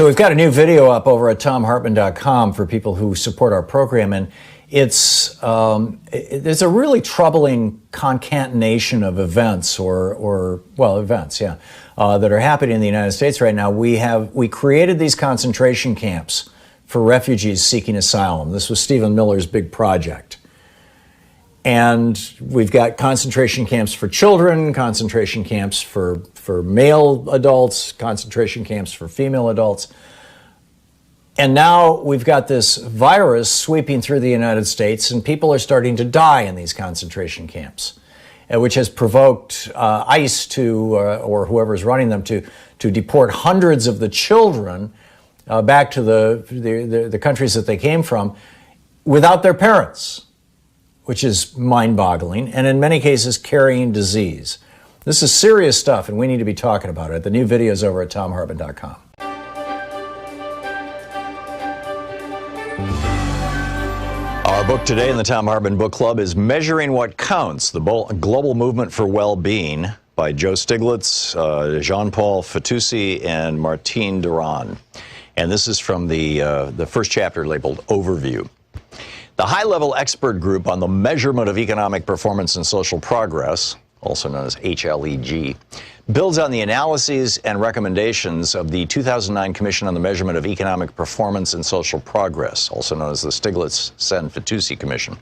So we've got a new video up over at thomhartmann.com for people who support our program, and there's a really troubling concatenation of events, events, that are happening in the United States right now. We created these concentration camps for refugees seeking asylum. This was Stephen Miller's big project. And we've got concentration camps for children, concentration camps for male adults, concentration camps for female adults. And now we've got this virus sweeping through the United States, and people are starting to die in these concentration camps, which has provoked ICE or whoever's running them to deport hundreds of the children back to the countries that they came from without their parents, which is mind-boggling, and in many cases carrying disease. This is serious stuff, and we need to be talking about it. The new video is over at thomhartmann.com. Our book today in the Thom Hartmann Book Club is Measuring What Counts, the Global Movement for Well-Being by Joe Stiglitz, Jean-Paul Fitoussi, and Martine Duran. And this is from the first chapter labeled Overview. The high-level expert group on the measurement of economic performance and social progress, also known as HLEG, builds on the analyses and recommendations of the 2009 Commission on the Measurement of Economic Performance and Social Progress, also known as the Stiglitz-Sen-Fitoussi Commission,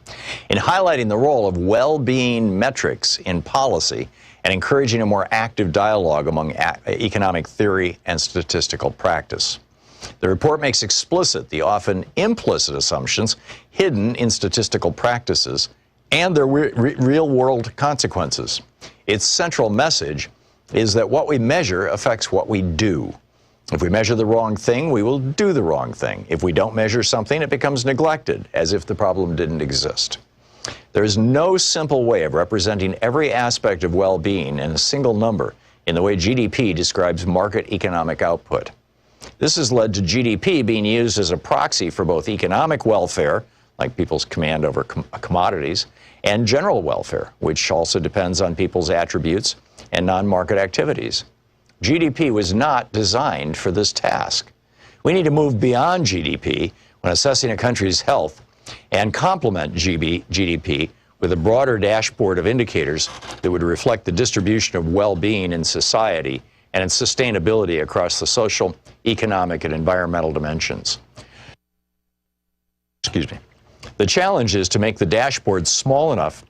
in highlighting the role of well-being metrics in policy and encouraging a more active dialogue among economic theory and statistical practice. The report makes explicit the often implicit assumptions hidden in statistical practices and their real-world consequences. Its central message is that what we measure affects what we do. If we measure the wrong thing, we will do the wrong thing. If we don't measure something, it becomes neglected, as if the problem didn't exist. There is no simple way of representing every aspect of well-being in a single number in the way GDP describes market economic output. This has led to GDP being used as a proxy for both economic welfare, like people's command over commodities, and general welfare, which also depends on people's attributes and non-market activities. GDP was not designed for this task. We need to move beyond GDP when assessing a country's health and complement GDP with a broader dashboard of indicators that would reflect the distribution of well-being in society and its sustainability across the social, economic, and environmental dimensions. Excuse me. The challenge is to make the dashboard small enough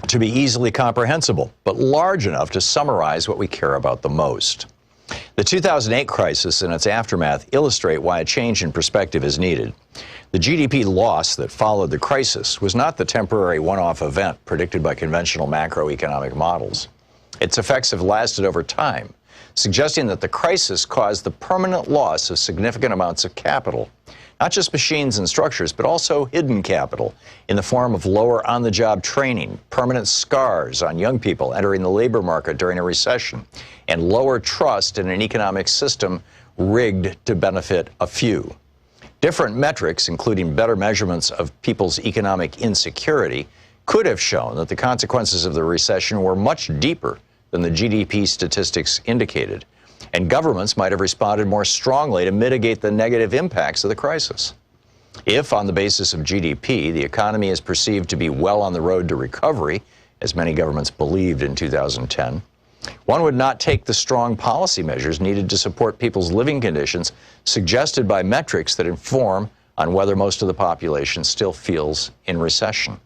to be easily comprehensible, but large enough to summarize what we care about the most. The 2008 crisis and its aftermath illustrate why a change in perspective is needed. The GDP loss that followed the crisis was not the temporary one-off event predicted by conventional macroeconomic models. Its effects have lasted over time, suggesting that the crisis caused the permanent loss of significant amounts of capital, not just machines and structures, but also hidden capital in the form of lower on-the-job training, permanent scars on young people entering the labor market during a recession, and lower trust in an economic system rigged to benefit a few. Different metrics, including better measurements of people's economic insecurity, could have shown that the consequences of the recession were much deeper than the GDP statistics indicated, and governments might have responded more strongly to mitigate the negative impacts of the crisis. If, on the basis of GDP, the economy is perceived to be well on the road to recovery, as many governments believed in 2010, one would not take the strong policy measures needed to support people's living conditions suggested by metrics that inform on whether most of the population still feels in recession.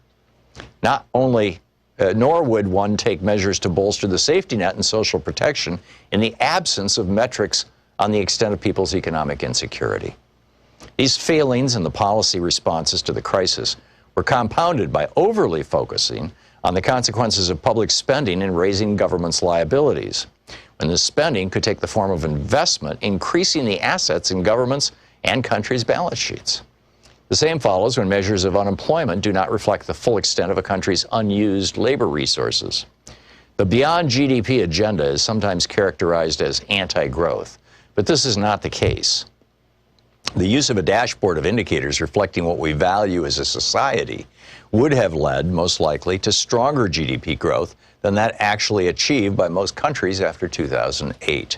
Nor would one take measures to bolster the safety net and social protection in the absence of metrics on the extent of people's economic insecurity. These failings in the policy responses to the crisis were compounded by overly focusing on the consequences of public spending and raising government's liabilities, when this spending could take the form of investment, increasing the assets in governments and countries' balance sheets. The same follows when measures of unemployment do not reflect the full extent of a country's unused labor resources. The beyond GDP agenda is sometimes characterized as anti-growth, but this is not the case. The use of a dashboard of indicators reflecting what we value as a society would have led, most likely, to stronger GDP growth than that actually achieved by most countries after 2008.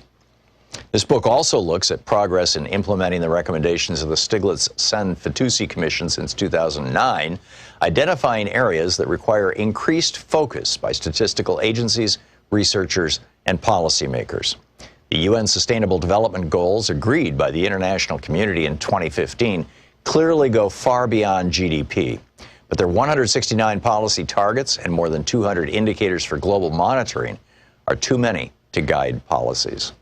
This book also looks at progress in implementing the recommendations of the Stiglitz-Sen-Fitoussi Commission since 2009, identifying areas that require increased focus by statistical agencies, researchers, and policymakers. The UN Sustainable Development Goals agreed by the international community in 2015 clearly go far beyond GDP. But their 169 policy targets and more than 200 indicators for global monitoring are too many to guide policies.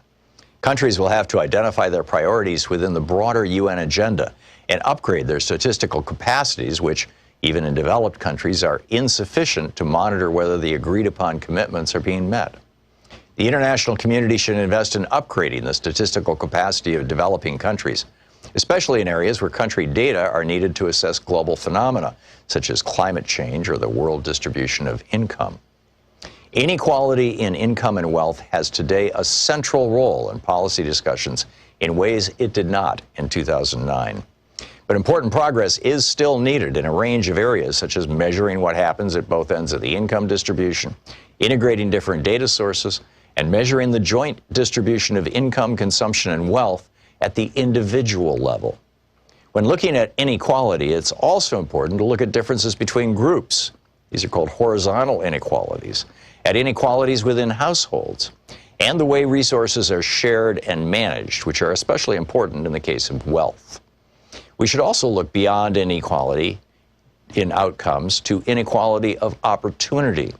Countries will have to identify their priorities within the broader UN agenda and upgrade their statistical capacities, which, even in developed countries, are insufficient to monitor whether the agreed-upon commitments are being met. The international community should invest in upgrading the statistical capacity of developing countries, especially in areas where country data are needed to assess global phenomena, such as climate change or the world distribution of income. Inequality in income and wealth has today a central role in policy discussions in ways it did not in 2009. But important progress is still needed in a range of areas, such as measuring what happens at both ends of the income distribution, integrating different data sources, and measuring the joint distribution of income, consumption, and wealth at the individual level. When looking at inequality, it's also important to look at differences between groups. These are called horizontal inequalities, at inequalities within households, and the way resources are shared and managed, which are especially important in the case of wealth. We should also look beyond inequality in outcomes to inequality of opportunity.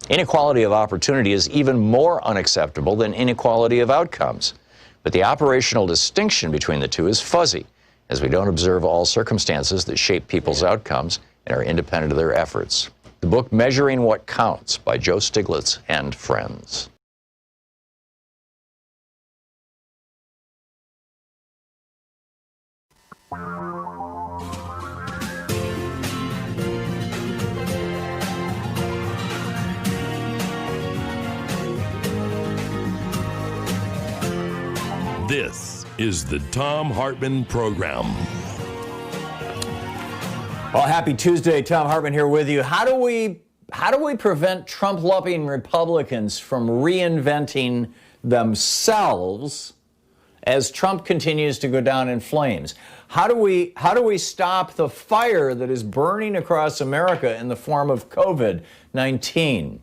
Inequality of opportunity is even more unacceptable than inequality of outcomes. But the operational distinction between the two is fuzzy, as we don't observe all circumstances that shape people's outcomes and are independent of their efforts. The book Measuring What Counts by Joe Stiglitz and friends. This is the Thom Hartmann Program. Well, happy Tuesday. Thom Hartmann here with you. How do we prevent Trump-loving Republicans from reinventing themselves as Trump continues to go down in flames? How do we stop the fire that is burning across America in the form of COVID-19?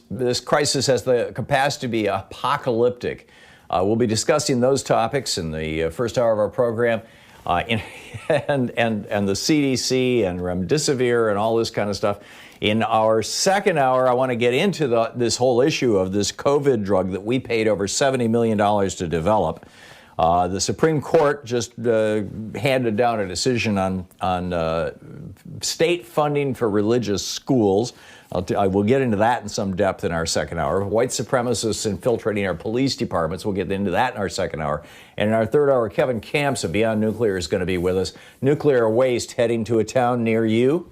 This crisis has the capacity to be apocalyptic. We'll be discussing those topics in the first hour of our program, and the CDC and remdesivir and all this kind of stuff. In our second hour, I want to get into this whole issue of this COVID drug that we paid over $70 million to develop. The Supreme Court just handed down a decision on state funding for religious schools. I will get into that in some depth in our second hour. White supremacists infiltrating our police departments. We'll get into that in our second hour. And in our third hour, Kevin Kamps of Beyond Nuclear is going to be with us. Nuclear waste heading to a town near you.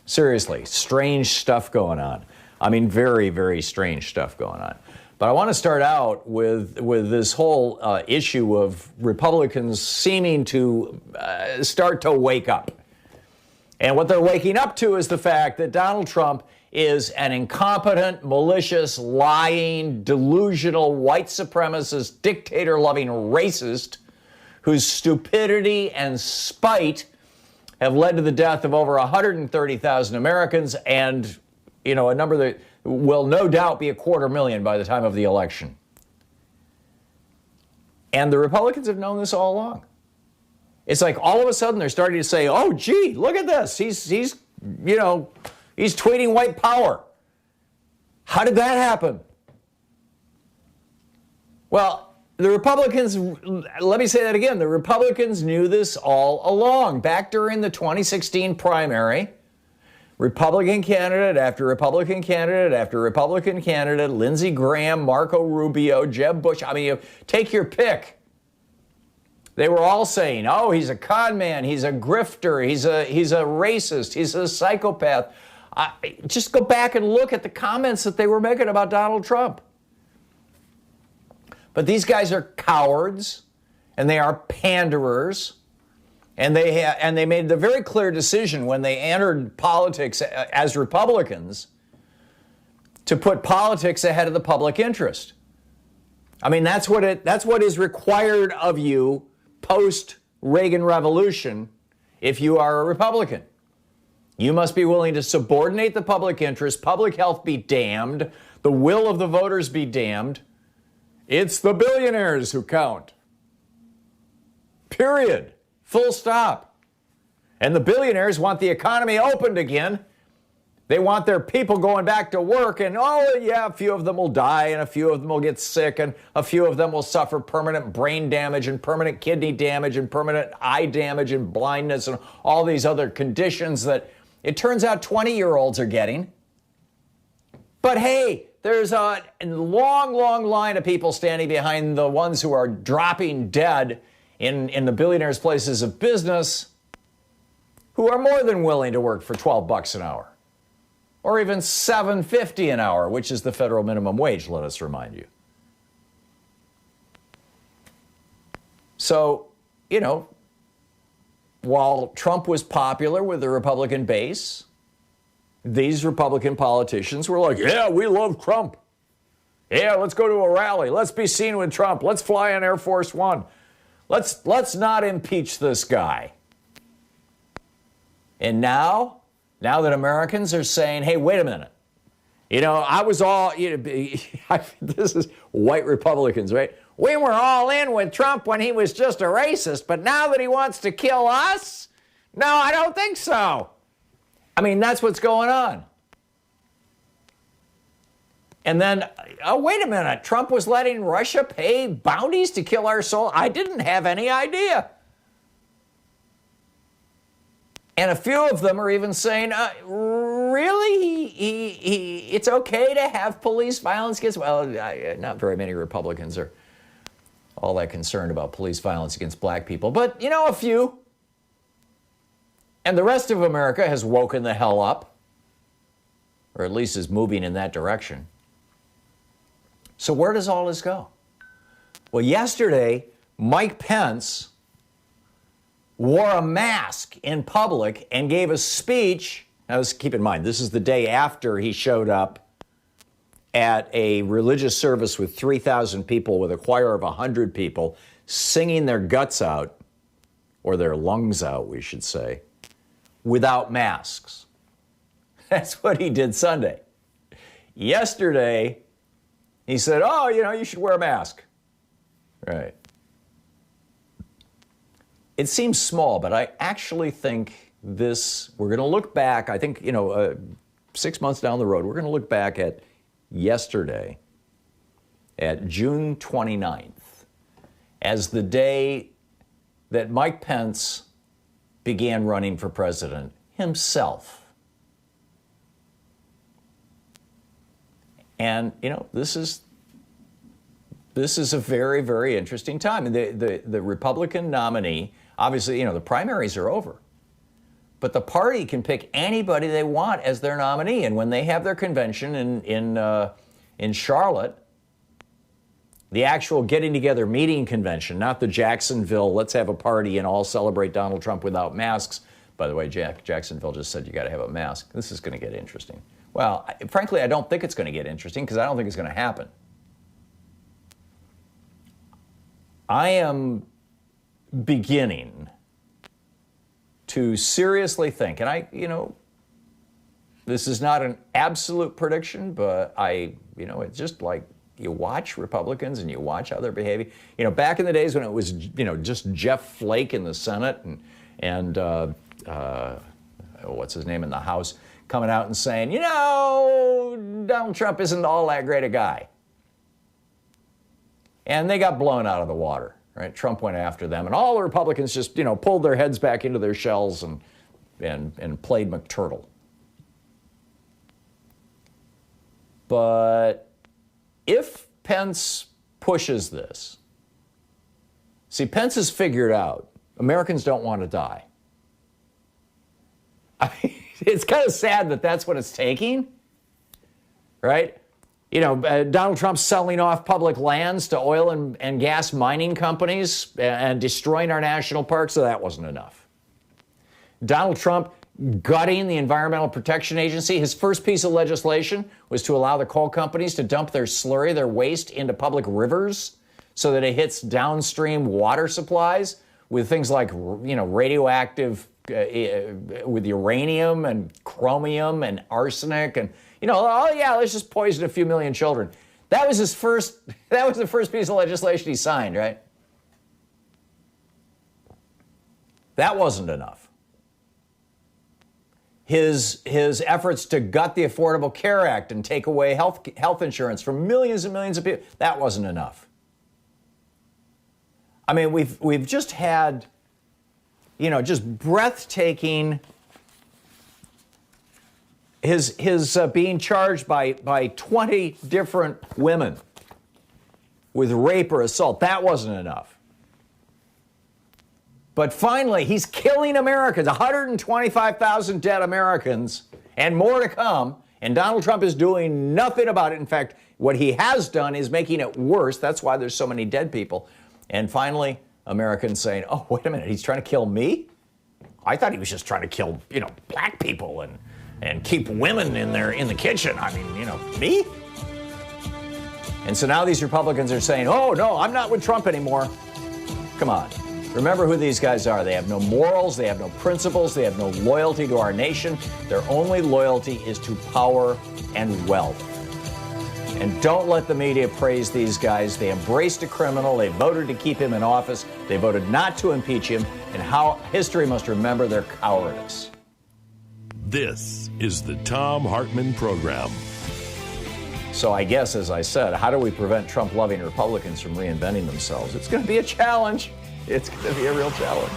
Seriously, strange stuff going on. I mean, very, very strange stuff going on. But I want to start out with this whole issue of Republicans seeming to start to wake up. And what they're waking up to is the fact that Donald Trump is an incompetent, malicious, lying, delusional, white supremacist, dictator-loving racist whose stupidity and spite have led to the death of over 130,000 Americans and, a number that will no doubt be 250,000 by the time of the election. And the Republicans have known this all along. It's like all of a sudden they're starting to say, oh, gee, look at this. He's tweeting white power. How did that happen? Well, the Republicans, let me say that again, the Republicans knew this all along. Back during the 2016 primary, Republican candidate after Republican candidate after Republican candidate, Lindsey Graham, Marco Rubio, Jeb Bush, take your pick. They were all saying, oh, he's a con man, he's a grifter, he's a racist, he's a psychopath. Just go back and look at the comments that they were making about Donald Trump. But these guys are cowards, and they are panderers, and they made the very clear decision when they entered politics as Republicans to put politics ahead of the public interest. I mean, that's what is required of you post-Reagan Revolution if you are a Republican. You must be willing to subordinate the public interest, public health be damned, the will of the voters be damned. It's the billionaires who count. Period. Full stop. And the billionaires want the economy opened again. They want their people going back to work, and oh yeah, a few of them will die, and a few of them will get sick, and a few of them will suffer permanent brain damage and permanent kidney damage and permanent eye damage and blindness and all these other conditions that it turns out 20-year-olds are getting. But hey, there's a long, long line of people standing behind the ones who are dropping dead in the billionaires' places of business who are more than willing to work for $12 an hour. Or even $7.50 an hour, which is the federal minimum wage, let us remind you. So, you know, while Trump was popular with the Republican base, these Republican politicians were like, yeah, we love Trump. Yeah, let's go to a rally. Let's be seen with Trump. Let's fly on Air Force One. Let's not impeach this guy. And now that Americans are saying, hey, wait a minute. You know, I was all, you know, this is white Republicans, right? We were all in with Trump when he was just a racist, but now that he wants to kill us? No, I don't think so. I mean, that's what's going on. And then, oh, wait a minute. Trump was letting Russia pay bounties to kill our soul. I didn't have any idea. And a few of them are even saying, really? It's okay to have police violence against, well, not very many Republicans are all that concerned about police violence against black people, but, you know, a few. And the rest of America has woken the hell up, or at least is moving in that direction. So where does all this go? Well, yesterday, Mike Pence wore a mask in public and gave a speech. Now, keep in mind, this is the day after he showed up at a religious service with 3,000 people, with a choir of 100 people, singing their guts out, or their lungs out, we should say, without masks. That's what he did Sunday. Yesterday, he said, oh, you know, you should wear a mask. Right. It seems small, but I actually think we're going to look back, I think, 6 months down the road, we're going to look back at yesterday, at June 29th, as the day that Mike Pence began running for president himself. And, you know, this is a very, very interesting time. The Republican nominee, obviously, you know, the primaries are over. But the party can pick anybody they want as their nominee. And when they have their convention in Charlotte, the actual getting together meeting convention, not the Jacksonville, let's have a party and all celebrate Donald Trump without masks. By the way, Jacksonville just said you got to have a mask. This is going to get interesting. Well, frankly, I don't think it's going to get interesting because I don't think it's going to happen. I am beginning to seriously think, and this is not an absolute prediction, but it's just like you watch Republicans and you watch how they're behaving. You know, back in the days when it was, just Jeff Flake in the Senate and what's his name in the House coming out and saying, Donald Trump isn't all that great a guy. And they got blown out of the water, right? Trump went after them, and all the Republicans just, pulled their heads back into their shells and played McTurtle. But if Pence pushes this, see, Pence has figured out Americans don't want to die. I mean, it's kind of sad that that's what it's taking, right? Donald Trump's selling off public lands to oil and gas mining companies and destroying our national parks, so that wasn't enough. Donald Trump gutting the Environmental Protection Agency. His first piece of legislation was to allow the coal companies to dump their slurry, their waste, into public rivers so that it hits downstream water supplies with things like, radioactive, with uranium and chromium and arsenic and, let's just poison a few million children. That was the first piece of legislation he signed, right? That wasn't enough. His efforts to gut the Affordable Care Act and take away health insurance from millions and millions of people, that wasn't enough. I mean, we've just had, just breathtaking. His being charged by 20 different women with rape or assault, that wasn't enough. But finally, he's killing Americans, 125,000 dead Americans, and more to come. And Donald Trump is doing nothing about it. In fact, what he has done is making it worse. That's why there's so many dead people. And finally, Americans saying, oh, wait a minute, he's trying to kill me? I thought he was just trying to kill, black people and keep women in the kitchen. I mean, me? And so now these Republicans are saying, oh, no, I'm not with Trump anymore. Come on. Remember who these guys are. They have no morals, they have no principles, they have no loyalty to our nation. Their only loyalty is to power and wealth. And don't let the media praise these guys. They embraced a criminal. They voted to keep him in office. They voted not to impeach him. And how history must remember their cowardice. This is the Thom Hartmann Program. So I guess, as I said, how do we prevent Trump-loving Republicans from reinventing themselves? It's going to be a challenge. It's going to be a real challenge.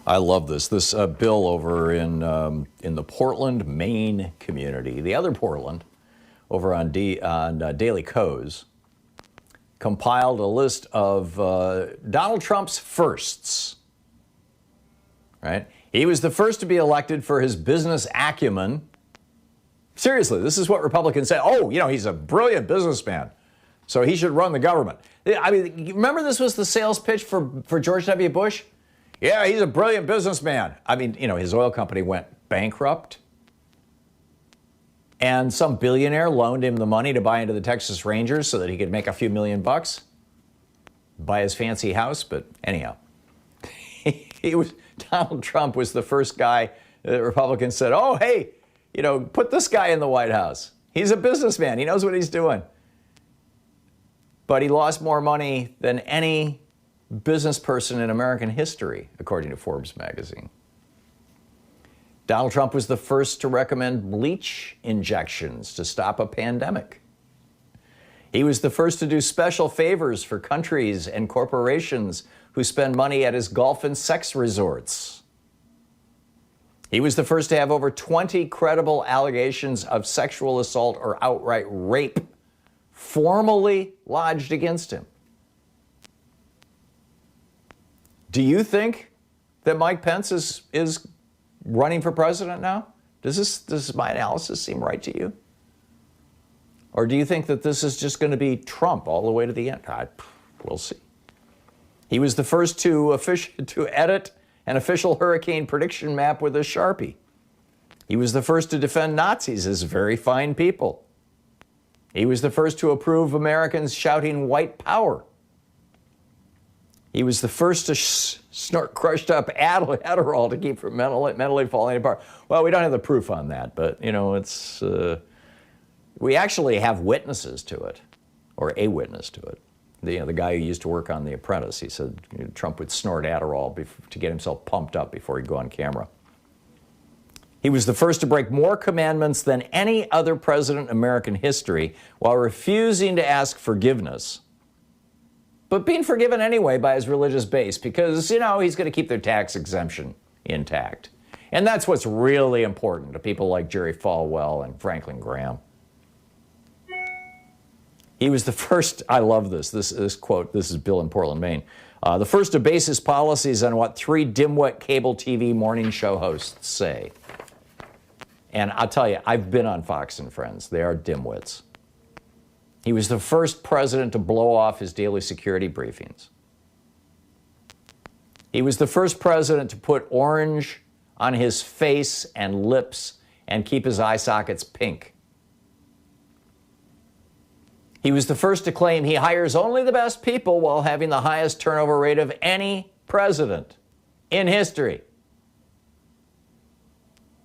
I love this. This bill over in the Portland, Maine community, the other Portland, over on Daily Kos, compiled a list of Donald Trump's firsts. Right? He was the first to be elected for his business acumen. Seriously, this is what Republicans say. Oh, he's a brilliant businessman, so he should run the government. I mean, remember this was the sales pitch for George W. Bush? Yeah, he's a brilliant businessman. I mean, his oil company went bankrupt, and some billionaire loaned him the money to buy into the Texas Rangers so that he could make a few $1,000,000, buy his fancy house. But anyhow, Donald Trump was the first guy that Republicans said, oh, hey, put this guy in the White House. He's a businessman. He knows what he's doing. But he lost more money than any business person in American history, according to Forbes magazine. Donald Trump was the first to recommend bleach injections to stop a pandemic. He was the first to do special favors for countries and corporations who spend money at his golf and sex resorts. He was the first to have over 20 credible allegations of sexual assault or outright rape formally lodged against him. Do you think that Mike Pence is running for president now? Does my analysis seem right to you? Or do you think that this is just going to be Trump all the way to the end? We'll see. He was the first to edit an official hurricane prediction map with a Sharpie. He was the first to defend Nazis as very fine people. He was the first to approve Americans shouting white power. He was the first to snort crushed up Adderall to keep from mentally falling apart. Well, we don't have the proof on that, but it's we actually have witnesses to it, or a witness to it. The guy who used to work on The Apprentice, he said Trump would snort Adderall to get himself pumped up before he'd go on camera. He was the first to break more commandments than any other president in American history while refusing to ask forgiveness, but being forgiven anyway by his religious base because, he's going to keep their tax exemption intact. And that's what's really important to people like Jerry Falwell and Franklin Graham. He was the first, I love this quote, this is Bill in Portland, Maine, the first to base his policies on what 3 dimwit cable TV morning show hosts say. And I'll tell you, I've been on Fox and Friends. They are dimwits. He was the first president to blow off his daily security briefings. He was the first president to put orange on his face and lips and keep his eye sockets pink. He was the first to claim he hires only the best people while having the highest turnover rate of any president in history.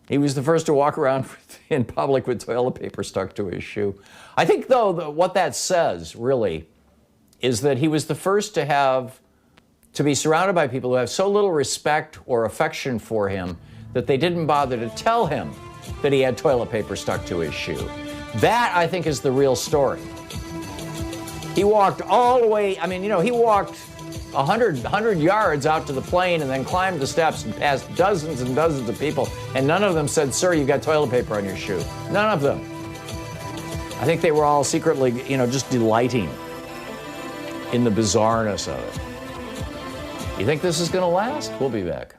He was the first to walk around in public with toilet paper stuck to his shoe. I think, though, what that says, really, is that he was the first to be surrounded by people who have so little respect or affection for him that they didn't bother to tell him that he had toilet paper stuck to his shoe. That, I think, is the real story. He walked all the way, he walked 100 yards out to the plane and then climbed the steps and passed dozens and dozens of people, and none of them said, "Sir, you've got toilet paper on your shoe." None of them. I think they were all secretly, just delighting in the bizarreness of it. You think this is going to last? We'll be back.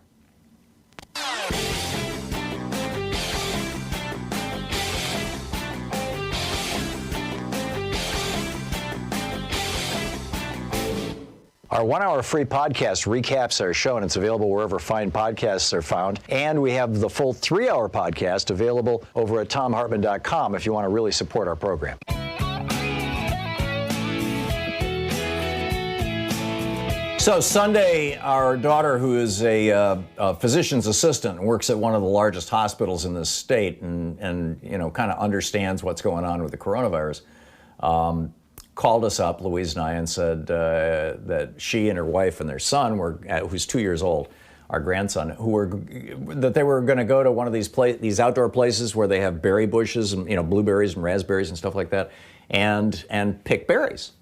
Our 1-hour free podcast recaps our show, and it's available wherever fine podcasts are found. And we have the full 3-hour podcast available over at thomhartmann.com if you want to really support our program. So Sunday, our daughter, who is a physician's assistant and works at one of the largest hospitals in this state and kind of understands what's going on with the coronavirus, called us up, Louise and I, and said that she and her wife and their son, who's 2 years old, our grandson, that they were going to go to one of these outdoor places where they have berry bushes and blueberries and raspberries and stuff like that, and pick berries.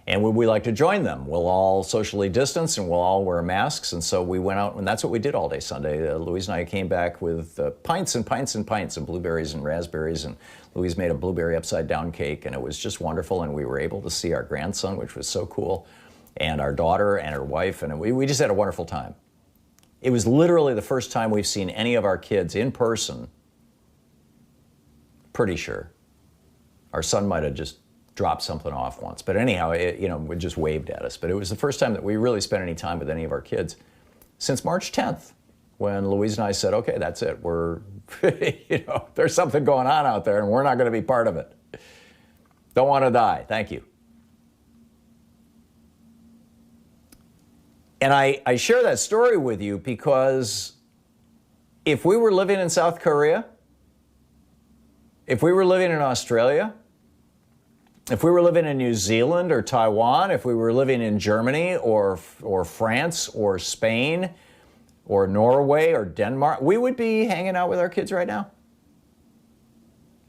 And would we like to join them? We'll all socially distance and we'll all wear masks. And so we went out, and that's what we did all day Sunday. Louise and I came back with pints and pints and pints of blueberries and raspberries. And Louise made a blueberry upside down cake, and it was just wonderful. And we were able to see our grandson, which was so cool, and our daughter and her wife. And we just had a wonderful time. It was literally the first time we've seen any of our kids in person. Pretty sure. Our son might have just dropped something off once. But anyhow, it just waved at us. But it was the first time that we really spent any time with any of our kids since March 10th, when Louise and I said, okay, that's it. We're, there's something going on out there and we're not going to be part of it. Don't want to die. Thank you. And I share that story with you because if we were living in South Korea, if we were living in Australia, if we were living in New Zealand or Taiwan, if we were living in Germany or France or Spain or Norway or Denmark, we would be hanging out with our kids right now.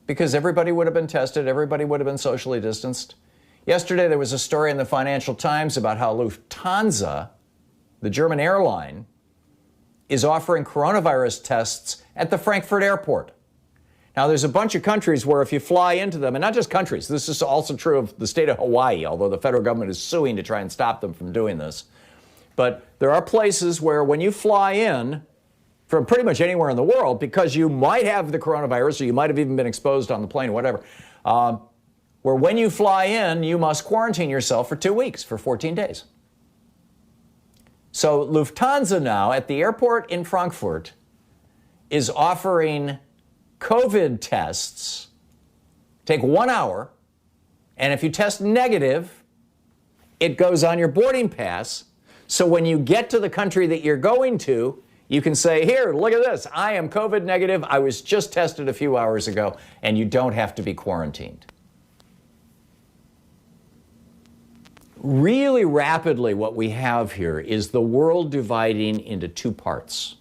Because everybody would have been tested, everybody would have been socially distanced. Yesterday there was a story in the Financial Times about how Lufthansa, the German airline, is offering coronavirus tests at the Frankfurt airport. Now, there's a bunch of countries where if you fly into them, and not just countries, this is also true of the state of Hawaii, although the federal government is suing to try and stop them from doing this. But there are places where when you fly in from pretty much anywhere in the world, because you might have the coronavirus or you might have even been exposed on the plane, whatever, where when you fly in, you must quarantine yourself for 2 weeks, for 14 days. So Lufthansa now at the airport in Frankfurt is offering COVID tests. Take 1 hour, and if you test negative, it goes on your boarding pass. So when you get to the country that you're going to, you can say, here, look at this. I am COVID negative. I was just tested a few hours ago, and you don't have to be quarantined. Really rapidly, what we have here is the world dividing into two parts.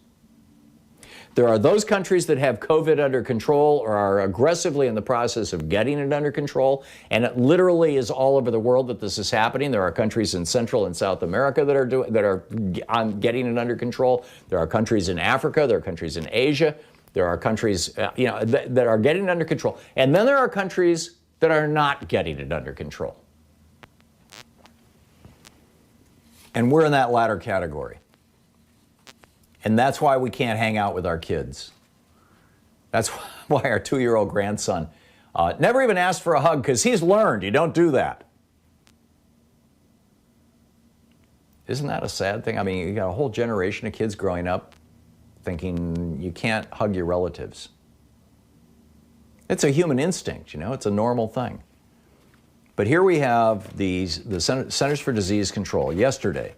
There are those countries that have COVID under control or are aggressively in the process of getting it under control, and it literally is all over the world that this is happening. There are countries in Central and South America that are getting it under control. There are countries in Africa. There are countries in Asia. There are countries that are getting it under control. And then there are countries that are not getting it under control. And we're in that latter category. And that's why we can't hang out with our kids. That's why why our 2-year-old grandson never even asked for a hug, because he's learned you don't do that. Isn't that a sad thing? I mean, you got a whole generation of kids growing up thinking you can't hug your relatives. It's a human instinct, it's a normal thing. But here we have the Centers for Disease Control. Yesterday,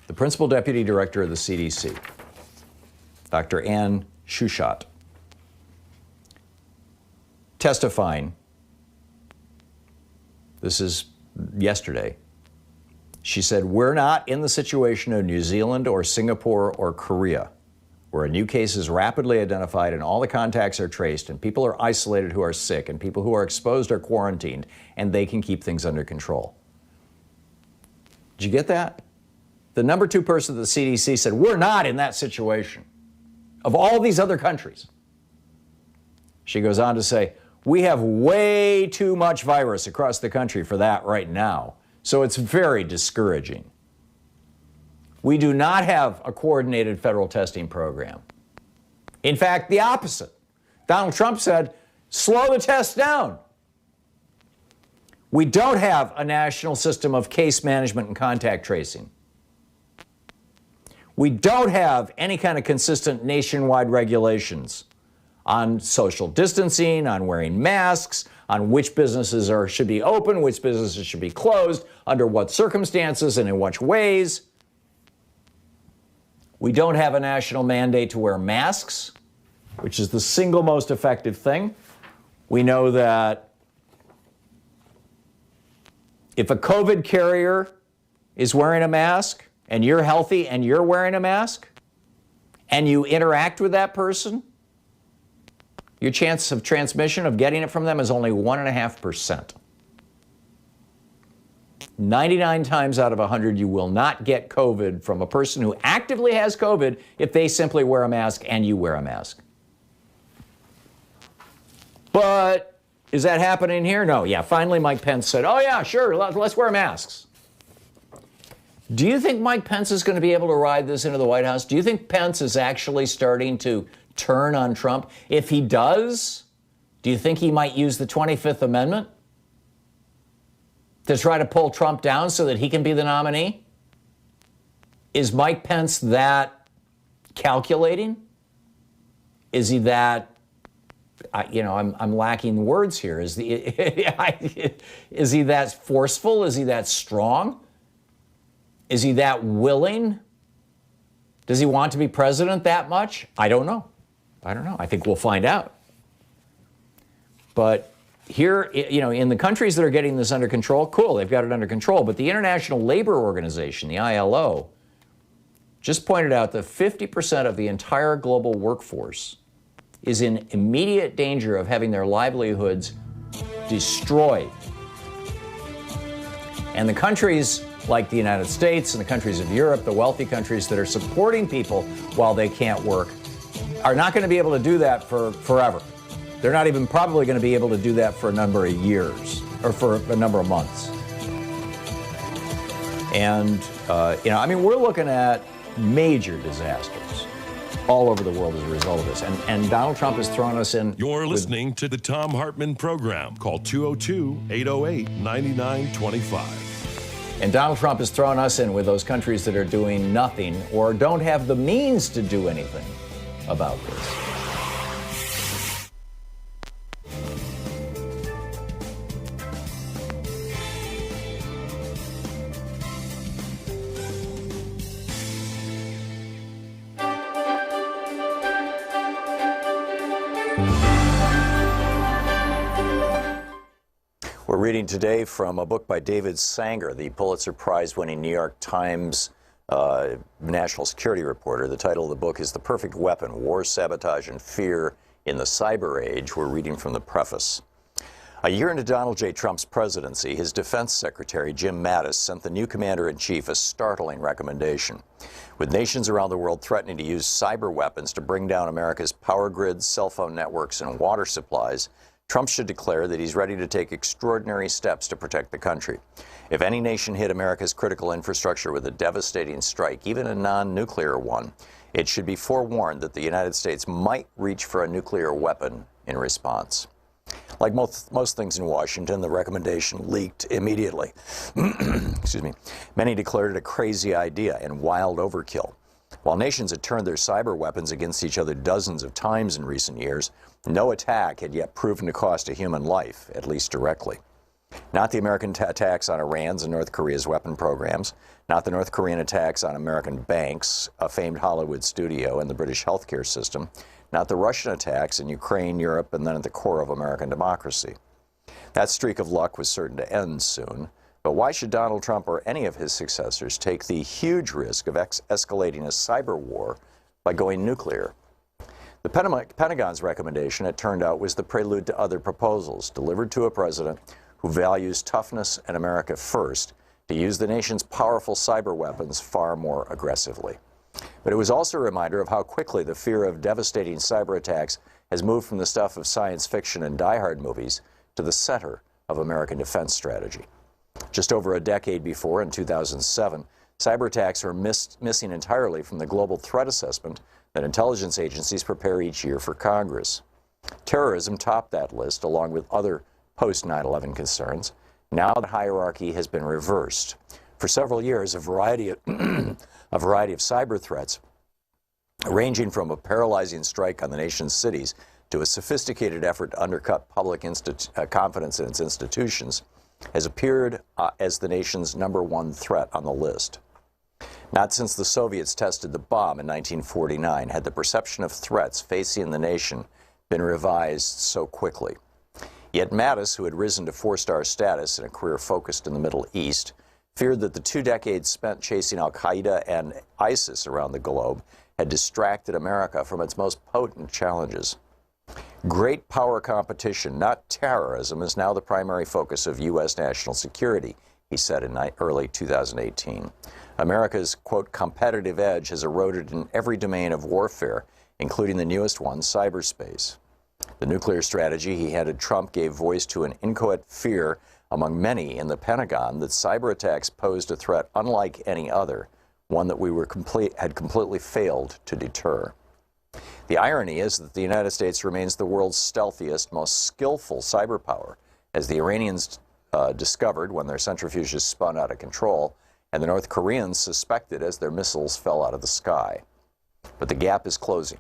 the Principal Deputy Director of the CDC, Dr. Ann Shushat, testifying, this is yesterday, she said, "We're not in the situation of New Zealand or Singapore or Korea, where a new case is rapidly identified and all the contacts are traced and people are isolated who are sick and people who are exposed are quarantined and they can keep things under control." Did you get that? The number 2 person at the CDC said, we're not in that situation of all these other countries. She goes on to say, we have way too much virus across the country for that right now, so it's very discouraging. We do not have a coordinated federal testing program. In fact, the opposite. Donald Trump said, slow the test down. We don't have a national system of case management and contact tracing. We don't have any kind of consistent nationwide regulations on social distancing, on wearing masks, on which businesses should be open, which businesses should be closed, under what circumstances and in which ways. We don't have a national mandate to wear masks, which is the single most effective thing. We know that if a COVID carrier is wearing a mask and you're healthy and you're wearing a mask and you interact with that person, your chance of transmission of getting it from them is only 1.5%. 99 times out of 100, you will not get COVID from a person who actively has COVID if they simply wear a mask and you wear a mask. But is that happening here? No. Yeah, finally Mike Pence said, oh yeah, sure, let's wear masks. Do you think Mike Pence is going to be able to ride this into the White House? Do you think Pence is actually starting to turn on Trump? If he does, do you think he might use the 25th Amendment to try to pull Trump down so that he can be the nominee? Is Mike Pence that calculating? Is he that, I'm lacking words here. Is he that forceful? Is he that strong? Is he that willing? Does he want to be president that much? I don't know. I think we'll find out. But here, in the countries that are getting this under control, cool, they've got it under control. But the International Labor Organization, the ILO, just pointed out that 50% of the entire global workforce is in immediate danger of having their livelihoods destroyed. And the countries like the United States and the countries of Europe, the wealthy countries that are supporting people while they can't work, are not going to be able to do that for forever. They're not even probably going to be able to do that for a number of years or for a number of months. And, we're looking at major disasters all over the world as a result of this. And Donald Trump has thrown us in. You're listening to the Thom Hartmann Program. Call 202-808-9925. And Donald Trump has thrown us in with those countries that are doing nothing or don't have the means to do anything about this. We're reading today from a book by David Sanger, the Pulitzer Prize-winning New York Times national security reporter. The title of the book is The Perfect Weapon: War, Sabotage, and Fear in the Cyber Age. We're reading from the preface. A year into Donald J. Trump's presidency, his defense secretary, Jim Mattis, sent the new commander-in-chief a startling recommendation. With nations around the world threatening to use cyber weapons to bring down America's power grids, cell phone networks, and water supplies, Trump should declare that he's ready to take extraordinary steps to protect the country. If any nation hit America's critical infrastructure with a devastating strike, even a non-nuclear one, it should be forewarned that the United States might reach for a nuclear weapon in response. Like most things in Washington, the recommendation leaked immediately. Excuse me. Many declared it a crazy idea and wild overkill. While nations had turned their cyber weapons against each other dozens of times in recent years, no attack had yet proven to cost a human life, at least directly. Not the American attacks on Iran's and North Korea's weapon programs, not the North Korean attacks on American banks, a famed Hollywood studio, and the British healthcare system, not the Russian attacks in Ukraine, Europe, and then at the core of American democracy. That streak of luck was certain to end soon, but why should Donald Trump or any of his successors take the huge risk of escalating a cyber war by going nuclear? The Pentagon's recommendation, it turned out, was the prelude to other proposals delivered to a president who values toughness and America first to use the nation's powerful cyber weapons far more aggressively. But it was also a reminder of how quickly the fear of devastating cyber attacks has moved from the stuff of science fiction and die-hard movies to the center of American defense strategy. Just over a decade before, in 2007, cyber attacks were missing entirely from the global threat assessment that intelligence agencies prepare each year for Congress. Terrorism topped that list, along with other post-9/11 concerns. Now the hierarchy has been reversed. For several years, a variety of cyber threats, ranging from a paralyzing strike on the nation's cities to a sophisticated effort to undercut public confidence in its institutions, has appeared as the nation's #1 threat on the list. Not since the Soviets tested the bomb in 1949 had the perception of threats facing the nation been revised so quickly. Yet Mattis, who had risen to 4-star status in a career focused in the Middle East, feared that the 2 decades spent chasing al-Qaeda and ISIS around the globe had distracted America from its most potent challenges. Great power competition, not terrorism, is now the primary focus of U.S. national security, he said in early 2018. America's, quote, competitive edge has eroded in every domain of warfare, including the newest one, cyberspace. The nuclear strategy he handed Trump gave voice to an inchoate fear among many in the Pentagon that cyber attacks posed a threat unlike any other, one that we had completely failed to deter. The irony is that the United States remains the world's stealthiest, most skillful cyber power, as the Iranians discovered when their centrifuges spun out of control, and the North Koreans suspected as their missiles fell out of the sky. But the gap is closing.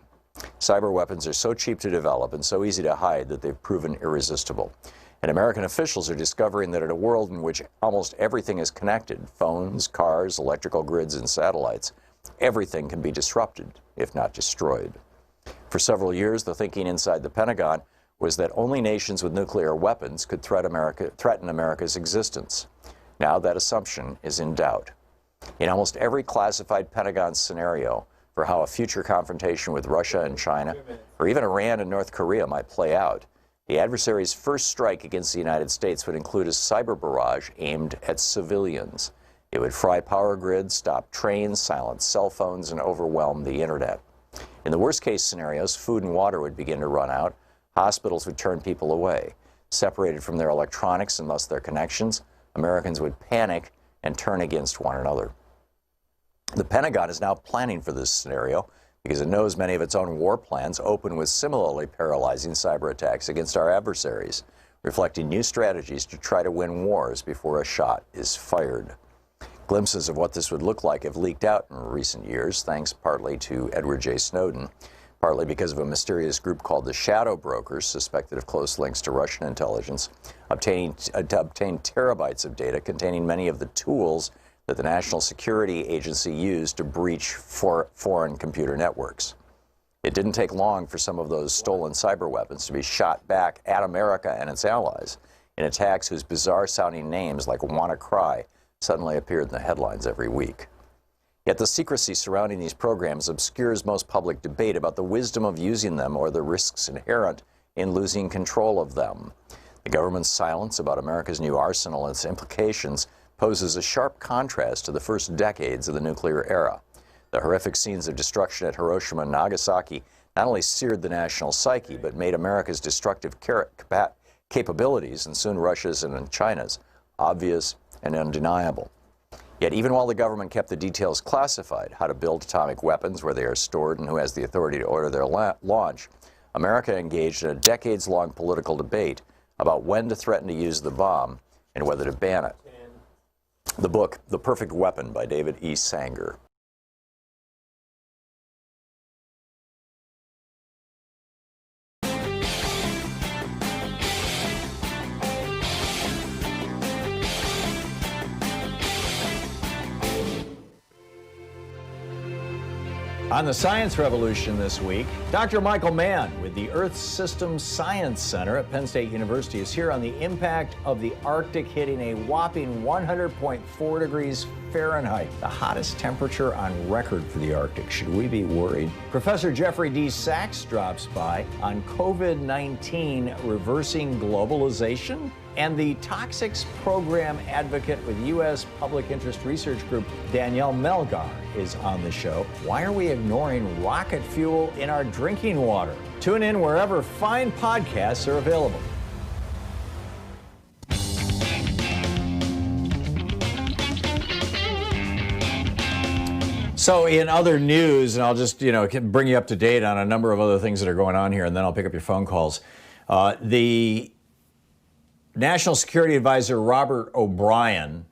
Cyber weapons are so cheap to develop and so easy to hide that they've proven irresistible. And American officials are discovering that in a world in which almost everything is connected, phones, cars, electrical grids, and satellites, everything can be disrupted, if not destroyed. For several years, the thinking inside the Pentagon was that only nations with nuclear weapons could threaten America's existence. Now that assumption is in doubt. In almost every classified Pentagon scenario for how a future confrontation with Russia and China, or even Iran and North Korea might play out, the adversary's first strike against the United States would include a cyber barrage aimed at civilians. It would fry power grids, stop trains, silence cell phones, and overwhelm the internet. In the worst-case scenarios, food and water would begin to run out. Hospitals would turn people away. Separated from their electronics and thus their connections, Americans would panic and turn against one another. The Pentagon is now planning for this scenario because it knows many of its own war plans open with similarly paralyzing cyber attacks against our adversaries, reflecting new strategies to try to win wars before a shot is fired. Glimpses of what this would look like have leaked out in recent years, thanks partly to Edward J. Snowden, partly because of a mysterious group called the Shadow Brokers, suspected of close links to Russian intelligence, obtained terabytes of data containing many of the tools that the National Security Agency used to breach foreign computer networks. It didn't take long for some of those stolen cyber weapons to be shot back at America and its allies in attacks whose bizarre-sounding names, like WannaCry, suddenly appeared in the headlines every week. Yet the secrecy surrounding these programs obscures most public debate about the wisdom of using them or the risks inherent in losing control of them. The government's silence about America's new arsenal and its implications poses a sharp contrast to the first decades of the nuclear era. The horrific scenes of destruction at Hiroshima and Nagasaki not only seared the national psyche, but made America's destructive capabilities, and soon Russia's and China's, obvious and undeniable. Yet even while the government kept the details classified, how to build atomic weapons, where they are stored, and who has the authority to order their launch, America engaged in a decades-long political debate about when to threaten to use the bomb and whether to ban it. The book, The Perfect Weapon by David E. Sanger. On the Science Revolution this week, Dr. Michael Mann with the Earth Systems Science Center at Penn State University is here on the impact of the Arctic hitting a whopping 100.4 degrees Fahrenheit, the hottest temperature on record for the Arctic. Should we be worried? Professor Jeffrey D. Sachs drops by on COVID-19 reversing globalization. And the Toxics Program advocate with U.S. Public Interest Research Group, Danielle Melgar, is on the show. Why are we ignoring rocket fuel in our drinking water? Tune in wherever fine podcasts are available. So in other news, and I'll just, bring you up to date on a number of other things that are going on here, and then I'll pick up your phone calls. The National Security Advisor Robert O'Brien,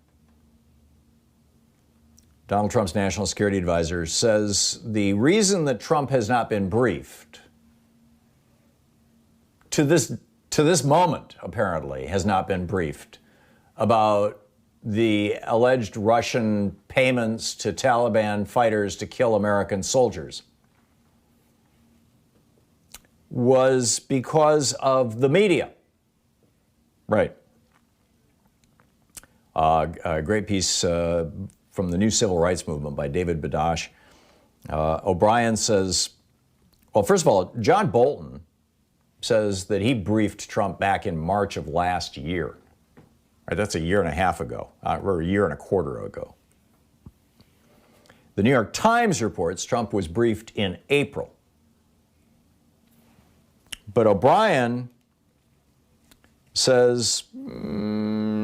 Donald Trump's National Security Advisor, says the reason that Trump has not been briefed to this moment, apparently, has not been briefed about the alleged Russian payments to Taliban fighters to kill American soldiers was because of the media. Right. A great piece from the New Civil Rights Movement by David Badash. O'Brien says, well, first of all, John Bolton says that he briefed Trump back in March of last year. Right, that's a year and a half ago, or a year and a quarter ago. The New York Times reports Trump was briefed in April. But O'Brien says, no.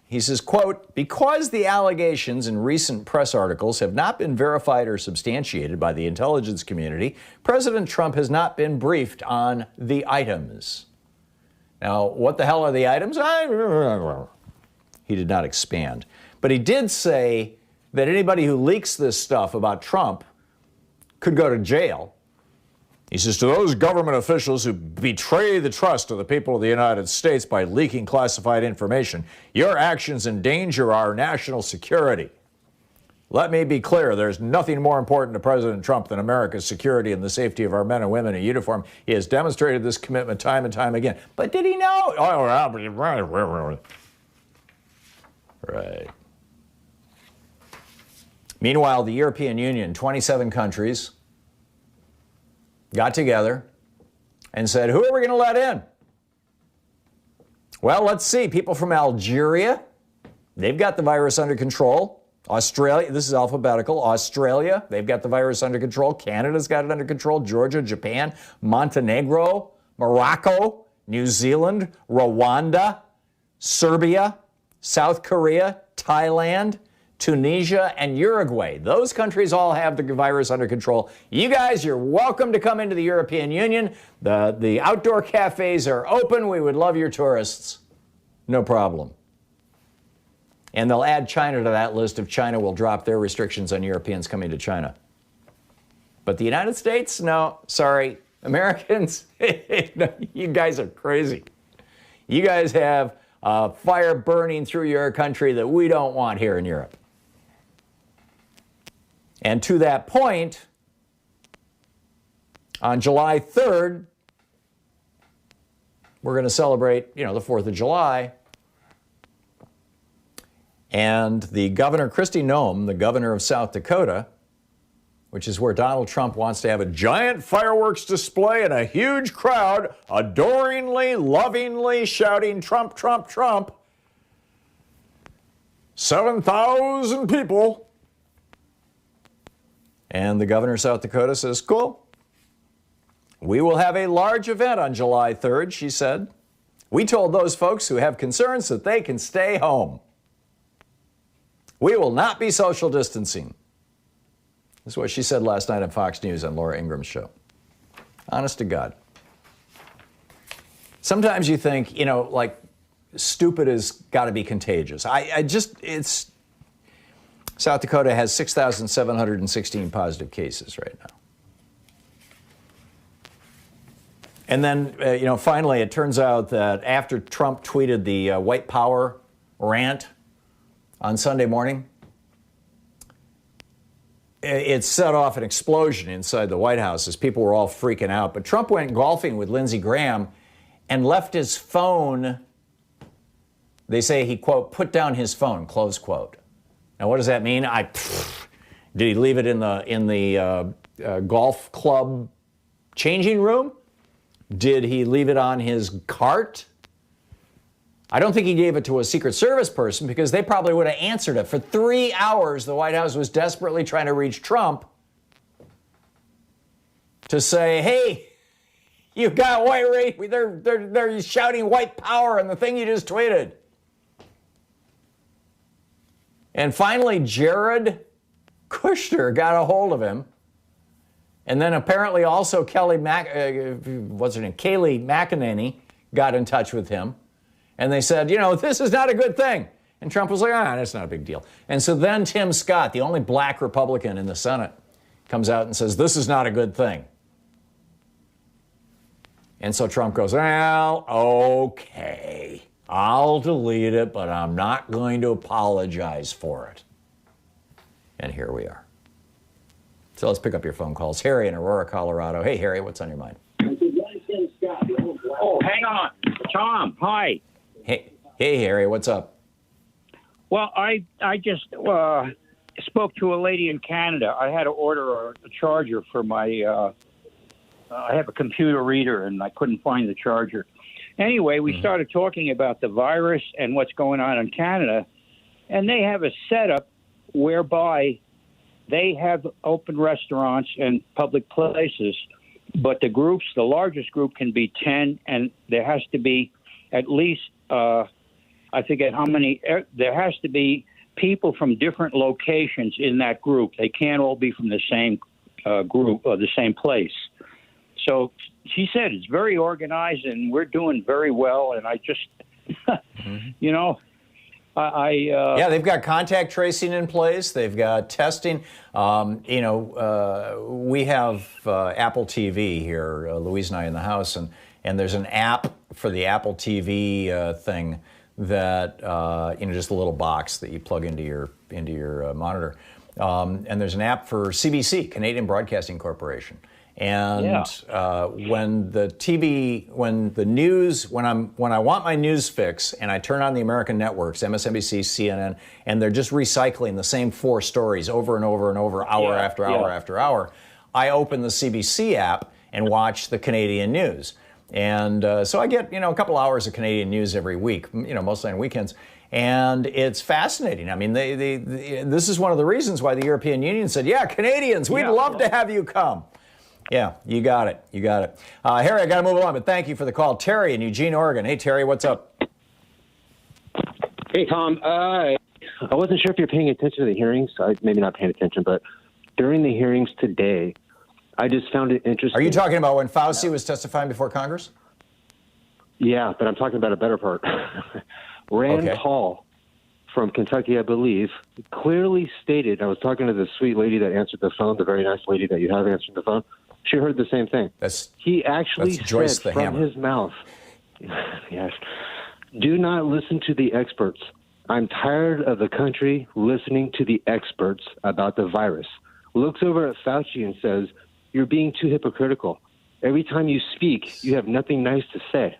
He says, quote, because the allegations in recent press articles have not been verified or substantiated by the intelligence community, President Trump has not been briefed on the items. Now, what the hell are the items? He did not expand. But he did say that anybody who leaks this stuff about Trump could go to jail. He says, to those government officials who betray the trust of the people of the United States by leaking classified information, your actions endanger our national security. Let me be clear, there's nothing more important to President Trump than America's security and the safety of our men and women in uniform. He has demonstrated this commitment time and time again. But did he know? Right. Meanwhile, the European Union, 27 countries, got together and said, who are we going to let in? Well, let's see. People from Algeria, they've got the virus under control. Australia, this is alphabetical. Australia, they've got the virus under control. Canada's got it under control. Georgia, Japan, Montenegro, Morocco, New Zealand, Rwanda, Serbia, South Korea, Thailand, Tunisia, and Uruguay. Those countries all have the virus under control. You guys, you're welcome to come into the European Union. The outdoor cafes are open. We would love your tourists. No problem. And they'll add China to that list if China will drop their restrictions on Europeans coming to China. But the United States, no, sorry. Americans, you guys are crazy. You guys have fire burning through your country that we don't want here in Europe. And to that point, on July 3rd, we're going to celebrate, the 4th of July. And the governor, Kristi Noem, the governor of South Dakota, which is where Donald Trump wants to have a giant fireworks display and a huge crowd adoringly, lovingly shouting, Trump, Trump, Trump. 7,000 people. And the governor of South Dakota says, cool. We will have a large event on July 3rd, she said. We told those folks who have concerns that they can stay home. We will not be social distancing. This is what she said last night on Fox News on Laura Ingram's show. Honest to God. Sometimes you think, like, stupid has got to be contagious. South Dakota has 6,716 positive cases right now. And then, finally, it turns out that after Trump tweeted the white power rant on Sunday morning, it set off an explosion inside the White House as people were all freaking out. But Trump went golfing with Lindsey Graham and left his phone. They say he, quote, put down his phone, close quote. Now, what does that mean? Did he leave it in the golf club changing room? Did he leave it on his cart? I don't think he gave it to a Secret Service person because they probably would have answered it. For 3 hours, the White House was desperately trying to reach Trump to say, hey, you've got white race. They're shouting white power on the thing you just tweeted. And finally, Jared Kushner got a hold of him. And then apparently also Kayleigh McEnany got in touch with him. And they said, this is not a good thing. And Trump was like, that's not a big deal. And so then Tim Scott, the only black Republican in the Senate, comes out and says, this is not a good thing. And so Trump goes, well, okay, I'll delete it, but I'm not going to apologize for it. And here we are. So let's pick up your phone calls. Harry in Aurora, Colorado. Hey, Harry, what's on your mind? Oh, hang on. Tom, hi. Hey, Harry, what's up? Well, I just spoke to a lady in Canada. I had to order a charger for my I have a computer reader, and I couldn't find the charger. Anyway, we started talking about the virus and what's going on in Canada, and they have a setup whereby they have open restaurants and public places, but the largest group can be 10, and there has to be at least, I forget how many, there has to be people from different locations in that group. They can't all be from the same group or the same place. So she said it's very organized, and we're doing very well, and I just, yeah, they've got contact tracing in place. They've got testing. We have Apple TV here, Louise and I in the house, and there's an app for the Apple TV thing that just a little box that you plug into your monitor, and there's an app for CBC, Canadian Broadcasting Corporation. And when I want my news fix and I turn on the American networks, MSNBC, CNN, and they're just recycling the same 4 stories over and over and over, hour after hour after hour, I open the CBC app and watch the Canadian news. And so I get, a couple hours of Canadian news every week, mostly on weekends. And it's fascinating. I mean, this is one of the reasons why the European Union said, Canadians, we'd love to have you come. Yeah, you got it. Harry, I got to move along, but thank you for the call. Terry in Eugene, Oregon. Hey, Terry, what's up? Hey, Tom. I wasn't sure if you're paying attention to the hearings. Maybe not paying attention, but during the hearings today, I just found it interesting. Are you talking about when Fauci was testifying before Congress? Yeah, but I'm talking about a better part. Rand Paul from Kentucky, I believe, clearly stated, I was talking to the sweet lady that answered the phone, the very nice lady that you have answering the phone. She heard the same thing. He actually said from his mouth, yes, do not listen to the experts. I'm tired of the country listening to the experts about the virus. Looks over at Fauci and says, you're being too hypocritical. Every time you speak, you have nothing nice to say.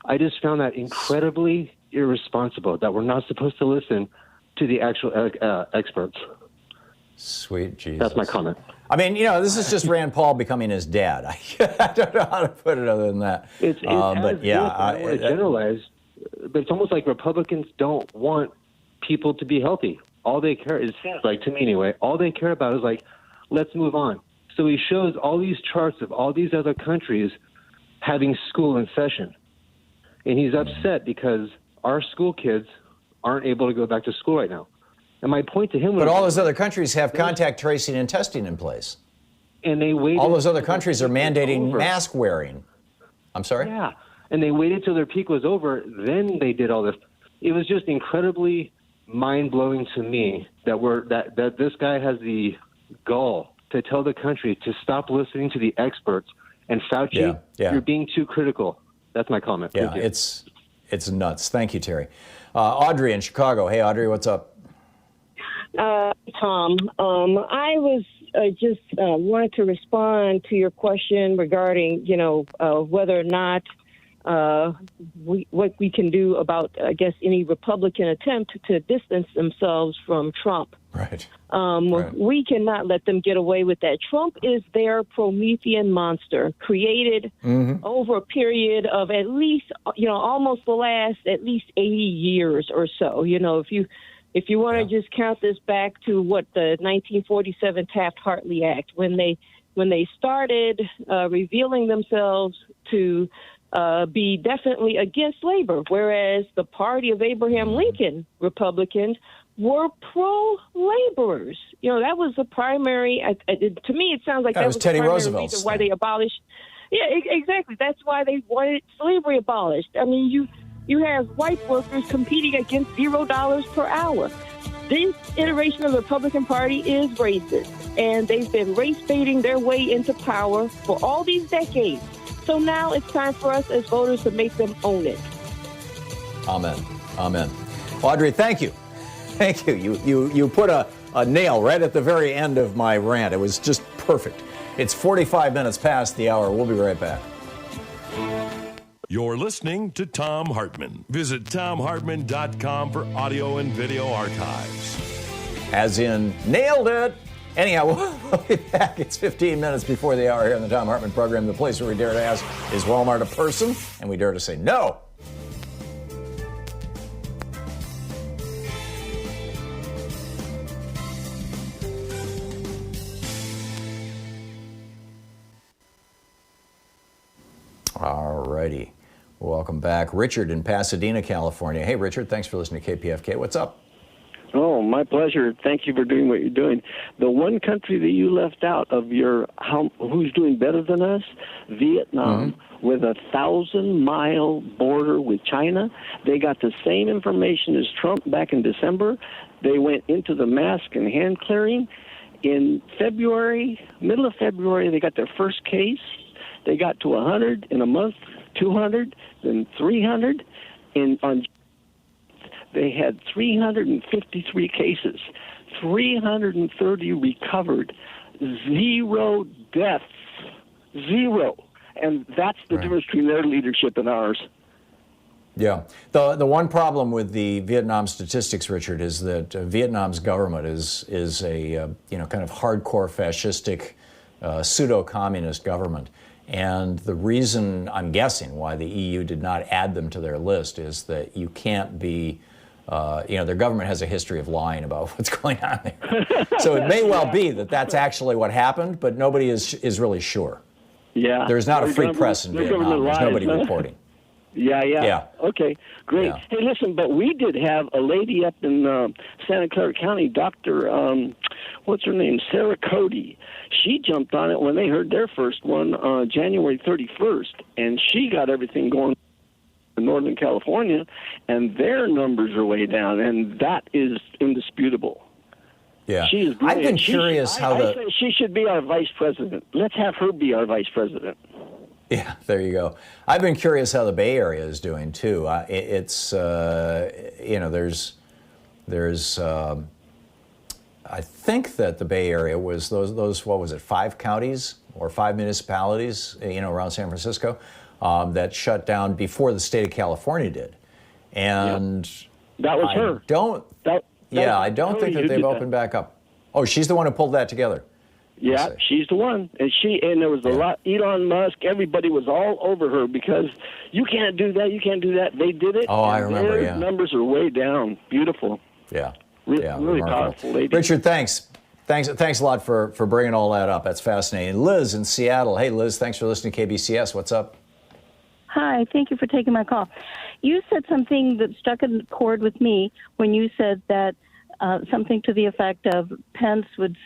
I just found that incredibly irresponsible, that we're not supposed to listen to the actual experts. Sweet Jesus. That's my comment. I mean, this is just Rand Paul becoming his dad. I don't know how to put it other than that. I don't want to generalize, but it's almost like Republicans don't want people to be healthy. All they care, it seems like to me anyway, all they care about is like, let's move on. So he shows all these charts of all these other countries having school in session. And he's upset because our school kids aren't able to go back to school right now. And my point to him was... But all those other countries have contact tracing and testing in place. And they waited. All those other countries are mandating mask wearing. I'm sorry? Yeah. And they waited till their peak was over. Then they did all this. It was just incredibly mind-blowing to me that this guy has the gall to tell the country to stop listening to the experts. And Fauci, you're being too critical. That's my comment. Yeah, it's nuts. Thank you, Terry. Audrey in Chicago. Hey, Audrey, what's up? Tom, I was just wanted to respond to your question regarding, whether or not what we can do about, I guess, any Republican attempt to distance themselves from Trump. Right. We cannot let them get away with that. Trump is their Promethean monster, created over a period of at least, almost the last at least 80 years or so. If you want to just count this back to what the 1947 Taft-Hartley Act, when they started revealing themselves to be definitely against labor, whereas the party of Abraham Lincoln, Republicans, were pro-laborers. That was the primary. To me, it sounds like that was Teddy the primary Roosevelt's reason why they abolished. Yeah, exactly. That's why they wanted slavery abolished. I mean, you have white workers competing against $0 per hour. This iteration of the Republican Party is racist, and they've been race baiting their way into power for all these decades. So now it's time for us as voters to make them own it. Amen. Amen. Audrey, thank you. Thank you. You put a nail right at the very end of my rant. It was just perfect. It's 45 minutes past the hour. We'll be right back. You're listening to Thom Hartmann. Visit thomhartmann.com for audio and video archives. As in, nailed it. Anyhow, we'll be back. It's 15 minutes before the hour here on the Thom Hartmann Program. The place where we dare to ask, is Walmart a person? And we dare to say no. All righty. Welcome back. Richard in Pasadena, California. Hey, Richard, thanks for listening to KPFK. What's up? Oh, my pleasure. Thank you for doing what you're doing. The one country that you left out of who's doing better than us, Vietnam, with a 1,000-mile border with China. They got the same information as Trump back in December. They went into the mask and hand clearing. In February, middle of February, they got their first case. They got to 100 in a month, 200, then 300. They had 353 cases, 330 recovered, 0 deaths, 0. And that's the difference between their leadership and ours. Yeah. The one problem with the Vietnam statistics, Richard, is that Vietnam's government is a kind of hardcore fascistic pseudo-communist government. And the reason, I'm guessing, why the EU did not add them to their list is that you can't be, their government has a history of lying about what's going on there. So it may well be that that's actually what happened, but nobody is really sure. Yeah. There's not a free press in Vietnam. There's nobody reporting. Yeah. Okay, great. Yeah. Hey, listen, but we did have a lady up in Santa Clara County, Dr. What's her name? Sarah Cody. She jumped on it when they heard their first one January 31st, and she got everything going in Northern California, and their numbers are way down, and that is indisputable. Yeah. She is I've been curious I say she should be our vice president. Let's have her be our vice president. Yeah, there you go. I've been curious how the Bay Area is doing too. There's I think that the Bay Area was those what was it, 5 counties or 5 municipalities, around San Francisco, that shut down before the state of California did, and that was her. I don't think that they've opened back up. Oh, she's the one who pulled that together. Yeah, she's the one, and there was a lot. Elon Musk, everybody was all over her because you can't do that. They did it. Oh, I remember. Their numbers are way down. Beautiful. Yeah. Really powerful lady. Richard, thanks a lot for bringing all that up. That's fascinating. Liz in Seattle. Hey, Liz, thanks for listening to KBCS. What's up? Hi, thank you for taking my call. You said something that struck a chord with me when you said that something to the effect of Pence would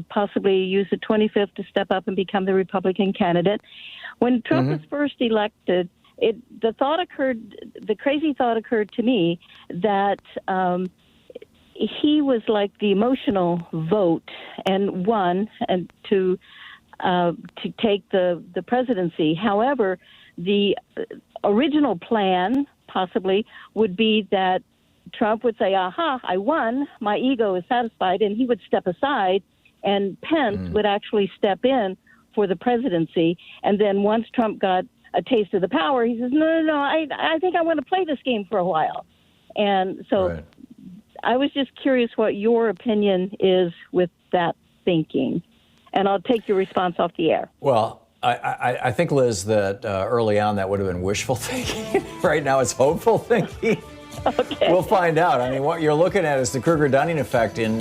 possibly use the 25th to step up and become the Republican candidate. When Trump was first elected, the crazy thought occurred to me that he was like the emotional vote and won and to take the presidency. However, the original plan possibly would be that Trump would say, aha, I won, my ego is satisfied, and he would step aside, and Pence would actually step in for the presidency. And then once Trump got a taste of the power, he says, no, I think I want to play this game for a while. And so I was just curious what your opinion is with that thinking. And I'll take your response off the air. Well, I think, Liz, that early on that would have been wishful thinking. Right now it's hopeful thinking. Okay. We'll find out. I mean, what you're looking at is the Kruger-Dunning effect in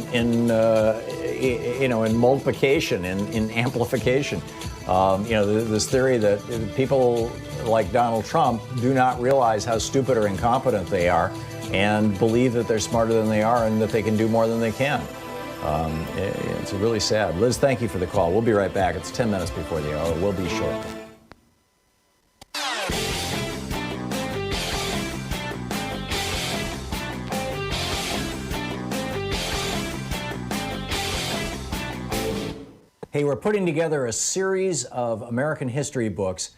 multiplication, in amplification. This theory that people like Donald Trump do not realize how stupid or incompetent they are and believe that they're smarter than they are and that they can do more than they can. It's really sad. Liz, thank you for the call. We'll be right back. It's 10 minutes before the hour. We'll be short. Hey, we're putting together a series of American history books.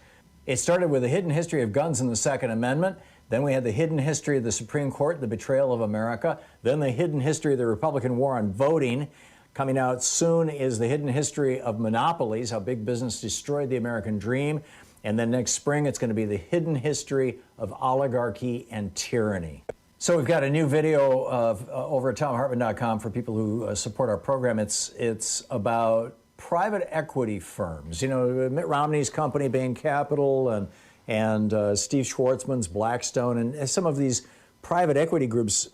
It started with the hidden history of guns and the Second Amendment. Then we had the hidden history of the Supreme Court, the betrayal of America. Then the hidden history of the Republican war on voting. Coming out soon is the hidden history of monopolies, how big business destroyed the American dream. And then next spring, it's going to be the hidden history of oligarchy and tyranny. So we've got a new video over at thomhartmann.com for people who support our program. It's about private equity firms. You know, Mitt Romney's company, Bain Capital, and Steve Schwartzman's Blackstone, and some of these private equity groups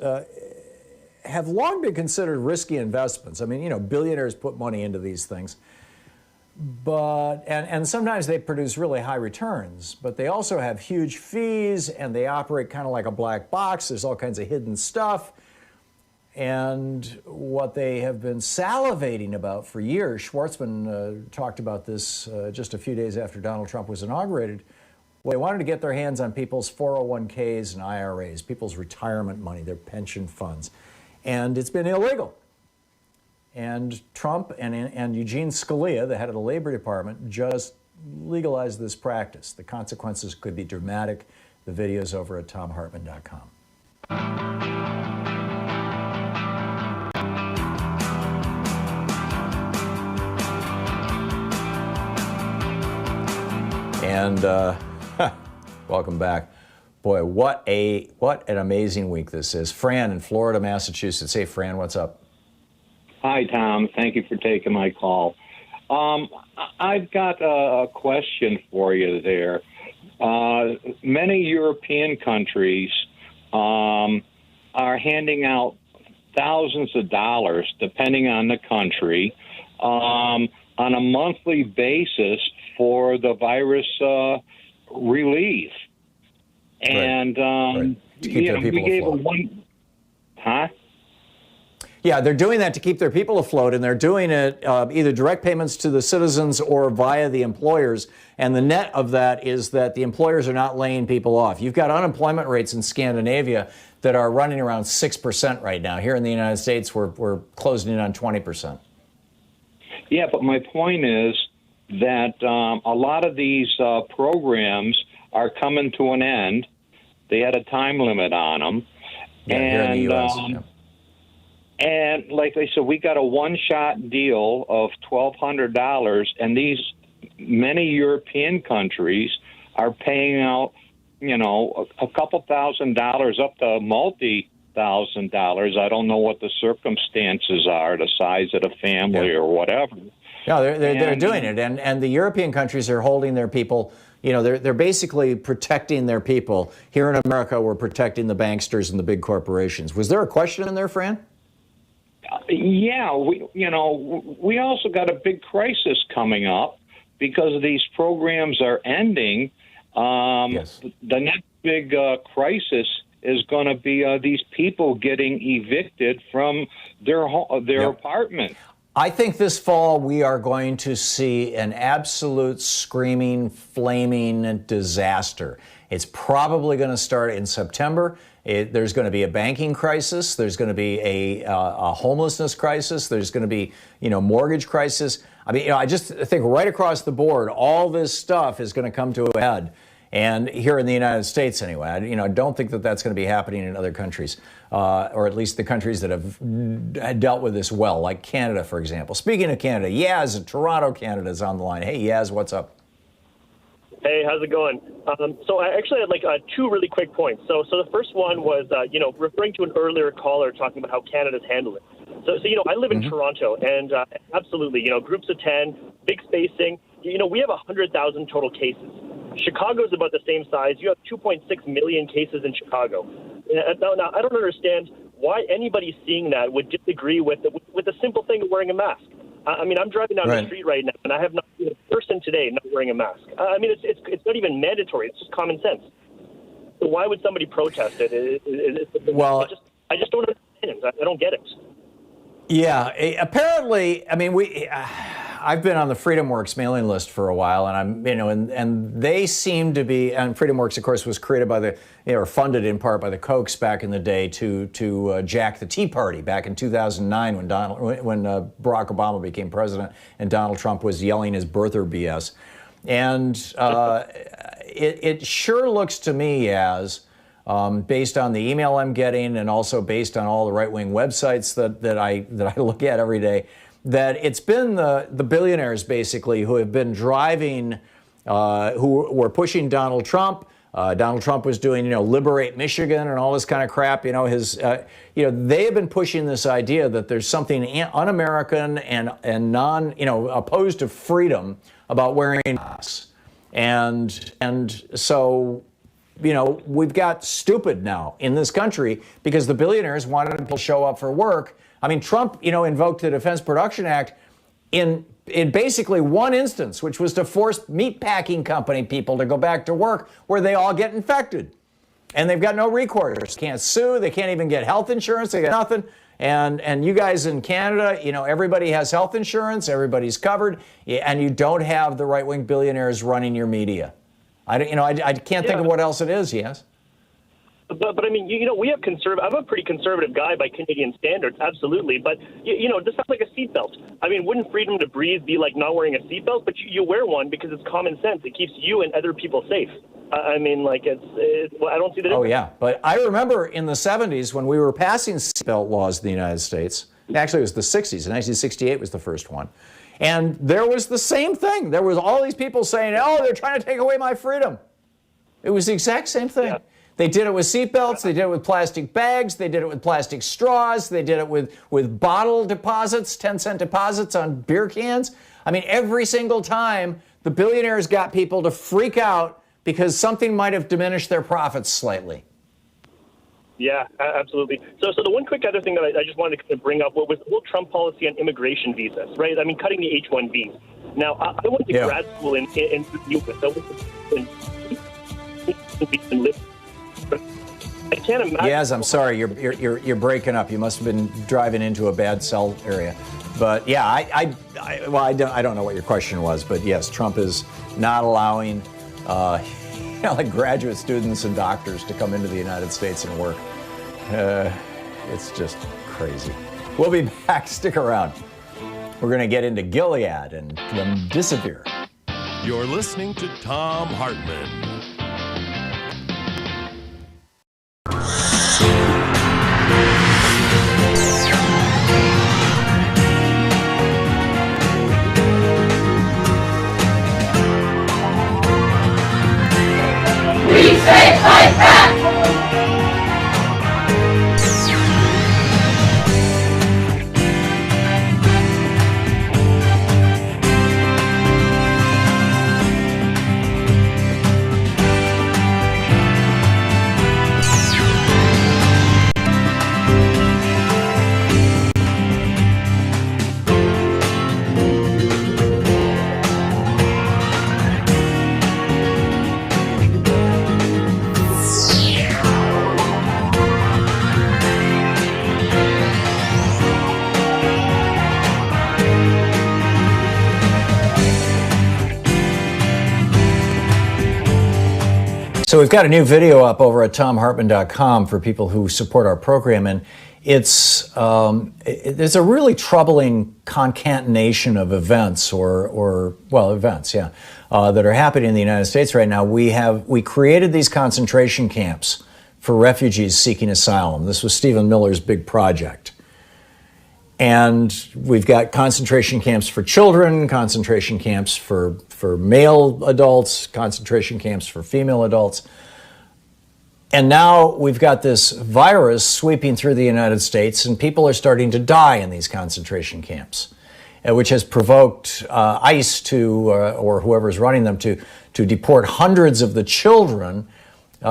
have long been considered risky investments. I mean, you know, billionaires put money into these things, and sometimes they produce really high returns, but they also have huge fees, and they operate kind of like a black box. There's all kinds of hidden stuff. And what they have been salivating about for years, Schwartzman talked about this just a few days after Donald Trump was inaugurated. Well, they wanted to get their hands on people's 401ks and IRAs, people's retirement money, their pension funds. And it's been illegal. And Trump and Eugene Scalia, the head of the Labor Department, just legalized this practice. The consequences could be dramatic. The video's over at thomhartmann.com. And welcome back. Boy, what an amazing week this is. Fran in Florida, Massachusetts. Hey, Fran, what's up? Hi, Tom. Thank you for taking my call. I've got a question for you there. Many European countries are handing out thousands of dollars, depending on the country, on a monthly basis for the virus relief. And To keep their people we gave afloat. Yeah, they're doing that to keep their people afloat, and they're doing it either direct payments to the citizens or via the employers. And the net of that is that the employers are not laying people off. You've got unemployment rates in Scandinavia that are running around 6% right now. Here in the United States, we're closing in on 20%. Yeah, but my point is that a lot of these programs are coming to an end. They had a time limit on them. Yeah, here in the U.S. And like I said, we got a one-shot deal of $1,200, and these many European countries are paying out, you know, a couple $1,000s up to multi-$1,000. I don't know what the circumstances are, the size of the family or whatever. No, they're doing it, and the European countries are holding their people. You know, they're basically protecting their people. Here in America, we're protecting the banksters and the big corporations. Was there a question in there, Fran? Yeah, we also got a big crisis coming up because these programs are ending. Yes. The next big crisis is going to be these people getting evicted from their apartment. I think this fall we are going to see an absolute screaming, flaming disaster. It's probably going to start in September. There's going to be a banking crisis. There's going to be a homelessness crisis. There's going to be, mortgage crisis. I mean, I just think right across the board, all this stuff is going to come to a head. And here in the United States, anyway, I don't think that that's going to be happening in other countries, or at least the countries that have dealt with this well, like Canada, for example. Speaking of Canada, Yaz in Toronto, Canada is on the line. Hey, Yaz, what's up? Hey, how's it going? So I actually had two really quick points. So the first one was, referring to an earlier caller talking about how Canada's handled it. So I live in Toronto, and absolutely, groups of 10, big spacing. We have 100,000 total cases. Chicago's about the same size. You have 2.6 million cases in Chicago. Now, I don't understand why anybody seeing that would disagree with the simple thing of wearing a mask. I mean, I'm driving down the street right now, and I have not seen a person today not wearing a mask. I mean, it's not even mandatory. It's just common sense. So why would somebody protest it? I just don't understand. I don't get it. Yeah, apparently, I mean, I've been on the FreedomWorks mailing list for a while, and and they seem to be, and FreedomWorks, of course, was created by or funded in part by the Kochs back in the day to jack the Tea Party back in 2009 when Barack Obama became president and Donald Trump was yelling his birther BS. And it sure looks to me as, based on the email I'm getting and also based on all the right-wing websites that I look at every day, that it's been the billionaires basically who have been driving, who were pushing Donald Trump. Donald Trump was doing, liberate Michigan and all this kind of crap. They have been pushing this idea that there's something un-American and non, opposed to freedom about wearing masks. And so, we've got stupid now in this country because the billionaires wanted people to show up for work. I mean, Trump, invoked the Defense Production Act in basically one instance, which was to force meatpacking company people to go back to work where they all get infected. And they've got no recourse. Can't sue. They can't even get health insurance. They got nothing. And you guys in Canada, everybody has health insurance. Everybody's covered. And you don't have the right-wing billionaires running your media. I can't think of what else it is, yes. But I mean, we have I'm a pretty conservative guy by Canadian standards, absolutely. But, this sounds like a seatbelt. I mean, wouldn't freedom to breathe be like not wearing a seatbelt? But you wear one because it's common sense. It keeps you and other people safe. I mean, I don't see the difference. Oh, yeah. But I remember in the 70s when we were passing seatbelt laws in the United States. Actually, it was the 60s. 1968 was the first one. And there was the same thing. There was all these people saying, they're trying to take away my freedom. It was the exact same thing. Yeah. They did it with seatbelts. They did it with plastic bags. They did it with plastic straws. They did it with bottle deposits, 10-cent deposits on beer cans. I mean, every single time the billionaires got people to freak out because something might have diminished their profits slightly. Yeah, absolutely. So the one quick other thing that I just wanted to bring up was the whole Trump policy on immigration visas, right? I mean, cutting the H-1Bs. Now, I went to grad school in I can't imagine. Yes, I'm sorry, you're breaking up. You must have been driving into a bad cell area. But yeah, I don't know what your question was, but yes, Trump is not allowing graduate students and doctors to come into the United States and work. It's just crazy. We'll be back. Stick around. We're going to get into Gilead and Remdesivir. You're listening to Thom Hartmann. We say fight back! So we've got a new video up over at thomhartmann.com for people who support our program, and there's a really troubling concatenation of events, events, that are happening in the United States right now. We created these concentration camps for refugees seeking asylum. This was Stephen Miller's big project. And we've got concentration camps for children, concentration camps for male adults, concentration camps for female adults. And now we've got this virus sweeping through the United States, and people are starting to die in these concentration camps, which has provoked ICE or whoever's running them to deport hundreds of the children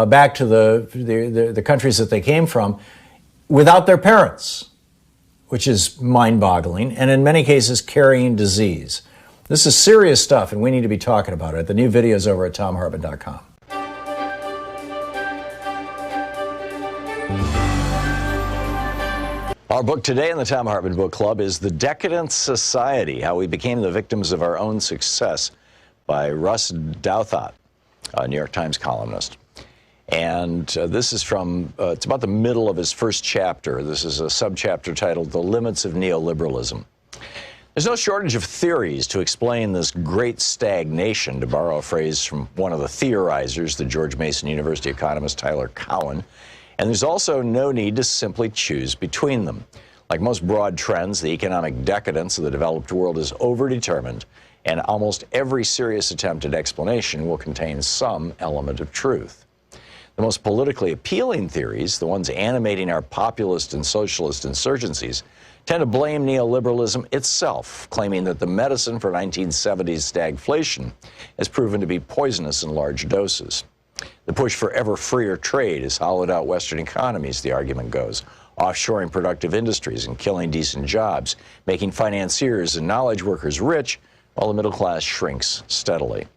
back to the countries that they came from without their parents, which is mind-boggling, and in many cases carrying disease. This is serious stuff, and we need to be talking about it. The new video is over at thomhartmann.com. Our book today in the Thom Hartmann Book Club is The Decadent Society, How We Became the Victims of Our Own Success by Russ Douthat, a New York Times columnist. And this is from, it's about the middle of his first chapter. This is a subchapter titled The Limits of Neoliberalism. There's no shortage of theories to explain this great stagnation, to borrow a phrase from one of the theorizers, the George Mason University economist Tyler Cowen. And there's also no need to simply choose between them. Like most broad trends, the economic decadence of the developed world is overdetermined, and almost every serious attempt at explanation will contain some element of truth. The most politically appealing theories, the ones animating our populist and socialist insurgencies, tend to blame neoliberalism itself, claiming that the medicine for 1970s stagflation has proven to be poisonous in large doses. The push for ever freer trade has hollowed out Western economies, the argument goes, offshoring productive industries and killing decent jobs, making financiers and knowledge workers rich while the middle class shrinks steadily.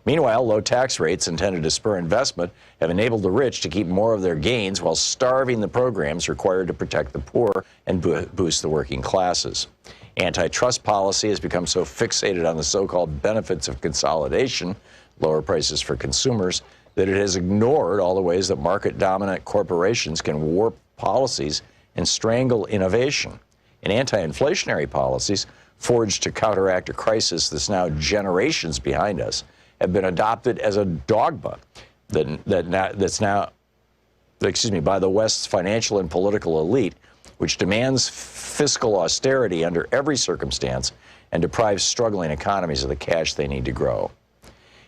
Meanwhile, low tax rates intended to spur investment have enabled the rich to keep more of their gains while starving the programs required to protect the poor and boost the working classes. Antitrust policy has become so fixated on the so-called benefits of consolidation, lower prices for consumers, that it has ignored all the ways that market-dominant corporations can warp policies and strangle innovation. And anti-inflationary policies, forged to counteract a crisis that's now generations behind us, have been adopted as a dogma that's now by the West's financial and political elite, which demands fiscal austerity under every circumstance and deprives struggling economies of the cash they need to grow.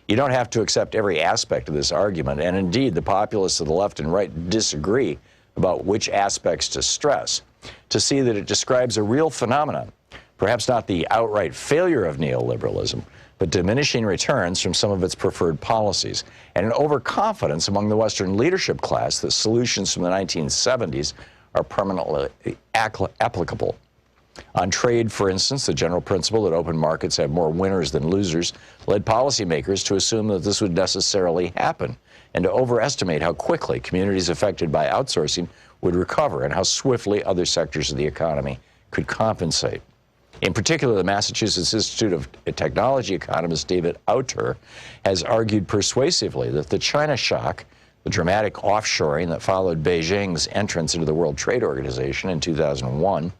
You don't have to accept every aspect of this argument, and indeed the populists of the left and right disagree about which aspects to stress, to see that it describes a real phenomenon, perhaps not the outright failure of neoliberalism, but diminishing returns from some of its preferred policies, and an overconfidence among the Western leadership class that solutions from the 1970s are permanently applicable. On trade, for instance, the general principle that open markets have more winners than losers led policymakers to assume that this would necessarily happen, and to overestimate how quickly communities affected by outsourcing would recover and how swiftly other sectors of the economy could compensate. In particular, the Massachusetts Institute of Technology economist David Autor has argued persuasively that the China shock, the dramatic offshoring that followed Beijing's entrance into the World Trade Organization in 2001,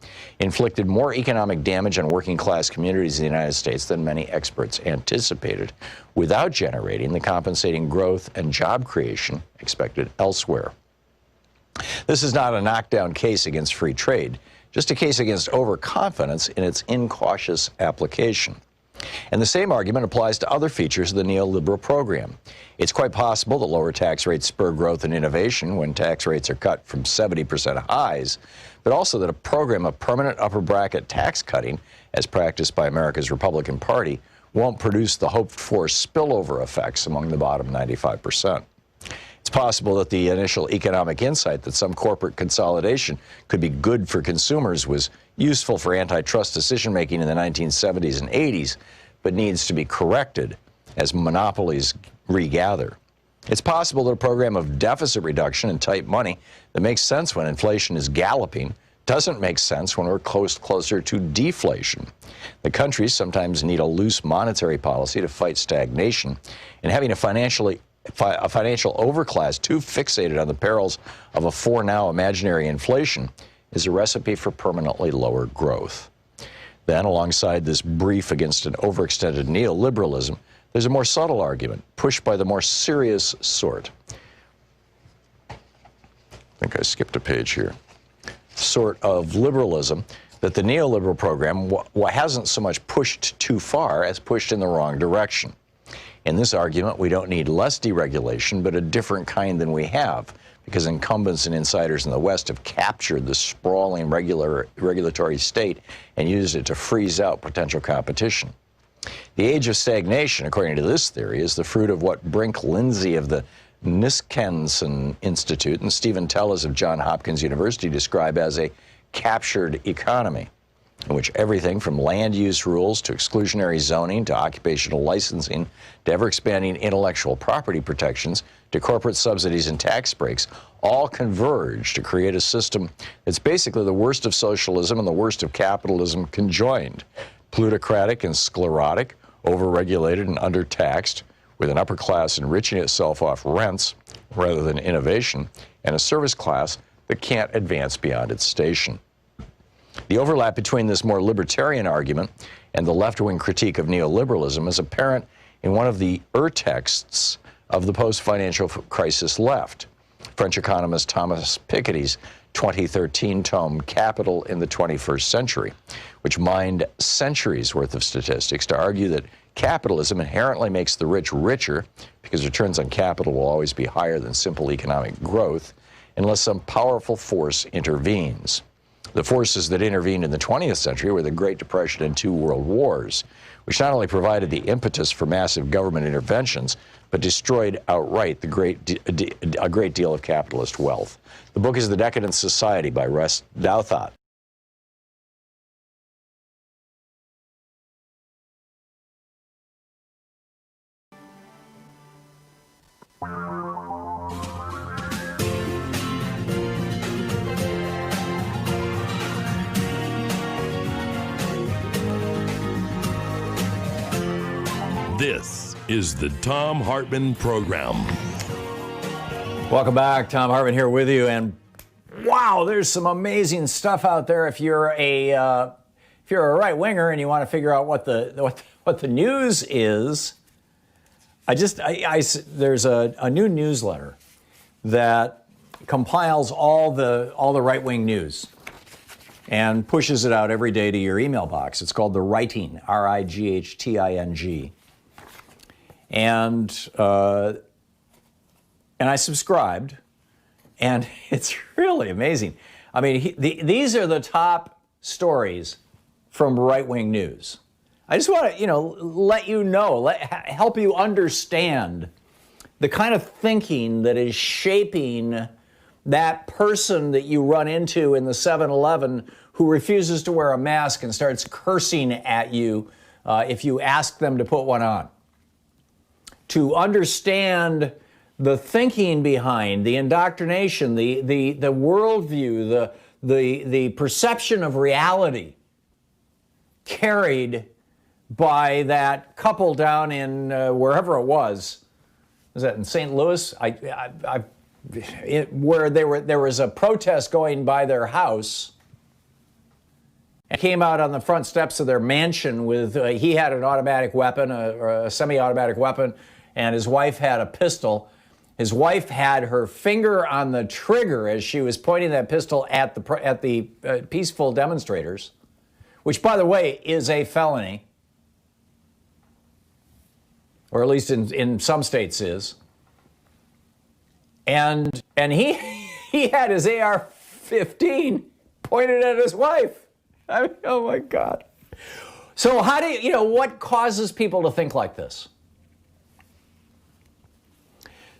inflicted more economic damage on working-class communities in the United States than many experts anticipated, without generating the compensating growth and job creation expected elsewhere. This is not a knockdown case against free trade, just a case against overconfidence in its incautious application. And the same argument applies to other features of the neoliberal program. It's quite possible that lower tax rates spur growth and innovation when tax rates are cut from 70% highs, but also that a program of permanent upper bracket tax cutting, as practiced by America's Republican Party, won't produce the hoped-for spillover effects among the bottom 95%. It's possible that the initial economic insight that some corporate consolidation could be good for consumers was useful for antitrust decision-making in the 1970s and 80s, but needs to be corrected as monopolies regather. It's possible that a program of deficit reduction and tight money that makes sense when inflation is galloping doesn't make sense when we're closer to deflation. The countries sometimes need a loose monetary policy to fight stagnation, and having a financially a financial overclass too fixated on the perils of a for now imaginary inflation is a recipe for permanently lower growth. Then, alongside this brief against an overextended neoliberalism, there's a more subtle argument, pushed by the more serious sort. I think I skipped a page here. Sort of liberalism that the neoliberal program hasn't so much pushed too far as pushed in the wrong direction. In this argument, we don't need less deregulation, but a different kind than we have, because incumbents and insiders in the West have captured the sprawling regulatory state and used it to freeze out potential competition. The age of stagnation, according to this theory, is the fruit of what Brink Lindsay of the Niskensen Institute and Stephen Tellez of Johns Hopkins University describe as a captured economy, in which everything from land use rules to exclusionary zoning to occupational licensing to ever-expanding intellectual property protections to corporate subsidies and tax breaks all converge to create a system that's basically the worst of socialism and the worst of capitalism conjoined. Plutocratic and sclerotic, overregulated and undertaxed, with an upper class enriching itself off rents rather than innovation, and a service class that can't advance beyond its station. The overlap between this more libertarian argument and the left-wing critique of neoliberalism is apparent in one of the texts of the post-financial crisis left, French economist Thomas Piketty's 2013 tome Capital in the 21st Century, which mined centuries worth of statistics to argue that capitalism inherently makes the rich richer because returns on capital will always be higher than simple economic growth unless some powerful force intervenes. The forces that intervened in the 20th century were the Great Depression and 2 world wars, which not only provided the impetus for massive government interventions, but destroyed outright a great deal of capitalist wealth. The book is The Decadent Society by Russ Douthat. This is the Thom Hartmann Program. Welcome back. Thom Hartmann here with you. And wow, there's some amazing stuff out there. If you're a right winger and you want to figure out what the news is, there's a new newsletter that compiles all the right wing news and pushes it out every day to your email box. It's called The Writing, RIGHTING. And I subscribed, and it's really amazing. I mean, these are the top stories from right-wing news. I just want to, let you know, help you understand the kind of thinking that is shaping that person that you run into in the 7-Eleven who refuses to wear a mask and starts cursing at you if you ask them to put one on. To understand the thinking behind, the indoctrination, the worldview, the perception of reality carried by that couple down in wherever it was that in St. Louis? Where there was a protest going by their house, and came out on the front steps of their mansion with he had an automatic weapon, or a semi-automatic weapon, and his wife had a pistol. His wife had her finger on the trigger as she was pointing that pistol at the peaceful demonstrators, which, by the way, is a felony, or at least in some states is. And he had his AR-15 pointed at his wife. I mean, oh my God. So how do what causes people to think like this?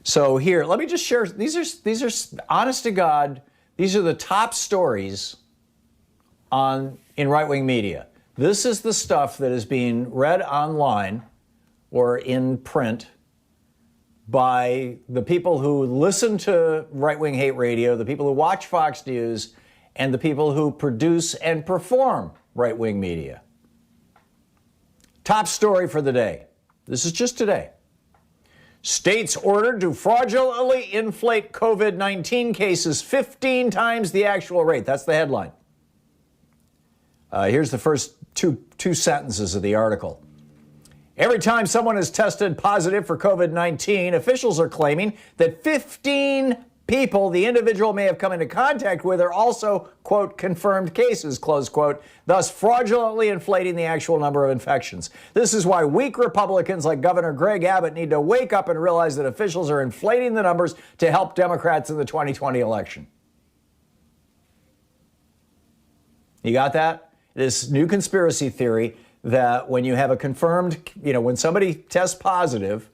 So here, let me just share. These are honest to God. These are the top stories in right-wing media. This is the stuff that is being read online or in print by the people who listen to right-wing hate radio, the people who watch Fox News, and the people who produce and perform right-wing media. Top story for the day. This is just today. States ordered to fraudulently inflate COVID-19 cases 15 times the actual rate. That's the headline. Here's the first two sentences of the article. Every time someone is tested positive for COVID-19, officials are claiming that 15 people the individual may have come into contact with are also, quote, confirmed cases, close quote, thus fraudulently inflating the actual number of infections. This is why weak Republicans like Governor Greg Abbott need to wake up and realize that officials are inflating the numbers to help Democrats in the 2020 election. You got that? This new conspiracy theory that when you have a confirmed, when somebody tests positive,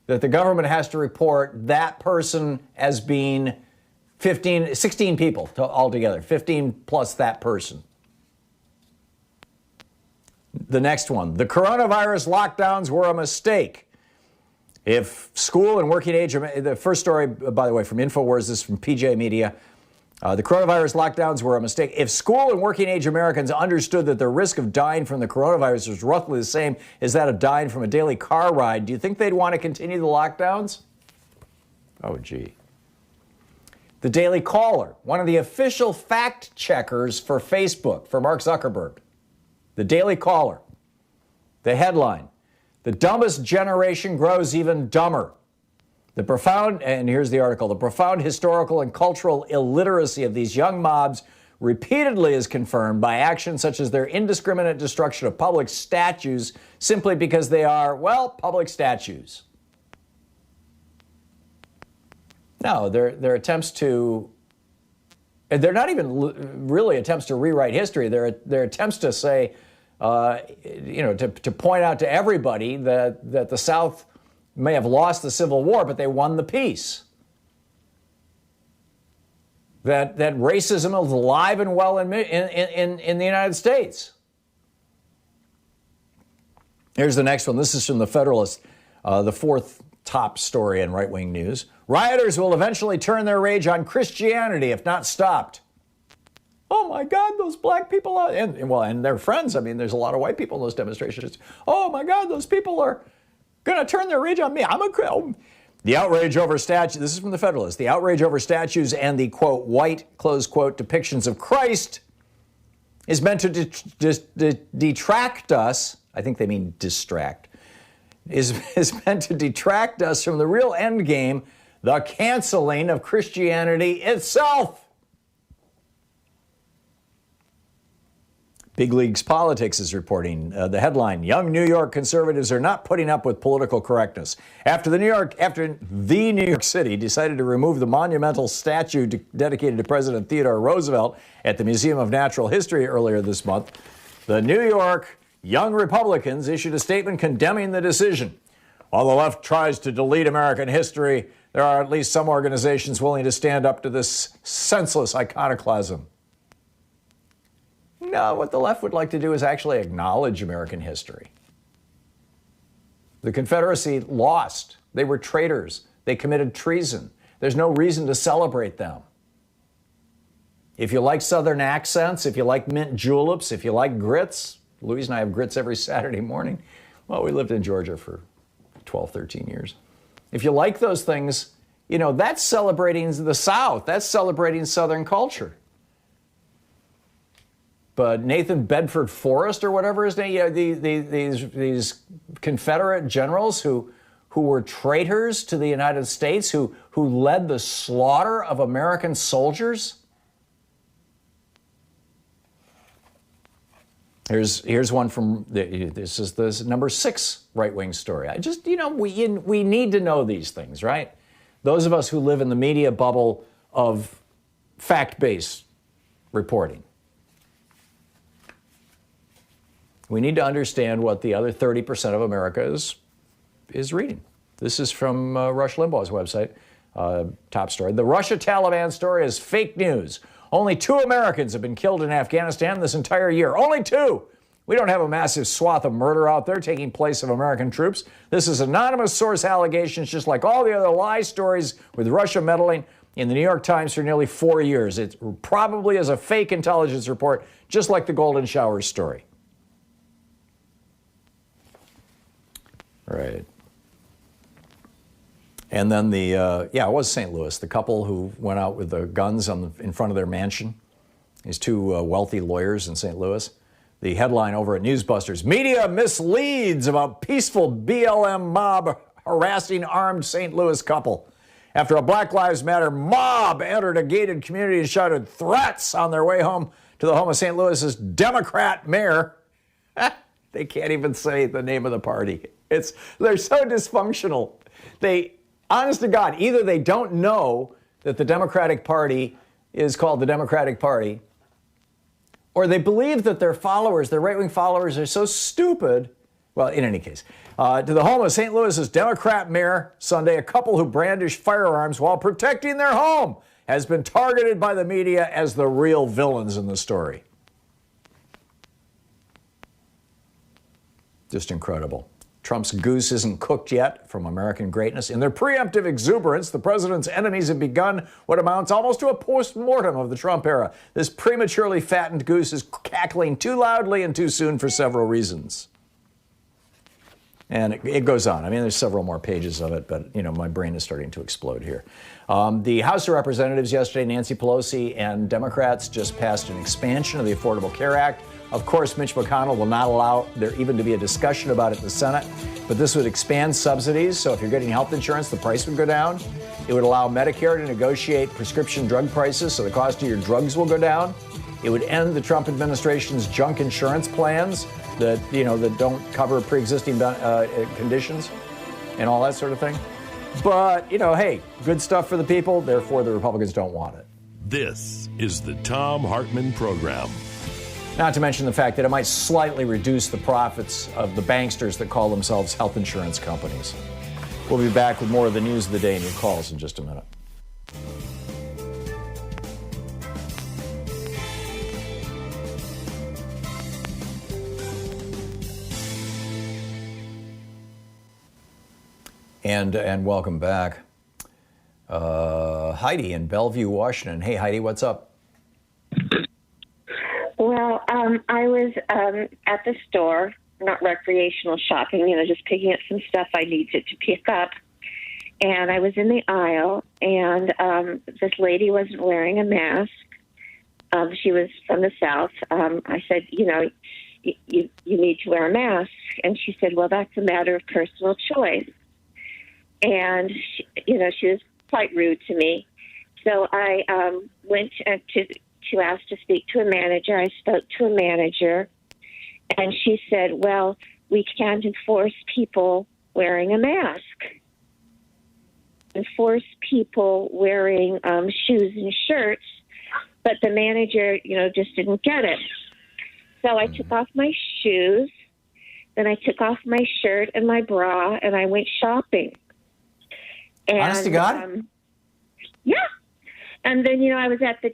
that the government has to report that person as being 16 people altogether, 15 plus that person. The next one, the coronavirus lockdowns were a mistake. If school and working age, the first story, by the way, from InfoWars, this is from PJ Media. The coronavirus lockdowns were a mistake. If school and working age Americans understood that the risk of dying from the coronavirus was roughly the same as that of dying from a daily car ride, do you think they'd want to continue the lockdowns? Oh, gee. The Daily Caller, one of the official fact checkers for Facebook, for Mark Zuckerberg. The Daily Caller. The headline, the dumbest generation grows even dumber. The profound, and here's the article, the profound historical and cultural illiteracy of these young mobs repeatedly is confirmed by actions such as their indiscriminate destruction of public statues simply because they are, well, public statues. No, they're attempts to, they're not even really attempts to rewrite history. They're attempts to say, to point out to everybody that the South may have lost the Civil War, but they won the peace. That racism is alive and well in the United States. Here's the next one. This is from the Federalist, the fourth top story in right-wing news. Rioters will eventually turn their rage on Christianity if not stopped. Oh my God, those black people are, and their friends. I mean, there's a lot of white people in those demonstrations. Oh my God, those people are going to turn their rage on me. The outrage over statues, this is from the Federalist, the outrage over statues and the, quote, white, close quote, depictions of Christ is meant to detract us, I think they mean distract, is meant to detract us from the real end game, the canceling of Christianity itself. Big Leagues Politics is reporting the headline, young New York conservatives are not putting up with political correctness. After the New York City decided to remove the monumental statue dedicated to President Theodore Roosevelt at the Museum of Natural History earlier this month, the New York Young Republicans issued a statement condemning the decision. While the left tries to delete American history, there are at least some organizations willing to stand up to this senseless iconoclasm. No, what the left would like to do is actually acknowledge American history. The Confederacy lost. They were traitors. They committed treason. There's no reason to celebrate them. If you like Southern accents, if you like mint juleps, if you like grits, Louise and I have grits every Saturday morning. Well, we lived in Georgia for 12, 13 years. If you like those things, that's celebrating the South. That's celebrating Southern culture. But Nathan Bedford Forrest or whatever his name, these Confederate generals who were traitors to the United States, who led the slaughter of American soldiers. Here's one from this is the number 6 right-wing story. I just we need to know these things, right? Those of us who live in the media bubble of fact-based reporting. We need to understand what the other 30% of America is reading. This is from Rush Limbaugh's website, top story. The Russia-Taliban story is fake news. Only 2 Americans have been killed in Afghanistan this entire year. Only 2! We don't have a massive swath of murder out there taking place of American troops. This is anonymous source allegations, just like all the other lie stories with Russia meddling in the New York Times for nearly 4 years. It probably is a fake intelligence report, just like the Golden Showers story. Right. And then it was St. Louis, the couple who went out with the guns in front of their mansion, these two wealthy lawyers in St. Louis. The headline over at Newsbusters, media misleads about peaceful BLM mob harassing armed St. Louis couple. After a Black Lives Matter mob entered a gated community and shouted threats on their way home to the home of St. Louis's Democrat mayor. They can't even say the name of the party. They're so dysfunctional. Honest to God, either they don't know that the Democratic Party is called the Democratic Party, or they believe that their right-wing followers, are so stupid. Well, in any case, to the home of St. Louis's Democrat mayor Sunday, a couple who brandished firearms while protecting their home has been targeted by the media as the real villains in the story. Just incredible. Trump's goose isn't cooked yet from American greatness. In their preemptive exuberance, the president's enemies have begun what amounts almost to a post-mortem of the Trump era. This prematurely fattened goose is cackling too loudly and too soon for several reasons. And it goes on. I mean, there's several more pages of it, but, my brain is starting to explode here. The House of Representatives yesterday, Nancy Pelosi and Democrats just passed an expansion of the Affordable Care Act. Of course, Mitch McConnell will not allow there even to be a discussion about it in the Senate, but this would expand subsidies. So if you're getting health insurance, the price would go down. It would allow Medicare to negotiate prescription drug prices, so the cost of your drugs will go down. It would end the Trump administration's junk insurance plans that don't cover pre-existing conditions and all that sort of thing. But, hey, good stuff for the people. Therefore, the Republicans don't want it. This is the Thom Hartmann Program. Not to mention the fact that it might slightly reduce the profits of the banksters that call themselves health insurance companies. We'll be back with more of the news of the day and your calls in just a minute. And welcome back. Heidi in Bellevue, Washington. Hey, Heidi, what's up? Well, I was at the store, not recreational shopping, just picking up some stuff I needed to pick up. And I was in the aisle, and this lady wasn't wearing a mask. She was from the South. I said, you need to wear a mask. And she said, well, that's a matter of personal choice. And, she was quite rude to me. So I went to ask to speak to a manager. I spoke to a manager, and she said, well, we can't enforce people wearing a mask. Enforce people wearing shoes and shirts, but the manager, just didn't get it. So I took off my shoes, then I took off my shirt and my bra, and I went shopping. And, honest to God? Yeah. And then, I was at the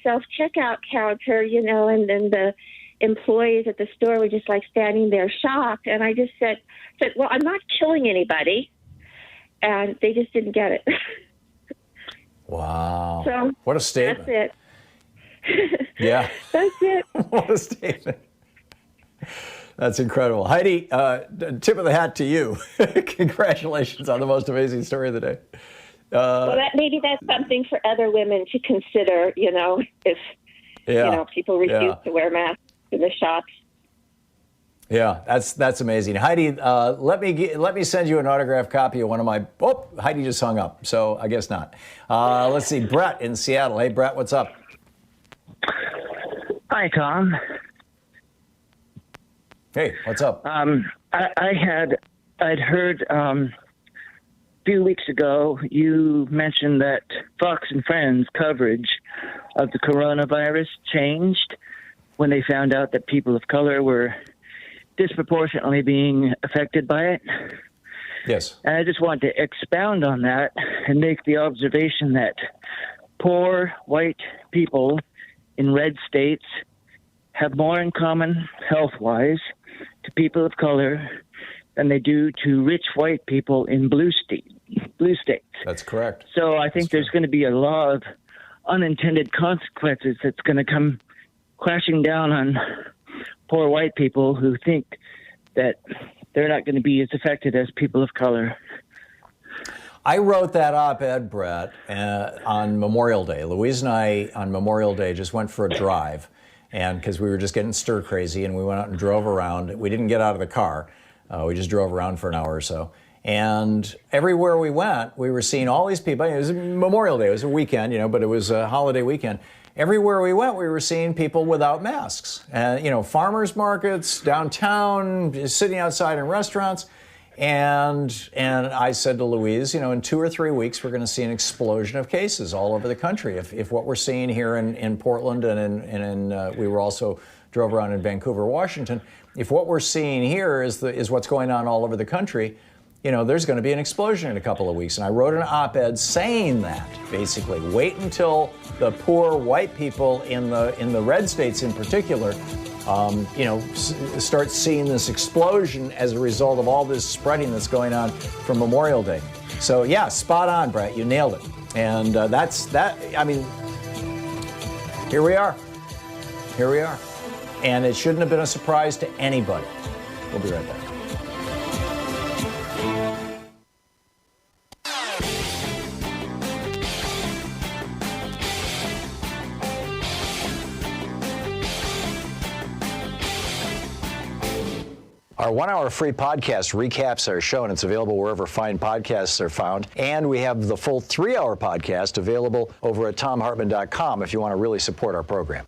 self-checkout counter, and then the employees at the store were just like standing there shocked. And I just said, well, I'm not killing anybody. And they just didn't get it. Wow. So what a statement. That's it. Yeah. That's it. What a statement. That's incredible. Heidi, tip of the hat to you. Congratulations on the most amazing story of the day. Well, maybe that's something for other women to consider, if, people refuse to wear masks in the shops. Yeah, that's amazing. Heidi, let me send you an autographed copy of one of my... Oh, Heidi just hung up, so I guess not. Let's see, Brett in Seattle. Hey, Brett, what's up? Hi, Tom. Hey, what's up? I'd heard a few weeks ago you mentioned that Fox and Friends coverage of the coronavirus changed when they found out that people of color were disproportionately being affected by it. Yes. And I just want to expound on that and make the observation that poor white people in red states have more in common health-wise to people of color than they do to rich white people in blue states. That's correct. So I think there's going to be a lot of unintended consequences that's going to come crashing down on poor white people who think that they're not going to be as affected as people of color. I wrote that op-ed, Brett, on Memorial Day. Louise and I, on Memorial Day, just went for a drive, and because we were just getting stir crazy, and we went out and drove around. We didn't get out of the car. We just drove around for an hour or so. And everywhere we went, we were seeing all these people. It was Memorial Day. It was a weekend, but it was a holiday weekend. Everywhere we went, we were seeing people without masks. Farmers markets, downtown, sitting outside in restaurants. And I said to Louise, in 2 or 3 weeks, we're going to see an explosion of cases all over the country. If what we're seeing here in Portland we were also drove around in Vancouver, Washington. If what we're seeing here is what's going on all over the country, there's going to be an explosion in a couple of weeks. And I wrote an op-ed saying that, basically. Wait until the poor white people in the red states in particular, start seeing this explosion as a result of all this spreading that's going on from Memorial Day. So, yeah, spot on, Brett. You nailed it. And here we are. Here we are. And it shouldn't have been a surprise to anybody. We'll be right back. Our 1-hour free podcast recaps our show, and it's available wherever fine podcasts are found. And we have the full 3-hour podcast available over at thomhartmann.com if you want to really support our program.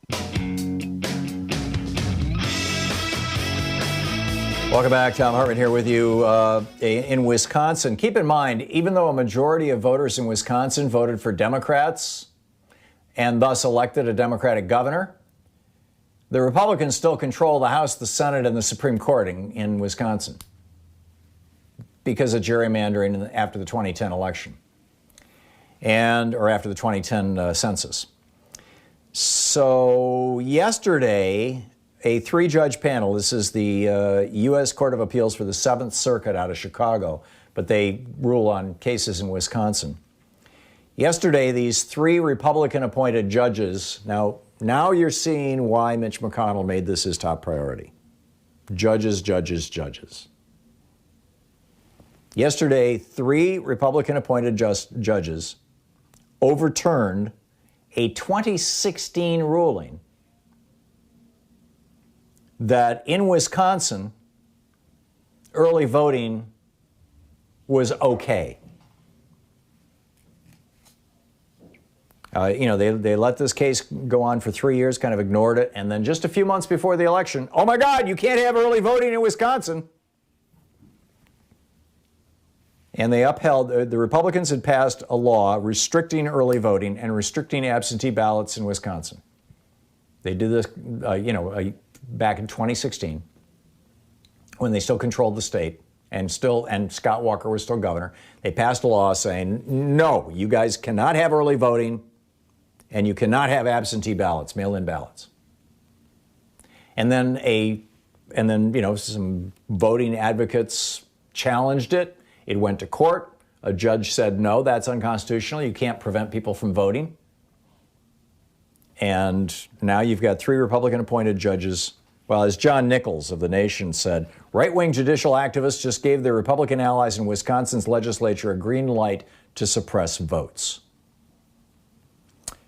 Welcome back. Thom Hartmann here with you in Wisconsin. Keep in mind, even though a majority of voters in Wisconsin voted for Democrats and thus elected a Democratic governor, the Republicans still control the House, the Senate, and the Supreme Court in Wisconsin because of gerrymandering after the 2010 election or after the 2010 census. So yesterday, a 3-judge panel, this is the U.S. Court of Appeals for the 7th Circuit out of Chicago, but they rule on cases in Wisconsin. Yesterday, these 3 Republican-appointed judges, now you're seeing why Mitch McConnell made this his top priority. Judges, judges, judges. Yesterday, 3 Republican-appointed judges overturned a 2016 ruling that in Wisconsin, early voting was okay. They let this case go on for 3 years, kind of ignored it, and then just a few months before the election, oh my God, you can't have early voting in Wisconsin. And they upheld, the Republicans had passed a law restricting early voting and restricting absentee ballots in Wisconsin. They did this, back in 2016, when they still controlled the state, and Scott Walker was still governor. They passed a law saying, no, you guys cannot have early voting, and you cannot have absentee ballots, mail-in ballots. And then some voting advocates challenged it. It went to court. A judge said, no, that's unconstitutional. You can't prevent people from voting. And now you've got 3 Republican-appointed judges. Well, as John Nichols of The Nation said, right-wing judicial activists just gave their Republican allies in Wisconsin's legislature a green light to suppress votes.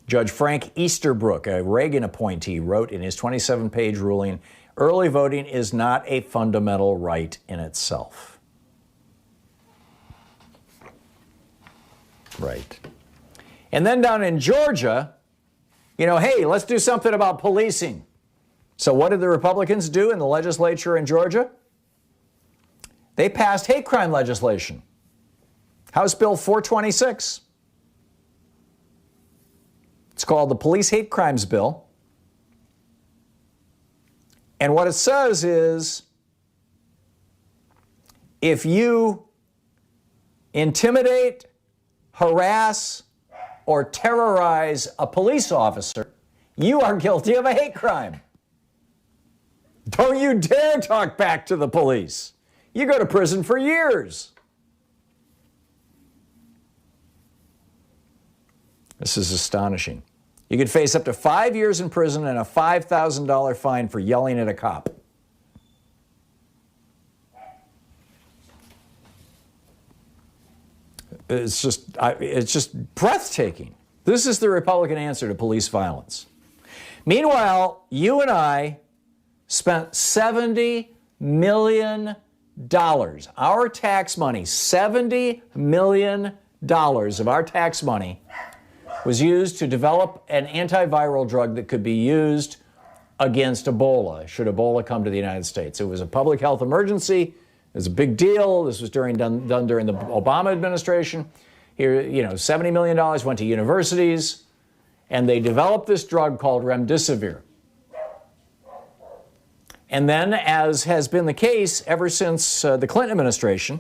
Judge Frank Easterbrook, a Reagan appointee, wrote in his 27-page ruling, early voting is not a fundamental right in itself. Right. And then down in Georgia, hey, let's do something about policing. So what did the Republicans do in the legislature in Georgia? They passed hate crime legislation. House Bill 426. It's called the Police Hate Crimes Bill. And what it says is, if you intimidate, harass, or terrorize a police officer, you are guilty of a hate crime. Don't you dare talk back to the police. You go to prison for years. This is astonishing. You could face up to 5 years in prison and a $5,000 fine for yelling at a cop. It's just breathtaking. This is the Republican answer to police violence. Meanwhile, you and I spent $70 million, our tax money, $70 million of our tax money was used to develop an antiviral drug that could be used against Ebola, should Ebola come to the United States. It was a public health emergency. It was a big deal. This was done during the Obama administration. Here, $70 million went to universities, and they developed this drug called remdesivir. And then, as has been the case ever since the Clinton administration,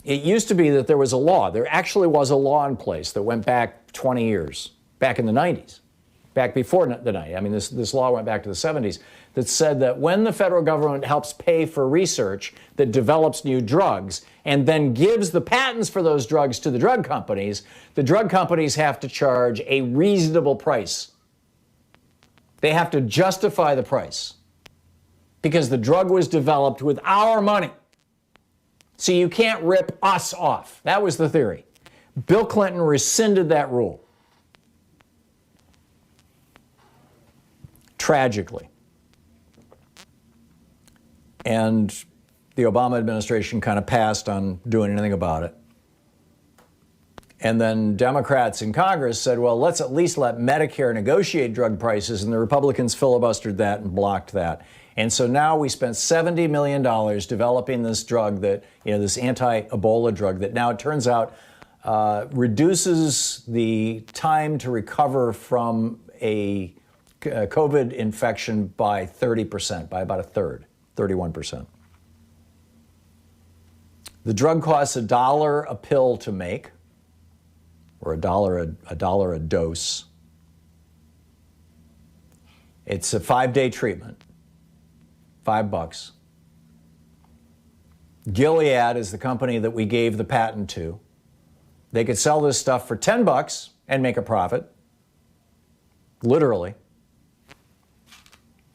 it used to be that there was a law. There actually was a law in place that went back 20 years, back in the 90s, back before the 90s. I mean, this law went back to the 70s, that said that when the federal government helps pay for research that develops new drugs and then gives the patents for those drugs to the drug companies have to charge a reasonable price. They have to justify the price because the drug was developed with our money. So you can't rip us off. That was the theory. Bill Clinton rescinded that rule. Tragically. And the Obama administration kind of passed on doing anything about it. And then Democrats in Congress said, well, let's at least let Medicare negotiate drug prices, and the Republicans filibustered that and blocked that. And so now we spent $70 million developing this drug that, this anti-Ebola drug that now it turns out reduces the time to recover from a COVID infection by 30%, by about a third, 31%. The drug costs $1 a pill to make, or $1 a dose. It's a 5-day treatment. $5. Gilead is the company that we gave the patent to. They could sell this stuff for $10 and make a profit. Literally.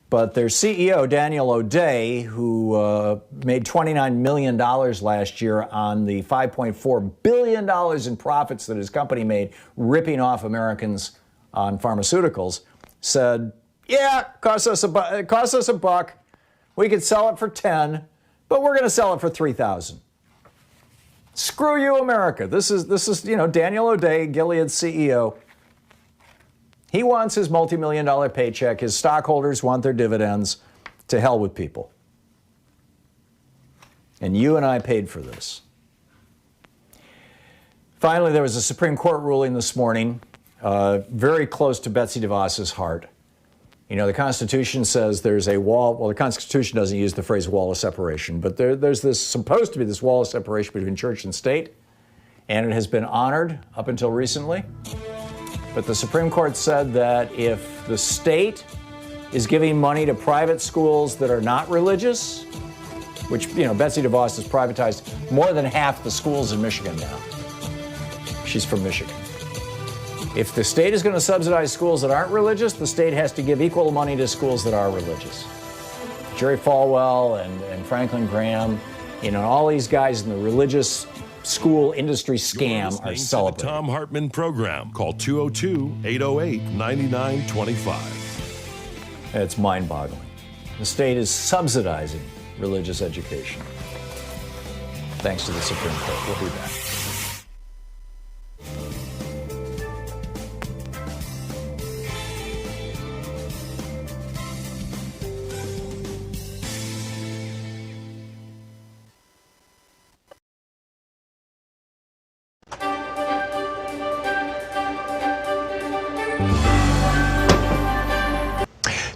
But their CEO, Daniel O'Day, who made $29 million last year on the $5.4 billion in profits that his company made ripping off Americans on pharmaceuticals, said, yeah, it costs us a buck. We could sell it for 10, but we're going to sell it for 3,000. Screw you, America. This is Daniel O'Day, Gilead's CEO. He wants his multi-million-dollar paycheck. His stockholders want their dividends. To hell with people. And you and I paid for this. Finally, there was a Supreme Court ruling this morning, very close to Betsy DeVos's heart. The Constitution says there's a wall. Well, the Constitution doesn't use the phrase wall of separation, but there's supposed to be this wall of separation between church and state, and it has been honored up until recently. But the Supreme Court said that if the state is giving money to private schools that are not religious, which, Betsy DeVos has privatized more than half the schools in Michigan now. She's from Michigan. If the state is going to subsidize schools that aren't religious, the state has to give equal money to schools that are religious. Jerry Falwell and Franklin Graham, all these guys in the religious school industry scam are celebrating. The Thom Hartmann Program. Call 202-808-9925. It's mind-boggling. The state is subsidizing religious education. Thanks to the Supreme Court. We'll be back.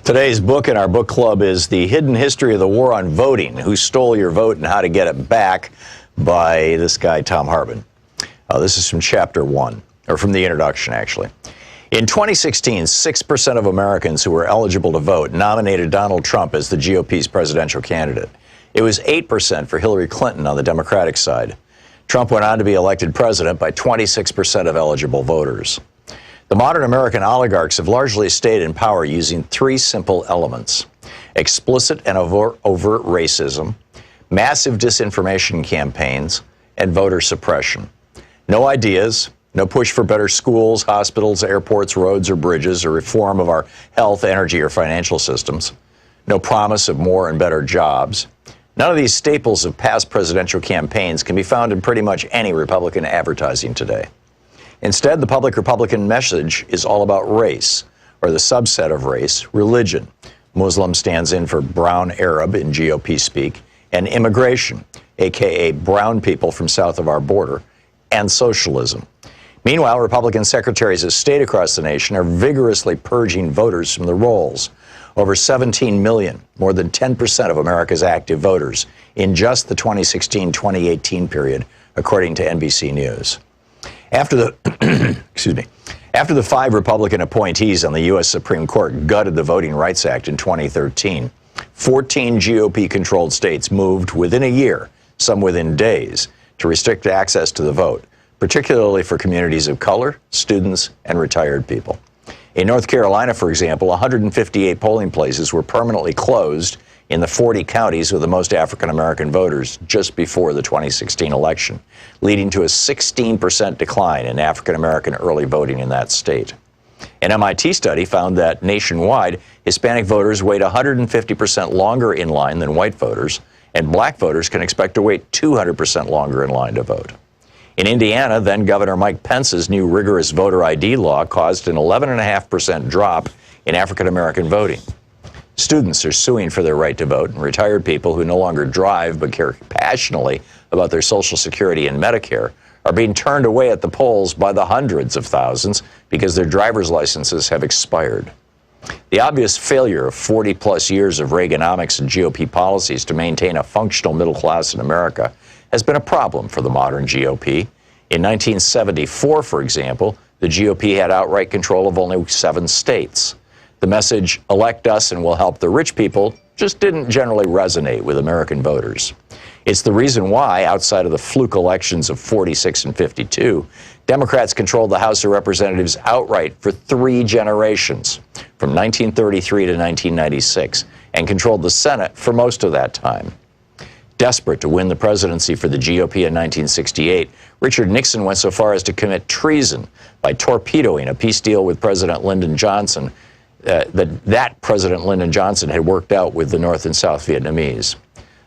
Today's book in our book club is The Hidden History of the War on Voting, Who Stole Your Vote and How to Get It Back, by this guy, Thom Hartmann. This is from chapter 1, or from the introduction, actually. In 2016, 6% of Americans who were eligible to vote nominated Donald Trump as the GOP's presidential candidate. It was 8% for Hillary Clinton on the Democratic side. Trump went on to be elected president by 26% of eligible voters. The modern American oligarchs have largely stayed in power using 3 simple elements: explicit and overt racism, massive disinformation campaigns, and voter suppression. No ideas, no push for better schools, hospitals, airports, roads, or bridges, or reform of our health, energy, or financial systems. No promise of more and better jobs. None of these staples of past presidential campaigns can be found in pretty much any Republican advertising today. Instead, the public Republican message is all about race, or the subset of race, religion. Muslim stands in for brown Arab in GOP speak, and immigration, aka brown people from south of our border, and socialism. Meanwhile, Republican secretaries of state across the nation are vigorously purging voters from the rolls. Over 17 million, more than 10% of America's active voters, in just the 2016-2018 period, according to NBC News. After the After the 5 Republican appointees on the U.S. Supreme Court gutted the Voting Rights Act in 2013, 14 GOP-controlled states moved within a year, some within days, to restrict access to the vote, particularly for communities of color, students, and retired people. In North Carolina, for example, 158 polling places were permanently closed in the 40 counties with the most African-American voters just before the 2016 election, leading to a 16% decline in African-American early voting in that state. An MIT study found that nationwide, Hispanic voters wait 150% longer in line than white voters, and black voters can expect to wait 200% longer in line to vote. In Indiana, then Governor Mike Pence's new rigorous voter ID law caused an 11.5% drop in African-American voting. Students are suing for their right to vote, and retired people who no longer drive but care passionately about their Social Security and Medicare are being turned away at the polls by the hundreds of thousands because their driver's licenses have expired. The obvious failure of 40-plus years of Reaganomics and GOP policies to maintain a functional middle class in America has been a problem for the modern GOP. In 1974, for example, the GOP had outright control of only 7 states. The message, elect us and we'll help the rich people, just didn't generally resonate with American voters. It's the reason why, outside of the fluke elections of 46 and 52, Democrats controlled the House of Representatives outright for 3 generations, from 1933 to 1996, and controlled the Senate for most of that time. Desperate to win the presidency for the GOP in 1968, Richard Nixon went so far as to commit treason by torpedoing a peace deal with President Lyndon Johnson that President Lyndon Johnson had worked out with the North and South Vietnamese.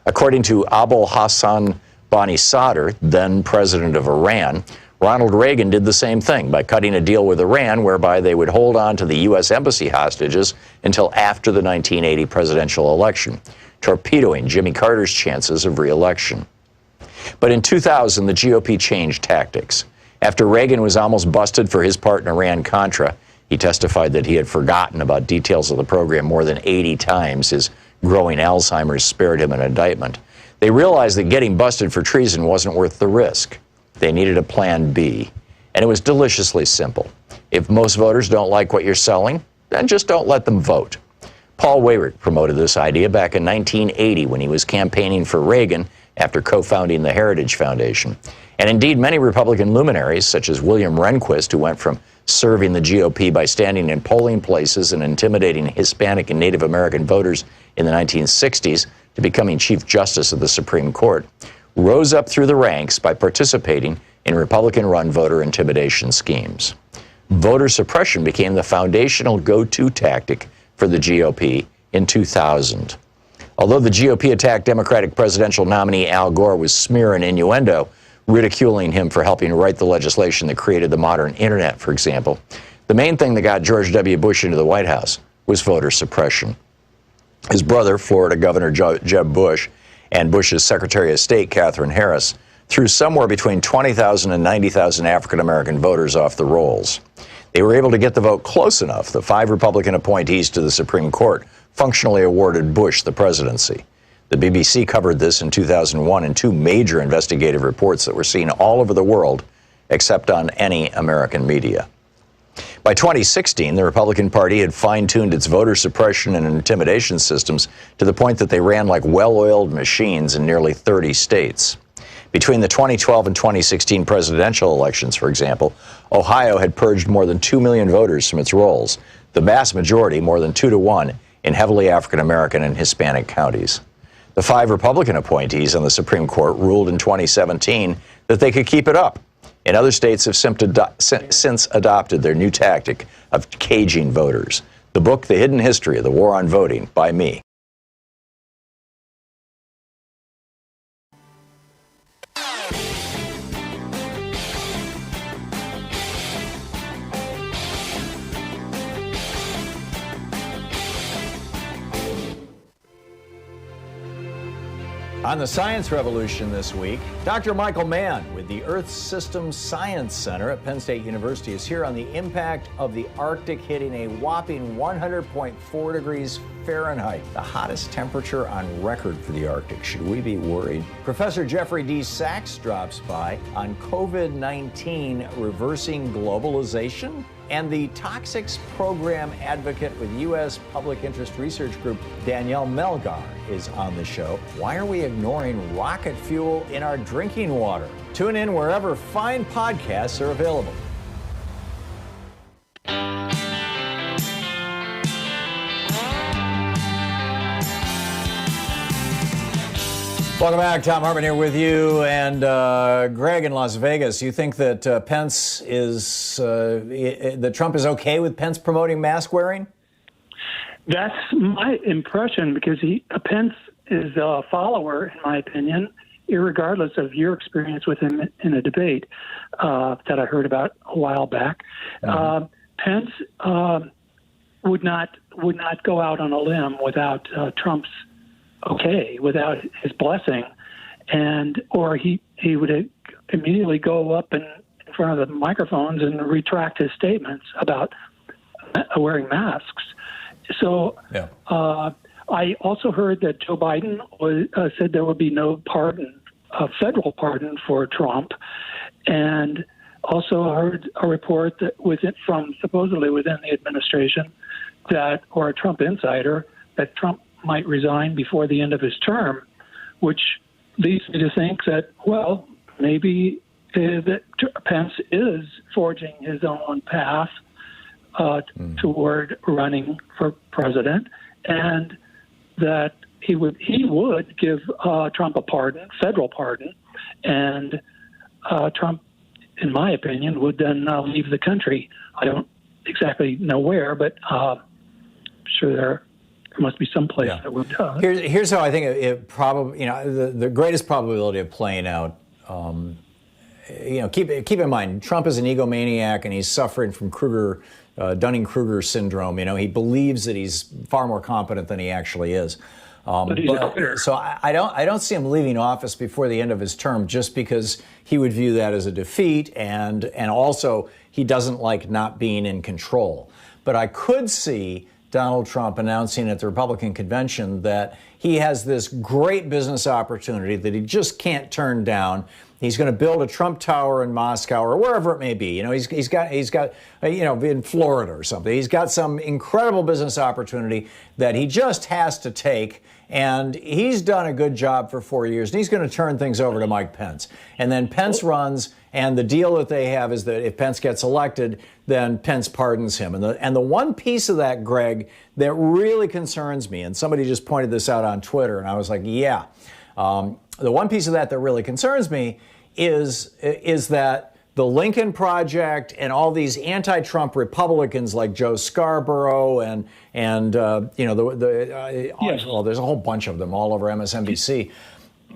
According to Abul Hassan Bani Sadr, then president of Iran, Ronald Reagan did the same thing by cutting a deal with Iran whereby they would hold on to the U.S. embassy hostages until after the 1980 presidential election, torpedoing Jimmy Carter's chances of re-election. But in 2000, the GOP changed tactics. After Reagan was almost busted for his part in Iran-Contra, he testified that he had forgotten about details of the program more than 80 times. His growing Alzheimer's spared him an indictment. They realized that getting busted for treason wasn't worth the risk. They needed a plan B, and it was deliciously simple. If most voters don't like what you're selling, then just don't let them vote. Paul Weyrich promoted this idea back in 1980 when he was campaigning for Reagan after co-founding the Heritage Foundation. And indeed, many Republican luminaries, such as William Rehnquist, who went from serving the GOP by standing in polling places and intimidating Hispanic and Native American voters in the 1960s, to becoming Chief Justice of the Supreme Court, rose up through the ranks by participating in Republican-run voter intimidation schemes. Voter suppression became the foundational go-to tactic for the GOP in 2000. Although the GOP attacked Democratic presidential nominee Al Gore with smear and innuendo, ridiculing him for helping write the legislation that created the modern internet, for example, the main thing that got George W. Bush into the White House was voter suppression. His brother, Florida Governor Jeb Bush, and Bush's Secretary of State, Katherine Harris, threw somewhere between 20,000 and 90,000 African-American voters off the rolls. They were able to get the vote close enough. The 5 Republican appointees to the Supreme Court functionally awarded Bush the presidency. The BBC covered this in 2001 in 2 major investigative reports that were seen all over the world, except on any American media. By 2016, the Republican Party had fine-tuned its voter suppression and intimidation systems to the point that they ran like well-oiled machines in nearly 30 states. Between the 2012 and 2016 presidential elections, for example, Ohio had purged more than 2 million voters from its rolls, the vast majority, more than 2 to 1, in heavily African-American and Hispanic counties. The 5 Republican appointees on the Supreme Court ruled in 2017 that they could keep it up. And other states have since adopted their new tactic of caging voters. The book, The Hidden History of the War on Voting, by me. On the Science Revolution this week, Dr. Michael Mann with the Earth Systems Science Center at Penn State University is here on the impact of the Arctic hitting a whopping 100.4 degrees Fahrenheit, the hottest temperature on record for the Arctic. Should we be worried? Professor Jeffrey D. Sachs drops by on COVID-19 reversing globalization. And the Toxics Program advocate with U.S. Public Interest Research Group, Danielle Melgar, is on the show. Why are we ignoring rocket fuel in our drinking water? Tune in wherever fine podcasts are available. Welcome back. Thom Hartmann here with you. And Greg in Las Vegas, you think that that Trump is okay with Pence promoting mask wearing? That's my impression, because Pence is a follower, in my opinion, irregardless of your experience with him in a debate that I heard about a while back. Pence would not go out on a limb without Trump's without his blessing, or he would immediately go up in front of the microphones and retract his statements about wearing masks. So I also heard that Joe Biden said there would be no federal pardon for Trump, and also heard a report that from supposedly within the administration or a Trump insider, that Trump might resign before the end of his term, which leads me to think that, well, maybe that Pence is forging his own path toward running for president, and that he would give Trump a federal pardon, and Trump, in my opinion, would then leave the country. I don't exactly know where, but I'm sure there must be some place that would. Here's how I think it probably, the greatest probability of playing out. Keep in mind, Trump is an egomaniac and he's suffering from Dunning-Kruger syndrome. He believes that he's far more competent than he actually is. So I don't see him leaving office before the end of his term, just because he would view that as a defeat, and also he doesn't like not being in control. But I could see Donald Trump announcing at the Republican convention that he has this great business opportunity that he just can't turn down. He's going to build a Trump Tower in Moscow or wherever it may be. He's got in Florida or something. He's got some incredible business opportunity that he just has to take. And he's done a good job for 4 years, and he's going to turn things over to Mike Pence. And then Pence runs, and the deal that they have is that if Pence gets elected, then Pence pardons him. And the one piece of that, Greg, that really concerns me, and somebody just pointed this out on Twitter, and I was like, the one piece of that really concerns me is that the Lincoln Project and all these anti-Trump Republicans like Joe Scarborough and there's a whole bunch of them all over MSNBC.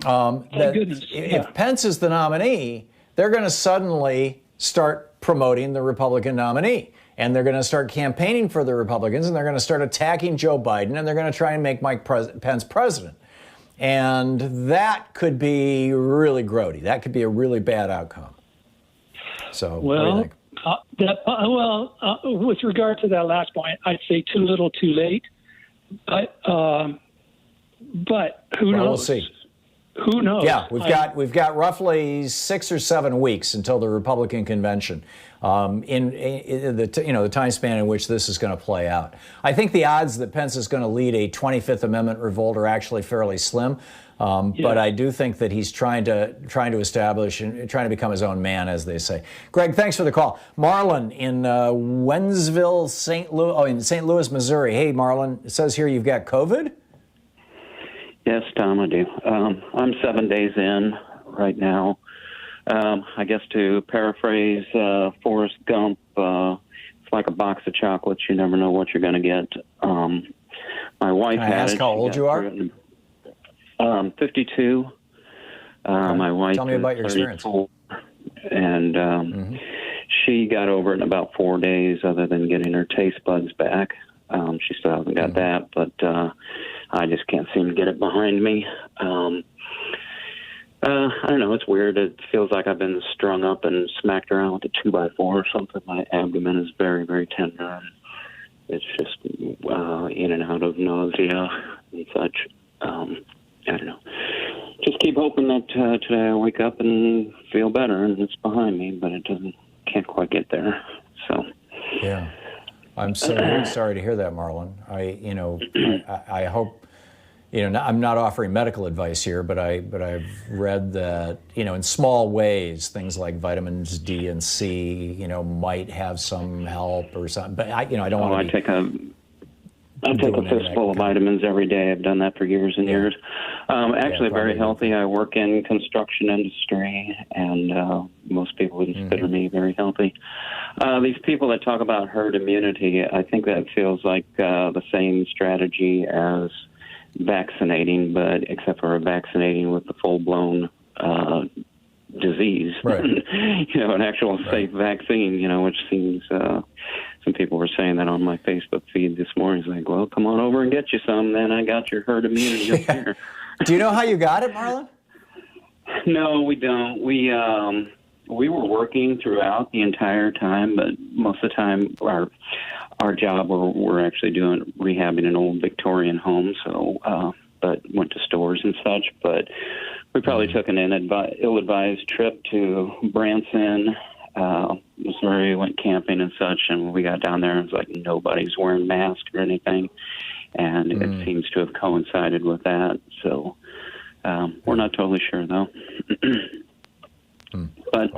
If Pence is the nominee, they're going to suddenly start promoting the Republican nominee, and they're going to start campaigning for the Republicans, and they're going to start attacking Joe Biden, and they're going to try and make Mike Pence president. And that could be really grody. That could be a really bad outcome. So, what do you think? With regard to that last point, I'd say too little, too late. But who knows? We'll see. Who knows? Yeah, we've got roughly 6 or 7 weeks until the Republican convention. In the time span in which this is going to play out, I think the odds that Pence is going to lead a 25th Amendment revolt are actually fairly slim. But I do think that he's trying to establish and trying to become his own man, as they say. Greg, thanks for the call. Marlon in Wentzville, in St. Louis, Missouri. Hey, Marlon, it says here you've got COVID? Yes, Tom, I do. I'm 7 days in right now. I guess to paraphrase Forrest Gump, it's like a box of chocolates. You never know what you're going to get. My wife Can I ask how old you are? 52. My wife Tell me about your experience. And she got over it in about 4 days, other than getting her taste buds back. She still hasn't got that, but I just can't seem to get it behind me. I don't know. It's weird. It feels like I've been strung up and smacked around with a 2x4 or something. My abdomen is very, very tender. And it's just in and out of nausea and such. I don't know. Just keep hoping that today I wake up and feel better and it's behind me, but it can't quite get there. So. Yeah. I'm so very sorry to hear that, Marlon. I hope, I'm not offering medical advice here, but I've read that, in small ways, things like vitamins D and C, might have some help or something. But I don't want to. I take a fistful of vitamins every day. I've done that for years and years. Actually, very healthy. I work in construction industry, and most people would consider me very healthy. These people that talk about herd immunity, I think that feels like the same strategy as vaccinating, but except for vaccinating with the full-blown disease. Right. An actual safe vaccine, which seems... some people were saying that on my Facebook feed this morning. It's like, well, come on over and get you some. Then I got your herd immunity up here. Do you know how you got it, Marlon? No, we don't. We were working throughout the entire time, but most of the time our job we're actually doing rehabbing an old Victorian home. So, but went to stores and such. But we probably took an ill-advised trip to Branson. Missouri, went camping and such, and when we got down there, it was like nobody's wearing masks or anything, and it seems to have coincided with that. So we're not totally sure, though. But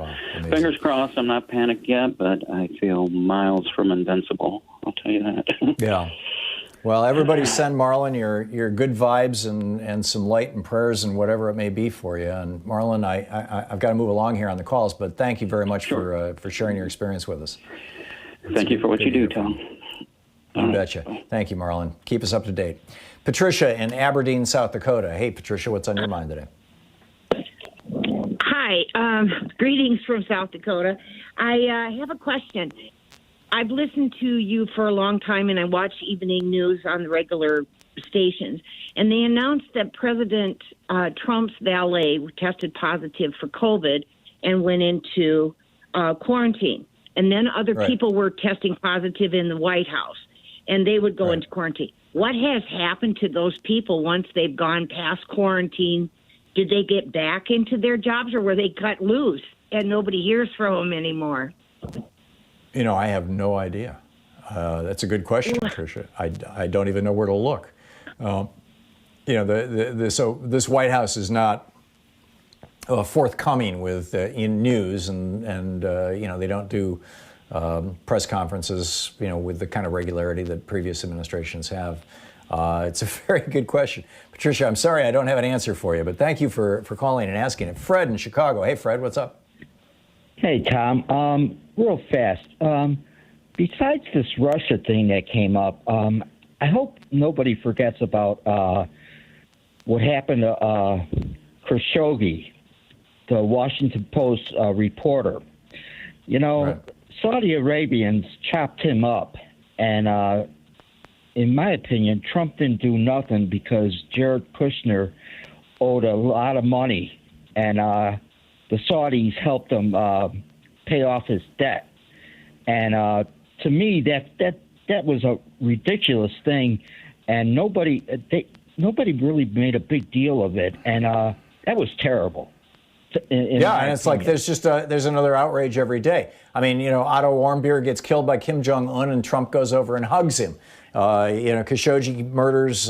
fingers crossed, I'm not panicked yet, but I feel miles from invincible. I'll tell you that. Yeah. Well, everybody send Marlon your good vibes and some light and prayers and whatever it may be for you. And Marlon, I've got to move along here on the calls, but thank you very much for sharing your experience with us. Thank you for what you do, Tom. You betcha. Thank you, Marlon. Keep us up to date. Patricia in Aberdeen, South Dakota. Hey, Patricia, what's on your mind today? Hi. Greetings from South Dakota. I have a question. I've listened to you for a long time, and I watch evening news on the regular stations. And they announced that President Trump's valet tested positive for COVID and went into quarantine. And then other people were testing positive in the White House, and they would go into quarantine. What has happened to those people once they've gone past quarantine? Did they get back into their jobs, or were they cut loose and nobody hears from them anymore? I have no idea. That's a good question, Patricia. I don't even know where to look. So this White House is not forthcoming with in news, and they don't do press conferences, with the kind of regularity that previous administrations have. It's a very good question. Patricia, I'm sorry I don't have an answer for you, but thank you for calling and asking it. Fred in Chicago. Hey, Fred, what's up? Hey, Tom. Real fast. Besides this Russia thing that came up, I hope nobody forgets about what happened to Khashoggi, the Washington Post reporter. Saudi Arabians chopped him up, and in my opinion, Trump didn't do nothing because Jared Kushner owed a lot of money, and the Saudis helped him pay off his debt. And to me, that was a ridiculous thing, and nobody really made a big deal of it, and that was terrible. And it's like there's another outrage every day. I mean, Otto Warmbier gets killed by Kim Jong-un, and Trump goes over and hugs him. Khashoggi murders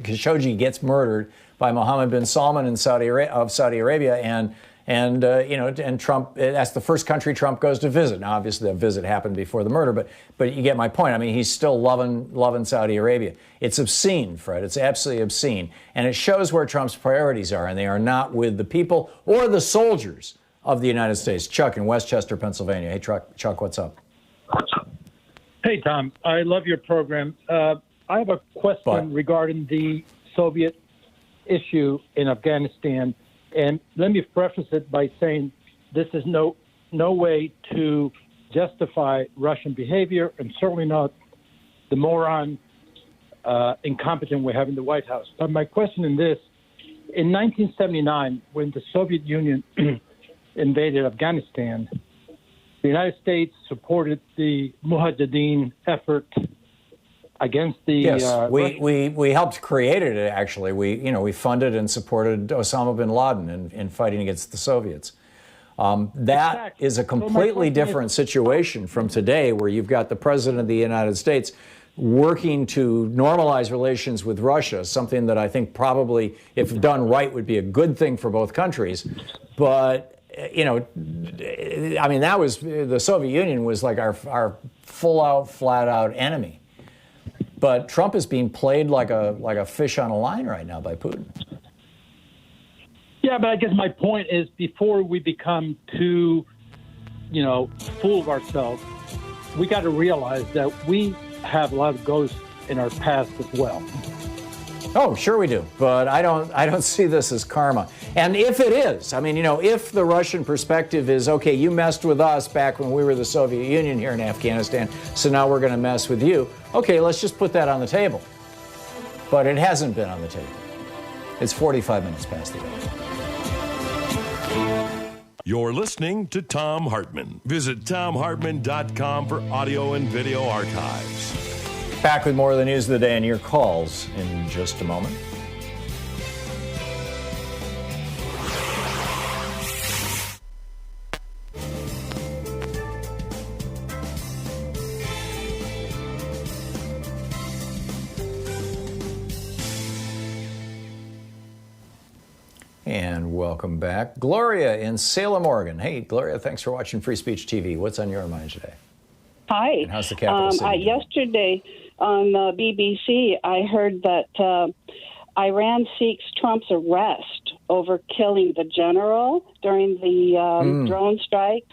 Khashoggi gets murdered by Mohammed bin Salman of Saudi Arabia, and And and Trump, that's the first country Trump goes to visit. Now, obviously, that visit happened before the murder, but you get my point. I mean, he's still loving Saudi Arabia. It's obscene, Fred. It's absolutely obscene. And it shows where Trump's priorities are, and they are not with the people or the soldiers of the United States. Chuck in Westchester, Pennsylvania. Hey, Chuck, what's up? Hey, Tom. I love your program. I have a question regarding the Soviet issue in Afghanistan. And let me preface it by saying this is no way to justify Russian behavior, and certainly not the moron, incompetent we have in the White House. But my question in 1979, when the Soviet Union invaded Afghanistan, the United States supported the Mujahideen effort against the we helped create it. Actually, we funded and supported Osama bin Laden in fighting against the Soviets. That is a completely different situation from today, where you've got the president of the United States working to normalize relations with Russia, something that I think probably, if done right, would be a good thing for both countries. But I mean, that was, the Soviet Union was like our full-out, flat-out enemy. But Trump is being played like a fish on a line right now by Putin. Yeah, but I guess my point is, before we become too, full of ourselves, we got to realize that we have a lot of ghosts in our past as well. Oh, sure we do, but I don't see this as karma. And if it is, I mean, if the Russian perspective is, okay, you messed with us back when we were the Soviet Union here in Afghanistan, so now we're going to mess with you. Okay, let's just put that on the table. But it hasn't been on the table. It's 45 minutes past the hour. You're listening to Thom Hartmann. Visit thomhartmann.com for audio and video archives. Back with more of the news of the day and your calls in just a moment. And welcome back. Gloria in Salem, Oregon. Hey, Gloria, thanks for watching Free Speech TV. What's on your mind today? Hi. And how's the capital city doing? Yesterday on BBC, I heard that Iran seeks Trump's arrest over killing the general during the drone strike.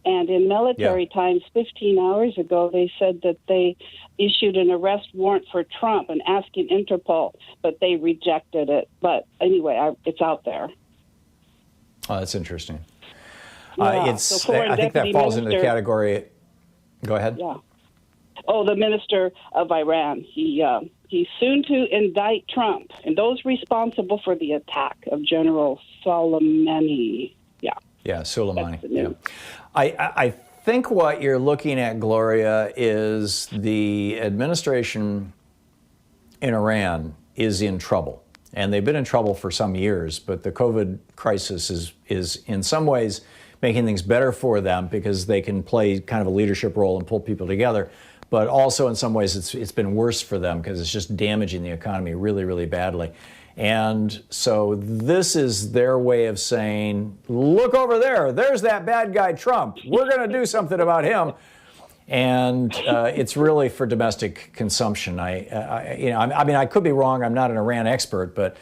And in military times, 15 hours ago, they said that they issued an arrest warrant for Trump and asking Interpol, but they rejected it. But anyway, it's out there. Oh, that's interesting. Yeah. I think that falls into the category. Go ahead. Yeah. Oh, the minister of Iran. He's soon to indict Trump and those responsible for the attack of General Soleimani. Yeah. Yeah, Soleimani. Yeah. I think what you're looking at, Gloria, is the administration in Iran is in trouble. And they've been in trouble for some years, but the COVID crisis is in some ways making things better for them because they can play kind of a leadership role and pull people together. But also in some ways it's been worse for them because it's just damaging the economy really, really badly. And so this is their way of saying, look over there, there's that bad guy Trump. We're going to do something about him. And it's really for domestic consumption. I could be wrong. I'm not an Iran expert, but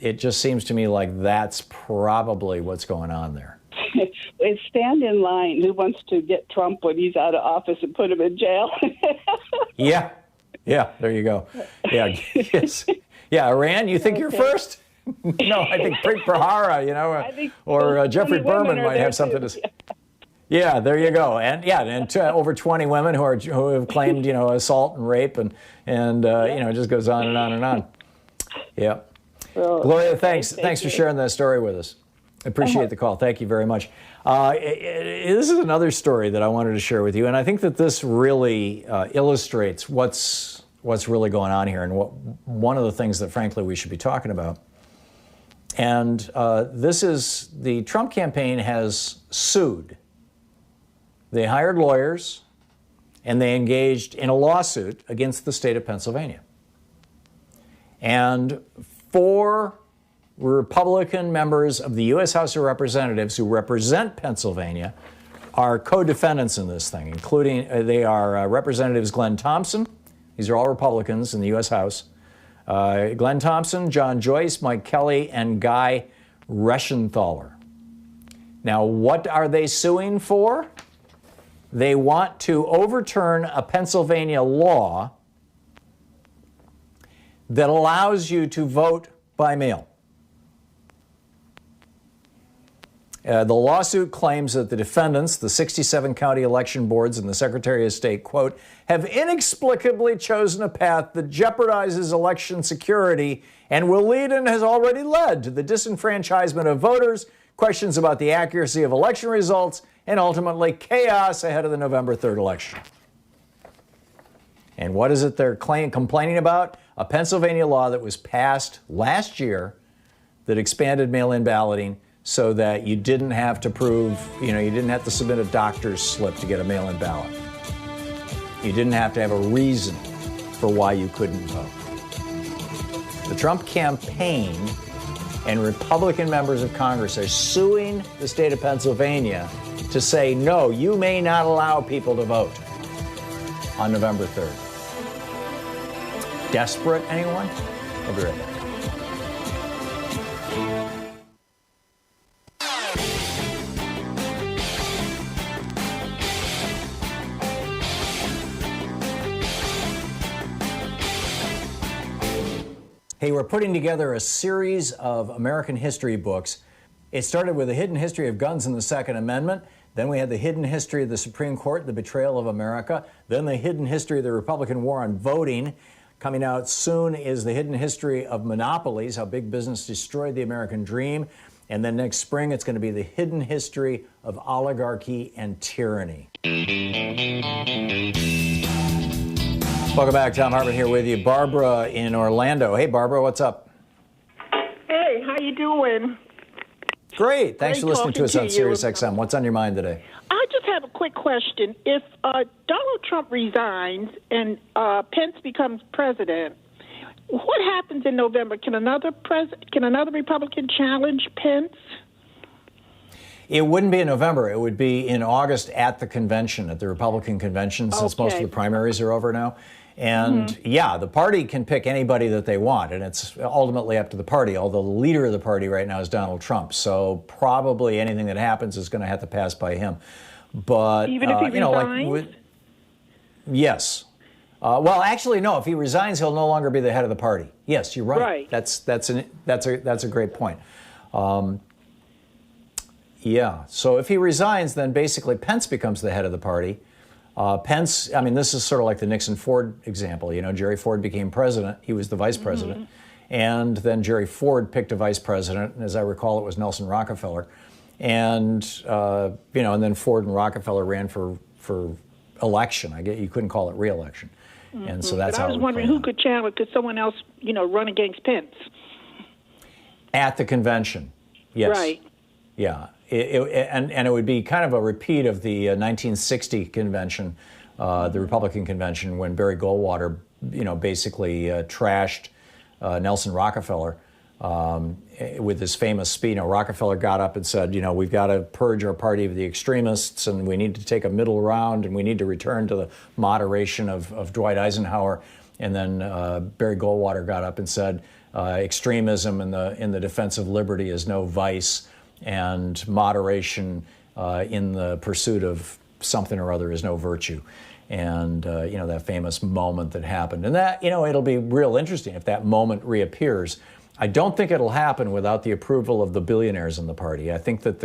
it just seems to me like that's probably what's going on there. It's stand in line. Who wants to get Trump when he's out of office and put him in jail? Yeah, there you go. Yeah, yes. Yeah, Iran, you think you're first? No, I think Preet Bharara, or Jeffrey Berman might have something to say. Yeah, there you go. And over 20 women who have claimed, assault and rape and it just goes on and on and on. Yeah. Well, Gloria, thanks for sharing that story with us. I appreciate the call. Thank you very much. This is another story that I wanted to share with you, and I think that this really illustrates what's really going on here and one of the things that, frankly, we should be talking about. And this is the Trump campaign has sued. They hired lawyers, and they engaged in a lawsuit against the state of Pennsylvania. And 4 Republican members of the U.S. House of Representatives who represent Pennsylvania are co-defendants in this thing, including they are Representatives Glenn Thompson. These are all Republicans in the U.S. House. Glenn Thompson, John Joyce, Mike Kelly, and Guy Reschenthaler. Now, what are they suing for? They want to overturn a Pennsylvania law that allows you to vote by mail. The lawsuit claims that the defendants, the 67 county election boards and the Secretary of State, quote, have inexplicably chosen a path that jeopardizes election security and will lead and has already led to the disenfranchisement of voters, questions about the accuracy of election results, and ultimately chaos ahead of the November 3rd election. And what is it they're complaining about? A Pennsylvania law that was passed last year that expanded mail-in balloting so that you didn't have to prove, you didn't have to submit a doctor's slip to get a mail-in ballot. You didn't have to have a reason for why you couldn't vote. The Trump campaign and Republican members of Congress are suing the state of Pennsylvania to say, no, you may not allow people to vote on November 3rd. Desperate, anyone? I'll be right back. Hey, we're putting together a series of American history books. It started with a hidden history of guns and the Second Amendment. Then we had the hidden history of the Supreme Court, the betrayal of America. Then the hidden history of the Republican war on voting. Coming out soon is the hidden history of monopolies, how big business destroyed the American dream. And then next spring, it's going to be the hidden history of oligarchy and tyranny. Welcome back. Thom Hartmann here with you. Barbara in Orlando. Hey, Barbara, what's up? Hey, how you doing? Great. Thanks for listening to us on Sirius XM. What's on your mind today? I just have a quick question. If Donald Trump resigns and Pence becomes president, what happens in November? Can another Republican challenge Pence? It wouldn't be in November. It would be in August at the convention, at the Republican convention, since most of the primaries are over now. And yeah, the party can pick anybody that they want, and it's ultimately up to the party, although the leader of the party right now is Donald Trump. So probably anything that happens is going to have to pass by him. But, even if he resigns? Yes. Well, actually, no. If he resigns, he'll no longer be the head of the party. Yes, you're right. That's a great point. Yeah. So if he resigns, then basically Pence becomes the head of the party. Pence, I mean, this is sort of like the Nixon-Ford example. Jerry Ford became president. He was the vice president. And then Jerry Ford picked a vice president. And as I recall, it was Nelson Rockefeller. And, and then Ford and Rockefeller ran for election. I guess you couldn't call it re-election. And so that's how I was wondering who could challenge, could someone else, run against Pence? At the convention, yes. Right. Yeah. And it would be kind of a repeat of the 1960 convention, the Republican convention, when Barry Goldwater, basically trashed Nelson Rockefeller with his famous speech. Rockefeller got up and said, we've got to purge our party of the extremists, and we need to take a middle ground, and we need to return to the moderation of Dwight Eisenhower. And then Barry Goldwater got up and said, extremism in the defense of liberty is no vice, and moderation in the pursuit of something or other is no virtue. And, that famous moment that happened. And that, it'll be real interesting if that moment reappears. I don't think it'll happen without the approval of the billionaires in the party. I think that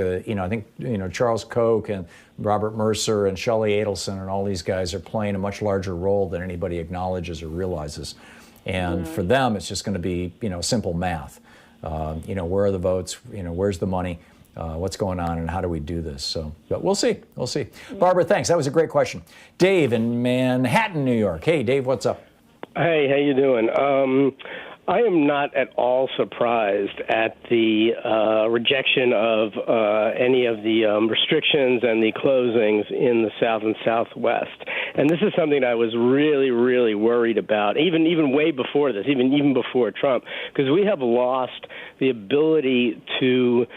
Charles Koch and Robert Mercer and Shelley Adelson and all these guys are playing a much larger role than anybody acknowledges or realizes. And for them, it's just going to be, simple math. Where are the votes? Where's the money? What's going on, and how do we do this? So, but we'll see. We'll see. Barbara, thanks. That was a great question. Dave in Manhattan, New York. Hey, Dave, what's up? Hey, how you doing? I am not at all surprised at the rejection of any of the restrictions and the closings in the South and Southwest. And this is something I was really, really worried about, even way before this, even before Trump, because we have lost the ability to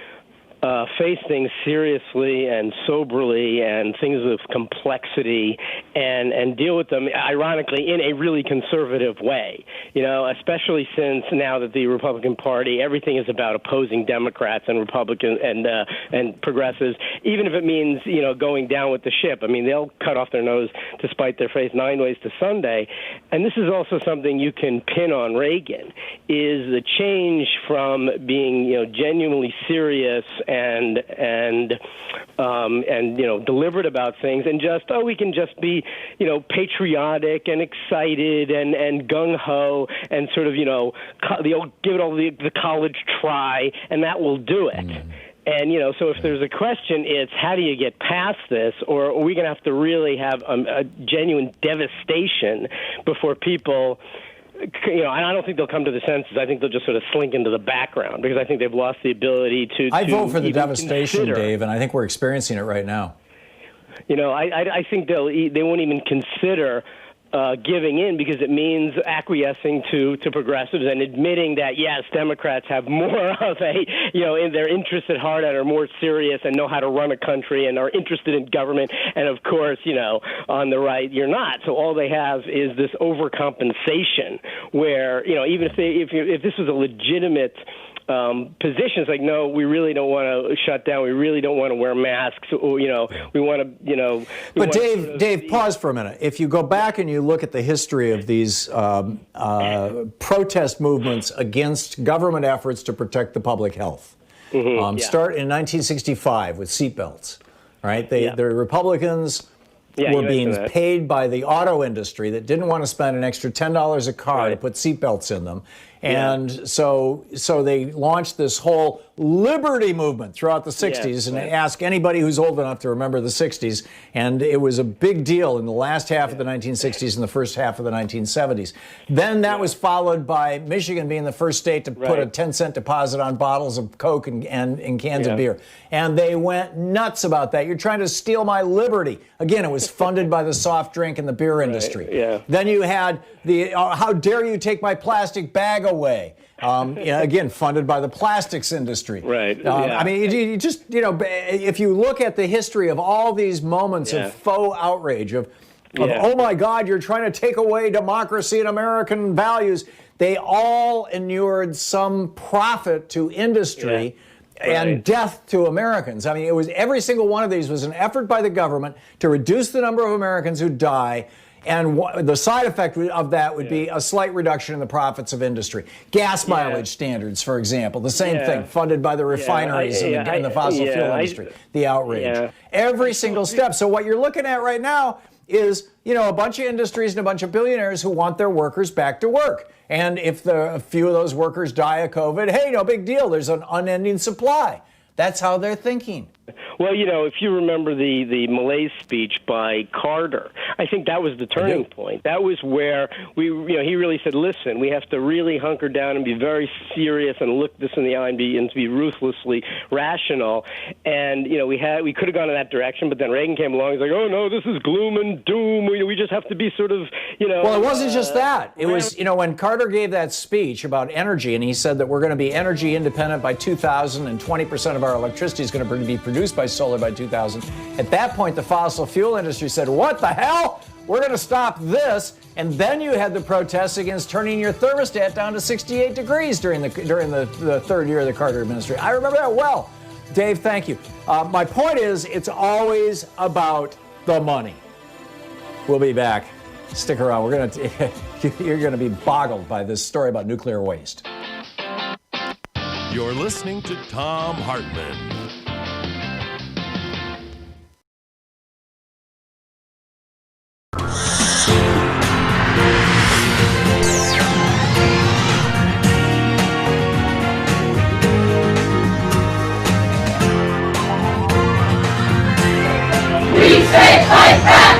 face things seriously and soberly and things of complexity and deal with them, ironically, in a really conservative way, especially since now that the Republican Party, everything is about opposing Democrats and Republicans and progressives, even if it means, going down with the ship. I mean, they'll cut off their nose to spite their face 9 ways to Sunday. And this is also something you can pin on Reagan, is the change from being, genuinely serious and deliberate about things, and we can just be patriotic and excited and gung ho and sort of give it all the college try, and that will do it. And so if there's a question, it's how do you get past this, or are we going to have to really have a genuine devastation before people? And I don't think they'll come to the senses. I think they'll just sort of slink into the background because I think they've lost the ability to. I vote for the devastation, consider. Dave, and I think we're experiencing it right now. I think they won't even consider giving in because it means acquiescing to progressives and admitting that, yes, Democrats have more of in their interests at heart and are more serious and know how to run a country and are interested in government. And, of course, on the right, you're not. So all they have is this overcompensation where, even if this was a legitimate positions like, no, we really don't want to shut down. We really don't want to wear masks. Or, we want to, But Dave, pause for a minute. If you go back and you look at the history of these protest movements against government efforts to protect the public health, start in 1965 with seatbelts, right? The Republicans were being paid by the auto industry that didn't want to spend an extra $10 a car to put seatbelts in them. And so they launched this whole liberty movement throughout the 60s, and ask anybody who's old enough to remember the 60s, and it was a big deal in the last half of the 1960s and the first half of the 1970s. Then that was followed by Michigan being the first state to put a 10-cent deposit on bottles of Coke and cans of beer. And they went nuts about that. You're trying to steal my liberty. Again, it was funded by the soft drink and the beer industry. Then you had the how dare you take my plastic bag away. Again, funded by the plastics industry. I mean, you just, if you look at the history of all these moments of faux outrage, of oh my God, you're trying to take away democracy and American values, they all inured some profit to industry and death to Americans. I mean, it was every single one of these was an effort by the government to reduce the number of Americans who die. And the side effect of that would be a slight reduction in the profits of industry. Gas mileage standards, for example, the same thing, funded by the refineries and the fossil fuel industry, the outrage. Every single step. So what you're looking at right now is, a bunch of industries and a bunch of billionaires who want their workers back to work. And if a few of those workers die of COVID, hey, no big deal. There's an unending supply. That's how they're thinking. Well, if you remember the Malaise speech by Carter, I think that was the turning point. That was where he really said, listen, we have to really hunker down and be very serious and look this in the eye and be ruthlessly rational. And, we could have gone in that direction, but then Reagan came along. He's like, oh, no, this is gloom and doom. We just have to be sort of, Well, it wasn't just that. It was, when Carter gave that speech about energy, and he said that we're going to be energy independent by 2000 and 20% of our electricity is going to be produced by solar by 2000. At that point, the fossil fuel industry said, what the hell? We're going to stop this. And then you had the protests against turning your thermostat down to 68 degrees during the third year of the Carter administration. I remember that well. Dave, thank you. My point is, it's always about the money. We'll be back. Stick around. You're going to be boggled by this story about nuclear waste. You're listening to Thom Hartmann. We say fight back!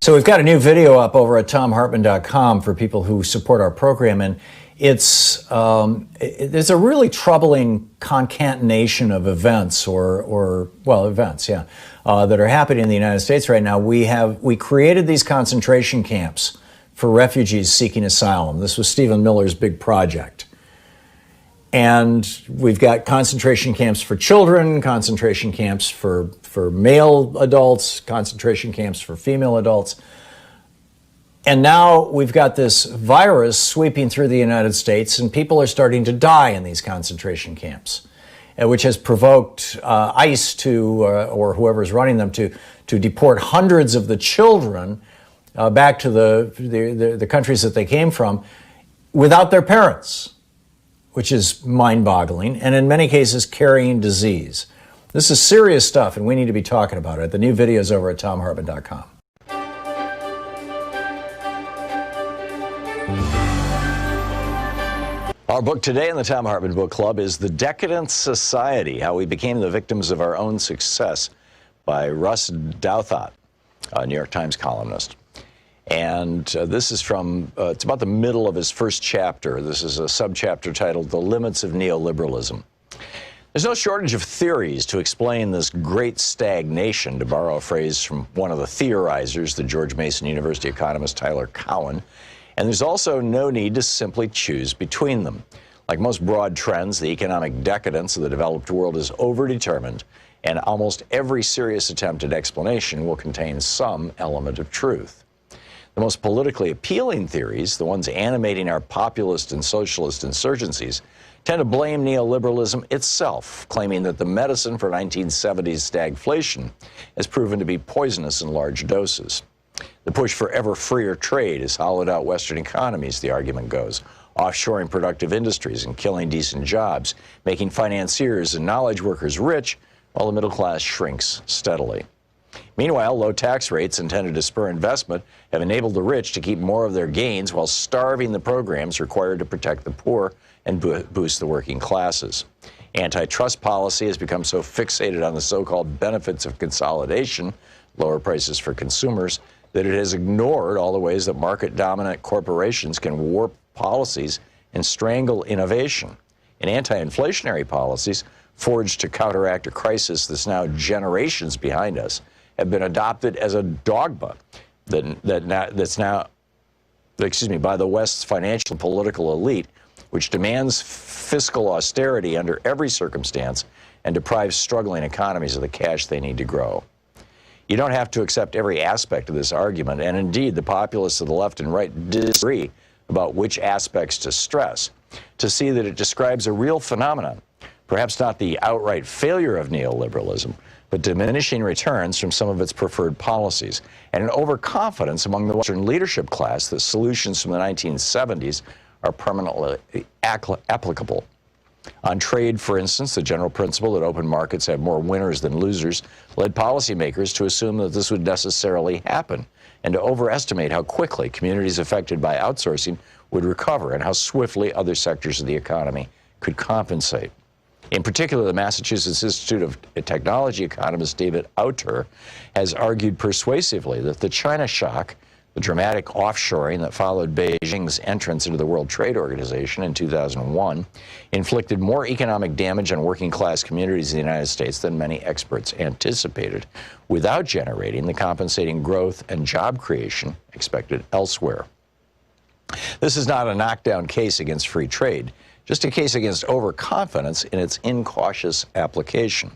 So we've got a new video up over at thomhartmann.com for people who support our program, and there's a really troubling concatenation of events that are happening in the United States right now. We created these concentration camps for refugees seeking asylum. This was Stephen Miller's big project. And we've got concentration camps for children, concentration camps for male adults, concentration camps for female adults. And now we've got this virus sweeping through the United States, and people are starting to die in these concentration camps, which has provoked ICE or whoever's running them to deport hundreds of the children back to the countries that they came from without their parents, which is mind-boggling, and in many cases carrying disease. This is serious stuff, and we need to be talking about it. The new video is over at thomhartmann.com. Our book today in the Thom Hartmann Book Club is The Decadent Society, How We Became the Victims of Our Own Success by Russ Douthat, a New York Times columnist. And this is from, it's about the middle of his first chapter. This is a subchapter titled The Limits of Neoliberalism. There's no shortage of theories to explain this great stagnation, to borrow a phrase from one of the theorizers, the George Mason University economist Tyler Cowen. And there's also no need to simply choose between them. Like most broad trends, the economic decadence of the developed world is overdetermined, and almost every serious attempt at explanation will contain some element of truth. The most politically appealing theories, the ones animating our populist and socialist insurgencies, tend to blame neoliberalism itself, claiming that the medicine for 1970s stagflation has proven to be poisonous in large doses. The push for ever freer trade has hollowed out Western economies, the argument goes, offshoring productive industries and killing decent jobs, making financiers and knowledge workers rich while the middle class shrinks steadily. Meanwhile, low tax rates intended to spur investment have enabled the rich to keep more of their gains while starving the programs required to protect the poor and boost the working classes. Antitrust policy has become so fixated on the so-called benefits of consolidation, lower prices for consumers, that it has ignored all the ways that market-dominant corporations can warp policies and strangle innovation. And anti-inflationary policies, forged to counteract a crisis that's now generations behind us, have been adopted as a dogma that's now by the West's financial and political elite, which demands fiscal austerity under every circumstance and deprives struggling economies of the cash they need to grow. You don't have to accept every aspect of this argument, and indeed the populists of the left and right disagree about which aspects to stress, to see that it describes a real phenomenon, perhaps not the outright failure of neoliberalism, but diminishing returns from some of its preferred policies, and an overconfidence among the Western leadership class that solutions from the 1970s are permanently applicable. On trade, for instance, the general principle that open markets have more winners than losers led policymakers to assume that this would necessarily happen, and to overestimate how quickly communities affected by outsourcing would recover and how swiftly other sectors of the economy could compensate. In particular, the Massachusetts Institute of Technology economist David Autor has argued persuasively that the China shock, the dramatic offshoring that followed Beijing's entrance into the World Trade Organization in 2001, inflicted more economic damage on working-class communities in the United States than many experts anticipated, without generating the compensating growth and job creation expected elsewhere. This is not a knockdown case against free trade, just a case against overconfidence in its incautious application.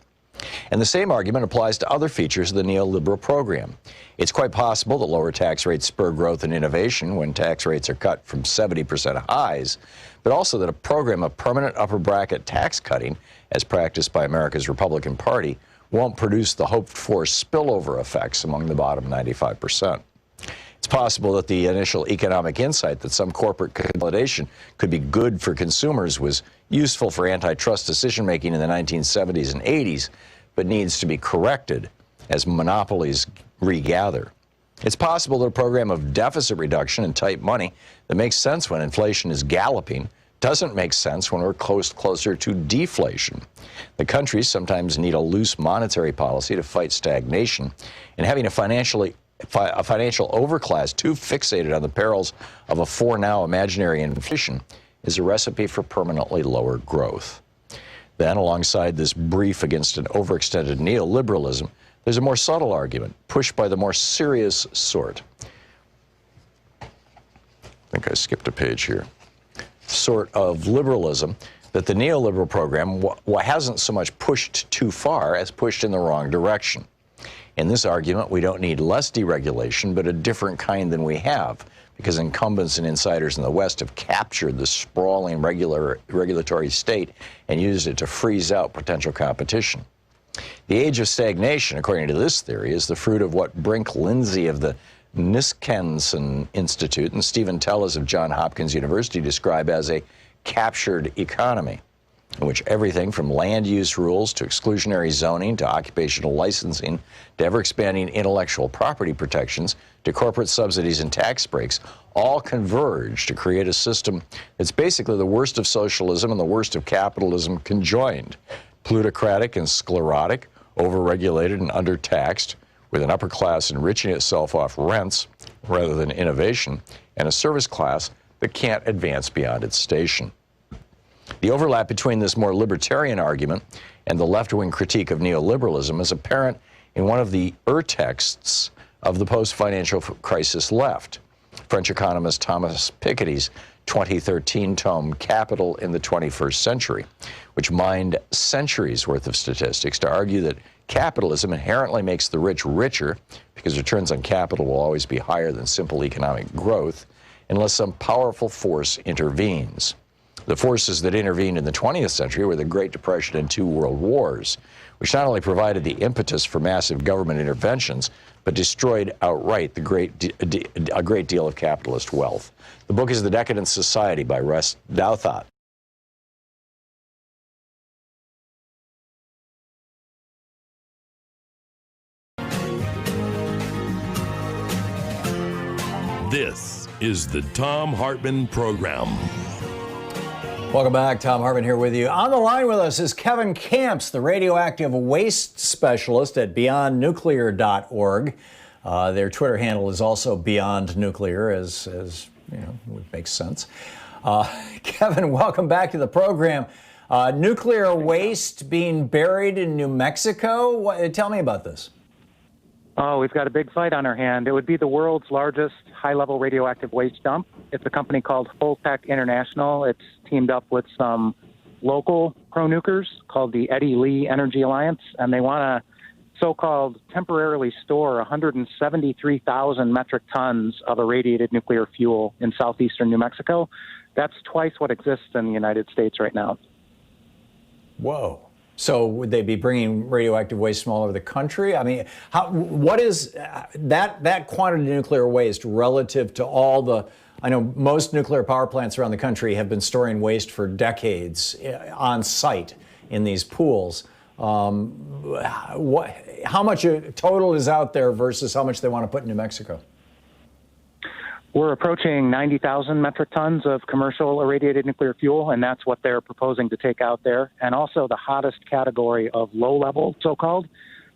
And the same argument applies to other features of the neoliberal program. It's quite possible that lower tax rates spur growth and innovation when tax rates are cut from 70% highs, but also that a program of permanent upper bracket tax cutting, as practiced by America's Republican Party, won't produce the hoped-for spillover effects among the bottom 95%. It's possible that the initial economic insight that some corporate consolidation could be good for consumers was useful for antitrust decision-making in the 1970s and 80s, but needs to be corrected as monopolies regather. It's possible that a program of deficit reduction and tight money that makes sense when inflation is galloping doesn't make sense when we're closer to deflation. The countries sometimes need a loose monetary policy to fight stagnation, and having a financially a financial overclass too fixated on the perils of a for now imaginary inflation is a recipe for permanently lower growth. Then, alongside this brief against an overextended neoliberalism, there's a more subtle argument pushed by the more serious sort. I think I skipped a page here. Sort of liberalism that the neoliberal program hasn't so much pushed too far as pushed in the wrong direction. In this argument, we don't need less deregulation, but a different kind than we have, because incumbents and insiders in the West have captured the sprawling regulatory state and used it to freeze out potential competition. The age of stagnation, according to this theory, is the fruit of what Brink Lindsay of the Niskensen Institute and Stephen Tellez of Johns Hopkins University describe as a captured economy, in which everything from land use rules to exclusionary zoning to occupational licensing to ever-expanding intellectual property protections to corporate subsidies and tax breaks all converge to create a system that's basically the worst of socialism and the worst of capitalism conjoined. Plutocratic and sclerotic, overregulated and undertaxed, with an upper class enriching itself off rents rather than innovation, and a service class that can't advance beyond its station. The overlap between this more libertarian argument and the left-wing critique of neoliberalism is apparent in one of the texts of the post-financial crisis left, French economist Thomas Piketty's 2013 tome Capital in the 21st Century, which mined centuries worth of statistics to argue that capitalism inherently makes the rich richer because returns on capital will always be higher than simple economic growth unless some powerful force intervenes. The forces that intervened in the 20th century were the Great Depression and 2 world wars, which not only provided the impetus for massive government interventions, but destroyed outright a great deal of capitalist wealth. The book is The Decadent Society by Russ Douthat. This is the Thom Hartmann Program. Welcome back. Thom Hartmann here with you. On the line with us is Kevin Kamps, the radioactive waste specialist at beyondnuclear.org. Their Twitter handle is also Beyond Nuclear, as you know, it makes sense. Kevin, welcome back to the program. Nuclear waste being buried in New Mexico. Tell me about this. Oh, we've got a big fight on our hand. It would be the world's largest high-level radioactive waste dump. It's a company called Fulltech International. It's teamed up with some local pro-nukers called the Eddie Lee Energy Alliance, and they want to so-called temporarily store 173,000 metric tons of irradiated nuclear fuel in southeastern New Mexico. That's twice what exists in the United States right now. Whoa. So would they be bringing radioactive waste from all over the country? I mean, what is that quantity of nuclear waste relative to all the, I know most nuclear power plants around the country have been storing waste for decades on site in these pools. How much total is out there versus how much they want to put in New Mexico? We're approaching 90,000 metric tons of commercial irradiated nuclear fuel, and that's what they're proposing to take out there. And also the hottest category of low-level, so-called,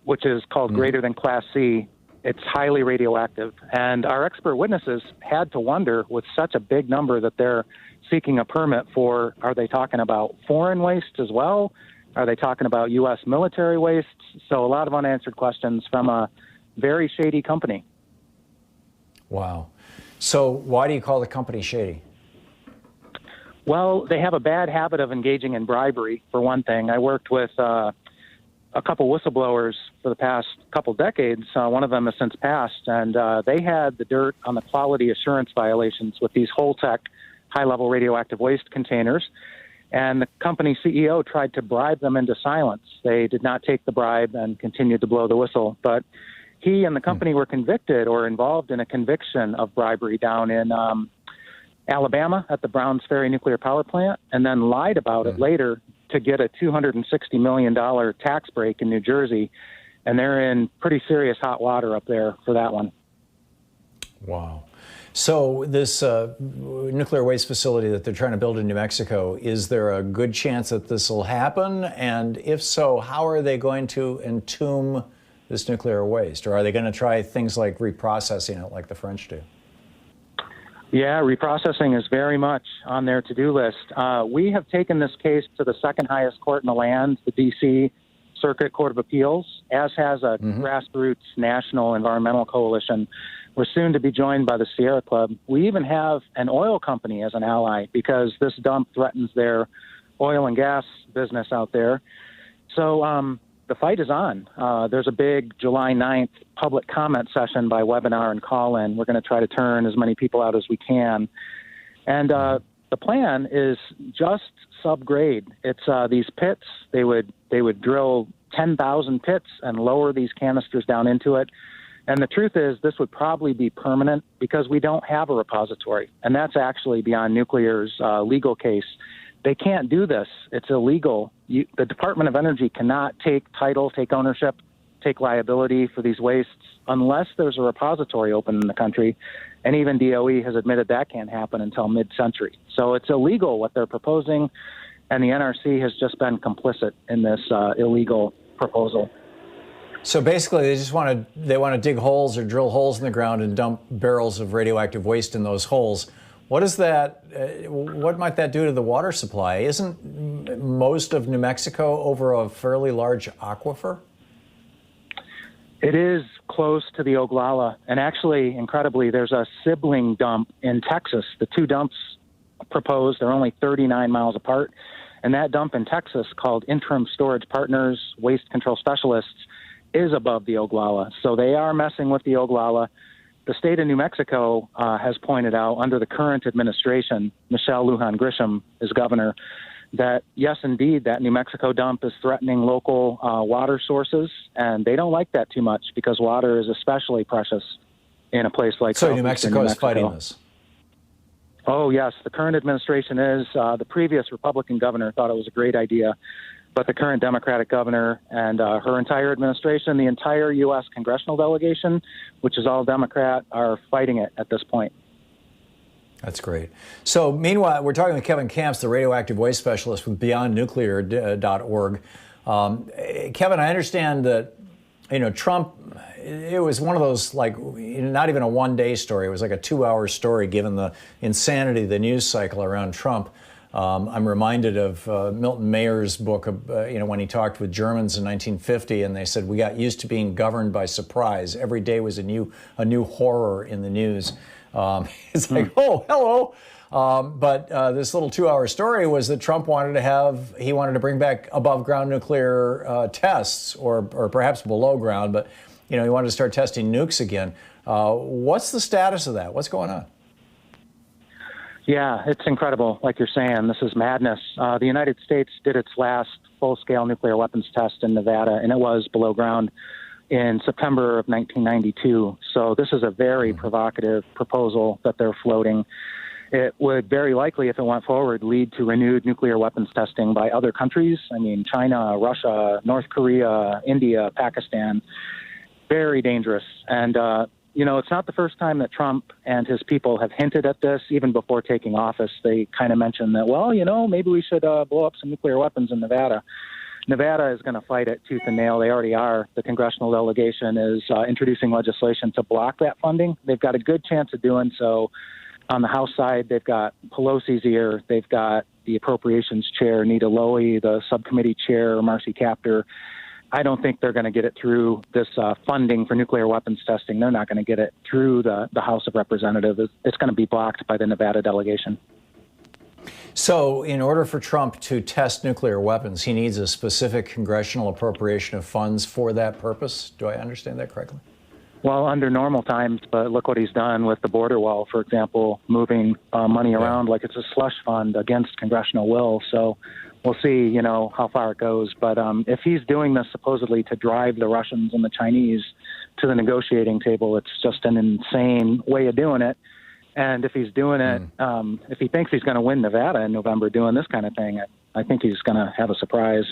which is called greater than Class C. It's highly radioactive. And our expert witnesses had to wonder, with such a big number that they're seeking a permit for, are they talking about foreign waste as well? Are they talking about U.S. military waste? So a lot of unanswered questions from a very shady company. Wow. So why do you call the company shady? Well, they have a bad habit of engaging in bribery, for one thing. I worked with a couple whistleblowers for the past couple decades. One of them has since passed, and they had the dirt on the quality assurance violations with these Holtec high-level radioactive waste containers. And the company CEO tried to bribe them into silence. They did not take the bribe and continued to blow the whistle. But he and the company were convicted or involved in a conviction of bribery down in Alabama at the Browns Ferry nuclear power plant, and then lied about it later to get a $260 million tax break in New Jersey. And they're in pretty serious hot water up there for that one. Wow. So this nuclear waste facility that they're trying to build in New Mexico, is there a good chance that this will happen? And if so, how are they going to entomb this nuclear waste? Or are they going to try things like reprocessing it like the French do? Yeah, reprocessing is very much on their to-do list. We have taken this case to the second highest court in the land, the D.C. Circuit Court of Appeals, as has a grassroots national environmental coalition. We're soon to be joined by the Sierra Club. We even have an oil company as an ally because this dump threatens their oil and gas business out there. So the fight is on. There's a big July 9th public comment session by webinar and call-in. We're going to try to turn as many people out as we can. And the plan is just subgrade. It's these pits. They would drill 10,000 pits and lower these canisters down into it. And the truth is, this would probably be permanent because we don't have a repository. And that's actually beyond nuclear's legal case. They can't do this. It's illegal. The Department of Energy cannot take title, take ownership, take liability for these wastes unless there's a repository open in the country. And even DOE has admitted that can't happen until mid-century. So it's illegal what they're proposing, and the NRC has just been complicit in this illegal proposal. So basically, they want to dig holes or drill holes in the ground and dump barrels of radioactive waste in those holes. What is that? What might that do to the water supply? Isn't most of New Mexico over a fairly large aquifer? It is close to the Oglala, and actually, incredibly, there's a sibling dump in Texas. The two dumps proposed are only 39 miles apart, and that dump in Texas, called Interim Storage Partners Waste Control Specialists, is above the Oglala. So they are messing with the Oglala. The state of New Mexico has pointed out, under the current administration, Michelle Lujan Grisham is governor, that yes, indeed, that New Mexico dump is threatening local water sources, and they don't like that too much because water is especially precious in a place like So New Mexico is fighting this? Oh, yes. The current administration is. The previous Republican governor thought it was a great idea, but the current Democratic governor and her entire administration, the entire U.S. congressional delegation, which is all Democrat, are fighting it at this point. That's great. So meanwhile, we're talking with Kevin Kamps, the radioactive waste specialist with BeyondNuclear.org. Kevin, I understand that, Trump, it was one of those, not even a one-day story. It was like a 2-hour story, given the insanity of the news cycle around Trump. I'm reminded of Milton Mayer's book, when he talked with Germans in 1950, and they said, we got used to being governed by surprise. Every day was a new horror in the news. It's like, oh, hello. But this little 2-hour story was that Trump wanted to bring back above ground nuclear tests, or perhaps below ground, but he wanted to start testing nukes again. What's the status of that? What's going on? Yeah, it's incredible. Like you're saying, this is madness. The United States did its last full-scale nuclear weapons test in Nevada, and it was below ground in September of 1992. So this is a very provocative proposal that they're floating. It would very likely, if it went forward, lead to renewed nuclear weapons testing by other countries. I mean, China, Russia, North Korea, India, Pakistan. Very dangerous. And, it's not the first time that Trump and his people have hinted at this. Even before taking office, they kind of mentioned that, maybe we should blow up some nuclear weapons in Nevada. Nevada is going to fight it tooth and nail. They already are. The congressional delegation is introducing legislation to block that funding. They've got a good chance of doing so. On the House side, they've got Pelosi's ear. They've got the appropriations chair, Nita Lowey, the subcommittee chair, Marcy Kaptur. I don't think they're going to get it through this funding for nuclear weapons testing. They're not going to get it through the House of Representatives. It's going to be blocked by the Nevada delegation. So in order for Trump to test nuclear weapons, he needs a specific congressional appropriation of funds for that purpose. Do I understand that correctly? Well, under normal times, but look what he's done with the border wall, for example, moving money around like it's a slush fund against congressional will. So we'll see, how far it goes. But if he's doing this supposedly to drive the Russians and the Chinese to the negotiating table, it's just an insane way of doing it. And if he's doing it, if he thinks he's going to win Nevada in November doing this kind of thing, I think he's going to have a surprise.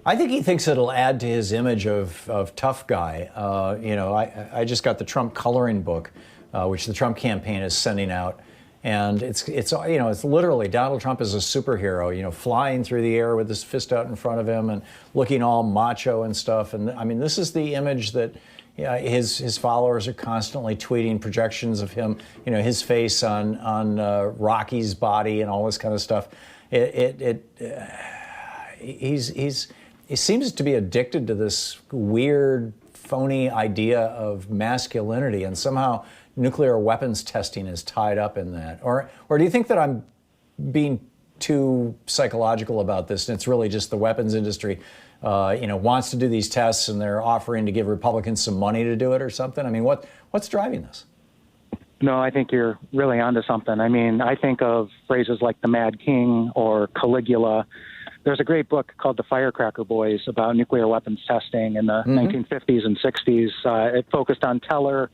I think he thinks it'll add to his image of tough guy. I just got the Trump coloring book, which the Trump campaign is sending out. And it's literally Donald Trump is a superhero, flying through the air with his fist out in front of him and looking all macho and stuff. And I mean, this is the image that his followers are constantly tweeting projections of him, his face on Rocky's body and all this kind of stuff. He seems to be addicted to this weird, phony idea of masculinity, and somehow nuclear weapons testing is tied up in that. Or do you think that I'm being too psychological about this, and it's really just the weapons industry, wants to do these tests, and they're offering to give Republicans some money to do it or something? I mean, what's driving this? No, I think you're really onto something. I mean, I think of phrases like the Mad King or Caligula. There's a great book called The Firecracker Boys about nuclear weapons testing in the 1950s and 60s. It focused on Teller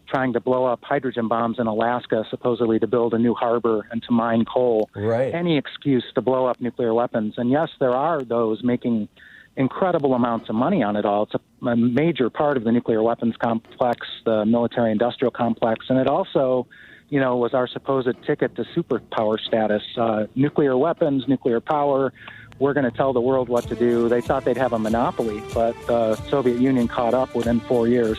trying to blow up hydrogen bombs in Alaska, supposedly to build a new harbor and to mine coal. Right. Any excuse to blow up nuclear weapons. And yes, there are those making incredible amounts of money on it all. It's a major part of the nuclear weapons complex, the military-industrial complex, and it also, was our supposed ticket to superpower status. Nuclear weapons, nuclear power, we're going to tell the world what to do. They thought they'd have a monopoly, but the Soviet Union caught up within 4 years.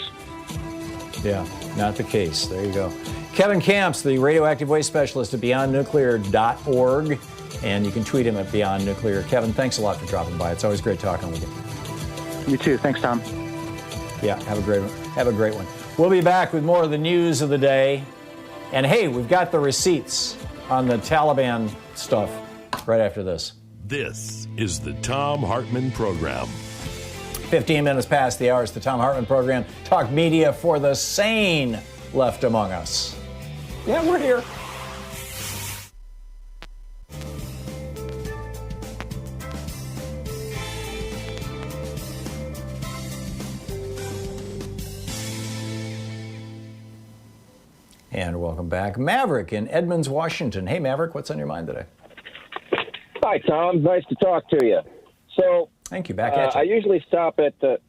Yeah, not the case. There you go. Kevin Kamps, the radioactive waste specialist at beyondnuclear.org. And you can tweet him at Beyond Nuclear. Kevin, thanks a lot for dropping by. It's always great talking with you. You too. Thanks, Tom. Yeah, have a great one. Have a great one. We'll be back with more of the news of the day. And hey, we've got the receipts on the Taliban stuff right after this. This is the Thom Hartmann Program. 15 minutes past the hour. It's the Thom Hartmann Program. Talk media for the sane left among us. Yeah, we're here. And welcome back. Maverick in Edmonds, Washington. Hey, Maverick, what's on your mind today? Hi, Tom. Nice to talk to you. So, thank you. Back at you. I usually stop at the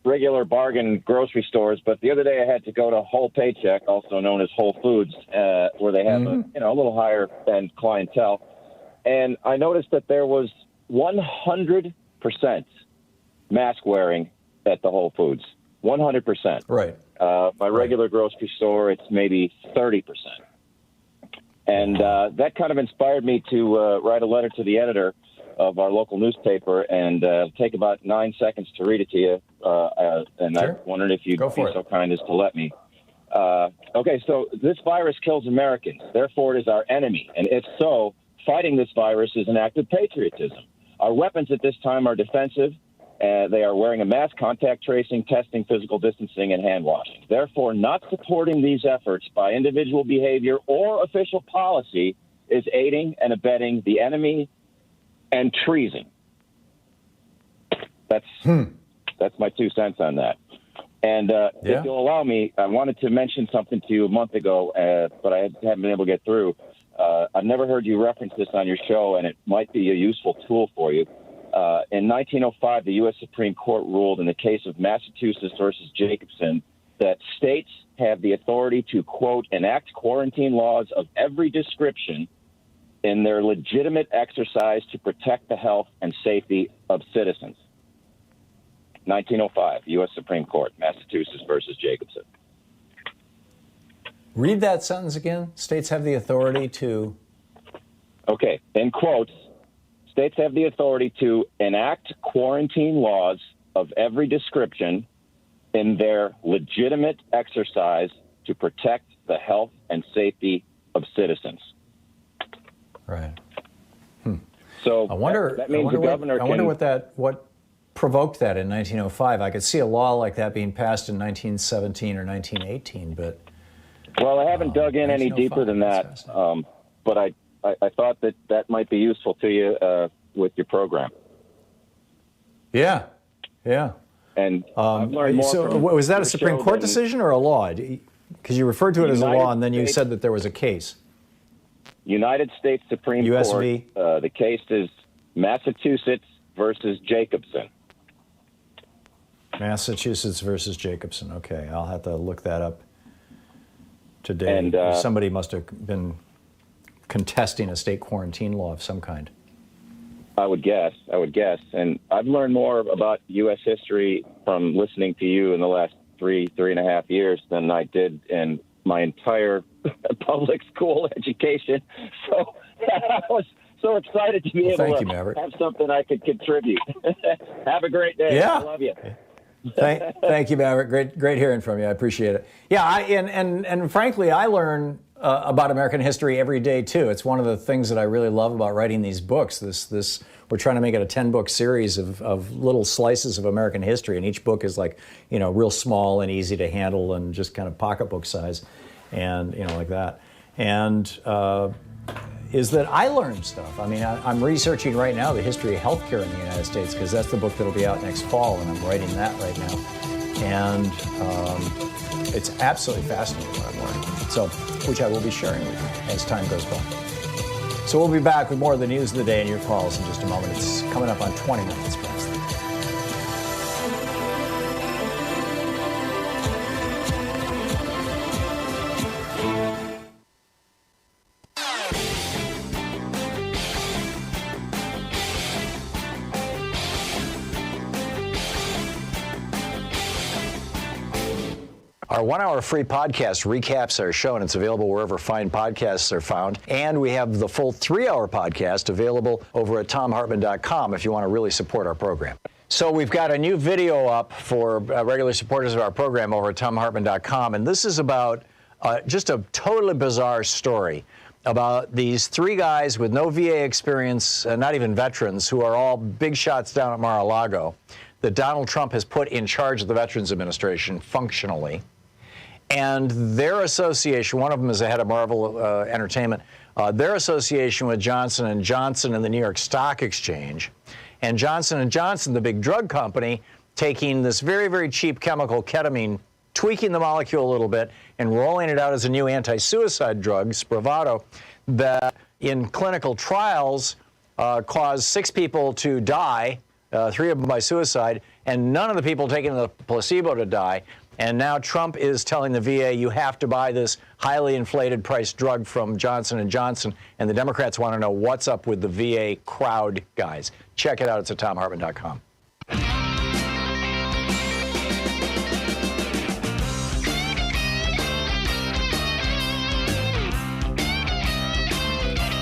regular bargain grocery stores, but the other day I had to go to Whole Paycheck, also known as Whole Foods, where they have a little higher end clientele, and I noticed that there was 100% mask wearing at the Whole Foods. 100%. Right. My regular grocery store, it's maybe 30%. And that kind of inspired me to write a letter to the editor of our local newspaper, and take about 9 seconds to read it to you. And sure. I wondered if you'd be so kind as to let me. Okay, so this virus kills Americans. Therefore, it is our enemy. And if so, fighting this virus is an act of patriotism. Our weapons at this time are defensive. They are wearing a mask, contact tracing, testing, physical distancing, and hand washing. Therefore, not supporting these efforts by individual behavior or official policy is aiding and abetting the enemy and treason. That's my 2 cents on that. And if you'll allow me, I wanted to mention something to you a month ago, but I haven't been able to get through. I've never heard you reference this on your show, and it might be a useful tool for you. In 1905, the U.S. Supreme Court ruled in the case of Massachusetts versus Jacobson that states have the authority to, quote, enact quarantine laws of every description in their legitimate exercise to protect the health and safety of citizens. 1905, U.S. Supreme Court, Massachusetts versus Jacobson. Read that sentence again. States have the authority to... Okay, in quotes, states have the authority to enact quarantine laws of every description in their legitimate exercise to protect the health and safety of citizens. Right. So I wonder. that means the governor I wonder what provoked that in 1905. I could see a law like that being passed in 1917 or 1918, but well, I haven't dug in any deeper than that. But I thought that might be useful to you with your program. Yeah. And I've learned more so from was that a your Supreme show Court than- decision or a law? Because you referred to it as a law, and then you said that there was a case. United States Supreme USV. Court. The case is Massachusetts versus Jacobson. Massachusetts versus Jacobson. Okay, I'll have to look that up today. And somebody must have been contesting a state quarantine law of some kind. I would guess. And I've learned more about U.S. history from listening to you in the last three and a half years than I did in my entire public school education. So I was so excited to be able to have something I could contribute. Have a great day. Yeah. I love you. Thank you, Maverick. Great hearing from you. I appreciate it. Yeah, and frankly, I learn about American history every day too. It's one of the things that I really love about writing these books. This we're trying to make it a 10-book series of little slices of American history, and each book is like, real small and easy to handle and just kind of pocketbook size, and like that. And is that I learned stuff. I mean, I'm researching right now the history of healthcare in the United States, because that's the book that'll be out next fall, and I'm writing that right now. And it's absolutely fascinating what I'm learning. So, which I will be sharing with you as time goes by. So we'll be back with more of the news of the day and your calls in just a moment. It's coming up on 20 minutes past. Our 1-hour free podcast recaps our show, and it's available wherever fine podcasts are found. And we have the full 3-hour podcast available over at thomhartmann.com if you want to really support our program. So we've got a new video up for regular supporters of our program over at thomhartmann.com, and this is about just a totally bizarre story about these 3 guys with no VA experience, not even veterans, who are all big shots down at Mar-a-Lago, that Donald Trump has put in charge of the Veterans Administration functionally. And their association, one of them is the head of Marvel Entertainment, their association with Johnson & Johnson and the New York Stock Exchange, and Johnson & Johnson, the big drug company, taking this very, very cheap chemical, ketamine, tweaking the molecule a little bit, and rolling it out as a new anti-suicide drug, Spravato, that in clinical trials caused 6 people to die, 3 of them by suicide, and none of the people taking the placebo to die. And now Trump is telling the VA, you have to buy this highly inflated price drug from Johnson & Johnson. And the Democrats want to know what's up with the VA crowd guys. Check it out. It's at thomhartmann.com.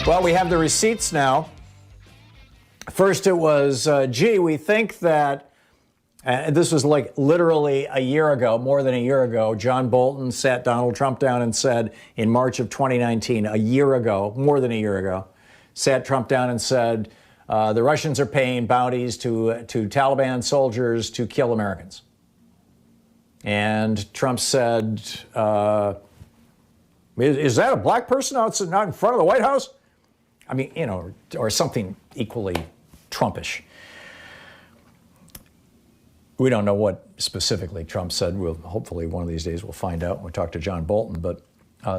Well, we have the receipts now. First it was, we think that, this was like literally a year ago, more than a year ago, John Bolton sat Donald Trump down and said in March of 2019, a year ago, more than a year ago, sat Trump down and said, the Russians are paying bounties to Taliban soldiers to kill Americans. And Trump said, is that a black person out in front of the White House? I mean, or something equally Trumpish. We don't know what specifically Trump said. We'll hopefully one of these days we'll find out when we talk to John Bolton. But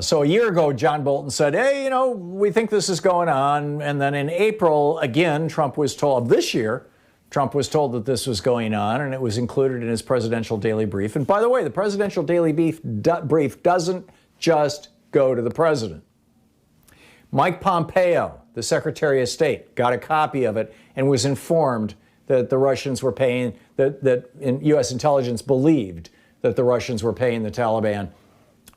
so a year ago, John Bolton said, hey, we think this is going on. And then in April, again, Trump was told this year, Trump was told that this was going on, and it was included in his presidential daily brief. And by the way, the presidential daily brief doesn't just go to the president. Mike Pompeo, the Secretary of State, got a copy of it and was informed that the Russians were paying, that U.S. intelligence believed that the Russians were paying the Taliban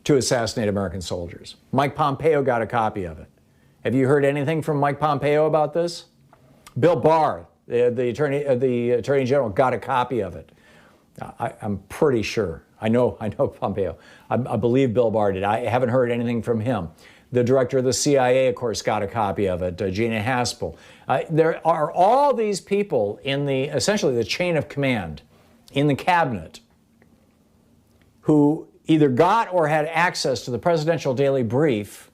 to assassinate American soldiers. Mike Pompeo got a copy of it. Have you heard anything from Mike Pompeo about this? Bill Barr, the Attorney General, got a copy of it. I'm pretty sure. I know Pompeo. I believe Bill Barr did. I haven't heard anything from him. The director of the CIA, of course, got a copy of it, Gina Haspel. There are all these people in essentially the chain of command in the cabinet who either got or had access to the presidential daily brief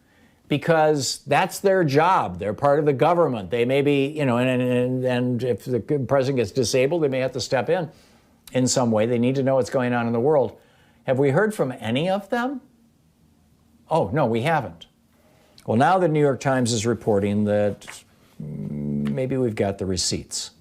because that's their job. They're part of the government. They may be, and if the president gets disabled, they may have to step in some way. They need to know what's going on in the world. Have we heard from any of them? Oh, no, we haven't. Well, now the New York Times is reporting that maybe we've got the receipts.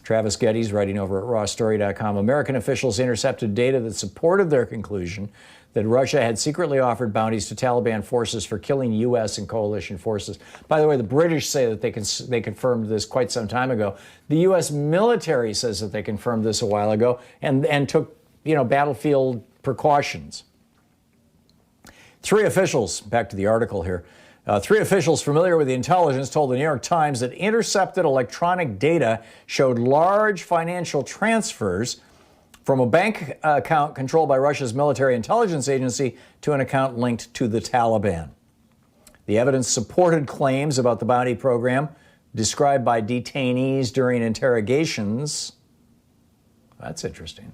Travis Getty's writing over at rawstory.com. American officials intercepted data that supported their conclusion that Russia had secretly offered bounties to Taliban forces for killing U.S. and coalition forces. By the way, the British say that they confirmed this quite some time ago. The U.S. military says that they confirmed this a while ago and took, battlefield precautions. Three officials, back to the article here, three officials familiar with the intelligence told the New York Times that intercepted electronic data showed large financial transfers from a bank account controlled by Russia's military intelligence agency to an account linked to the Taliban. The evidence supported claims about the bounty program described by detainees during interrogations. That's interesting.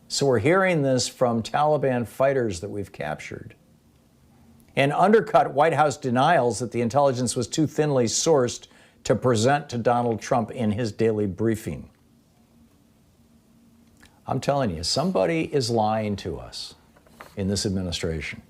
So we're hearing this from Taliban fighters that we've captured. And undercut White House denials that the intelligence was too thinly sourced to present to Donald Trump in his daily briefing. I'm telling you, somebody is lying to us in this administration.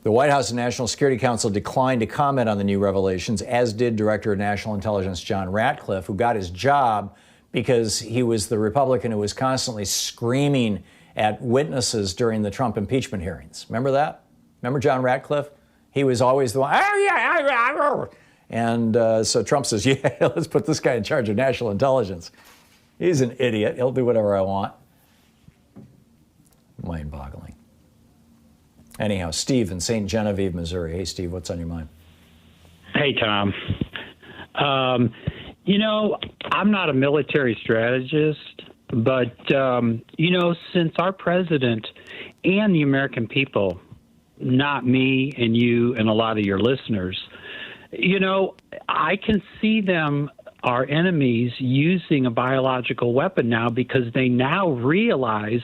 The White House and National Security Council declined to comment on the new revelations, as did Director of National Intelligence John Ratcliffe, who got his job because he was the Republican who was constantly screaming at witnesses during the Trump impeachment hearings. Remember that? Remember John Ratcliffe? He was always the one, and so Trump says, yeah, let's put this guy in charge of national intelligence. He's an idiot. He'll do whatever I want. Mind-boggling. Anyhow, Steve in St. Genevieve, Missouri. Hey, Steve, what's on your mind? Hey, Tom. I'm not a military strategist, but, since our president and the American people, not me and you and a lot of your listeners, I can see them, our enemies, using a biological weapon now because they now realize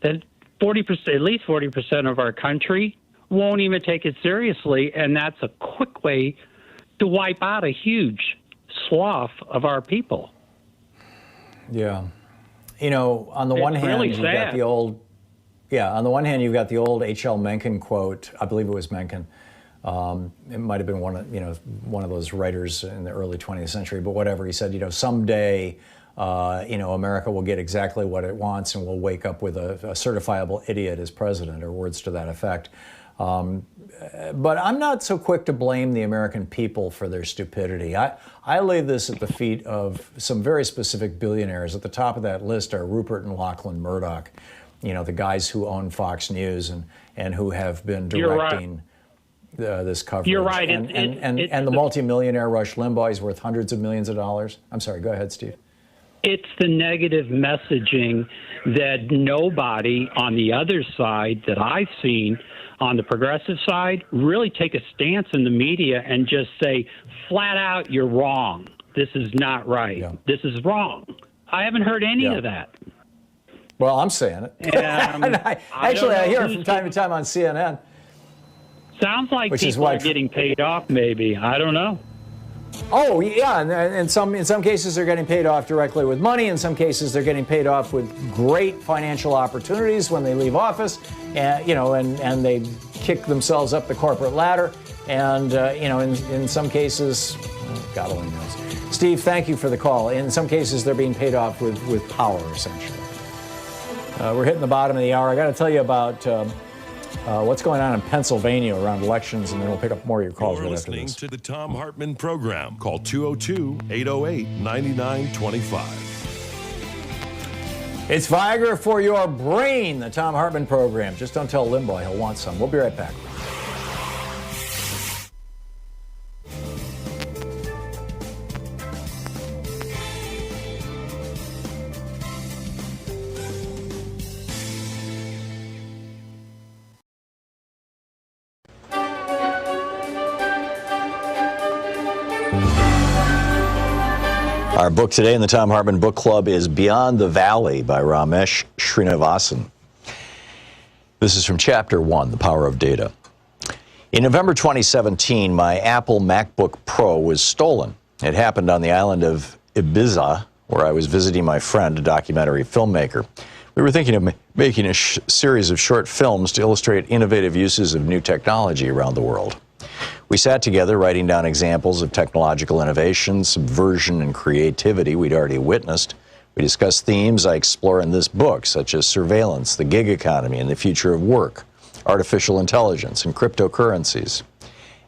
that 40%, at least 40% of our country won't even take it seriously, and that's a quick way to wipe out a huge swath of our people. Yeah. On the one hand, really you've got the old, on the one hand, you've got the old H.L. Mencken quote. I believe it was Mencken. It might have been one of those writers in the early 20th century, but whatever. He said, someday, America will get exactly what it wants and we'll wake up with a certifiable idiot as president, or words to that effect. But I'm not so quick to blame the American people for their stupidity. I lay this at the feet of some very specific billionaires. At the top of that list are Rupert and Lachlan Murdoch, the guys who own Fox News and who have been directing this coverage. You're right. And the multimillionaire Rush Limbaugh is worth hundreds of millions of dollars. I'm sorry, go ahead, Steve. It's the negative messaging that nobody on the other side that I've seen on the progressive side really take a stance in the media and just say flat out, you're wrong. This is not right. Yeah. This is wrong. I haven't heard any of that. Well, I'm saying it. I hear it from time to time on CNN. Sounds like people are getting paid off, maybe. I don't know. Oh, yeah, and in some cases they're getting paid off directly with money. In some cases they're getting paid off with great financial opportunities when they leave office, and they kick themselves up the corporate ladder. And, in some cases, God only knows. Steve, thank you for the call. In some cases they're being paid off with power, essentially. We're hitting the bottom of the hour. I got to tell you about what's going on in Pennsylvania around elections, and then we'll pick up more of your calls right after this. You're listening to the Thom Hartmann Program. Call 202-808-9925. It's Viagra for your brain, the Thom Hartmann Program. Just don't tell Limbaugh he'll want some. We'll be right back. Our book today in the Thom Hartmann Book Club is Beyond the Valley by Ramesh Srinivasan. This is from Chapter 1, The Power of Data. In November 2017, my Apple MacBook Pro was stolen. It happened on the island of Ibiza, where I was visiting my friend, a documentary filmmaker. We were thinking of making a series of short films to illustrate innovative uses of new technology around the world. We sat together writing down examples of technological innovation, subversion, and creativity we'd already witnessed We discuss themes I explore in this book, such as surveillance, the gig economy, and the future of work, artificial intelligence, and cryptocurrencies.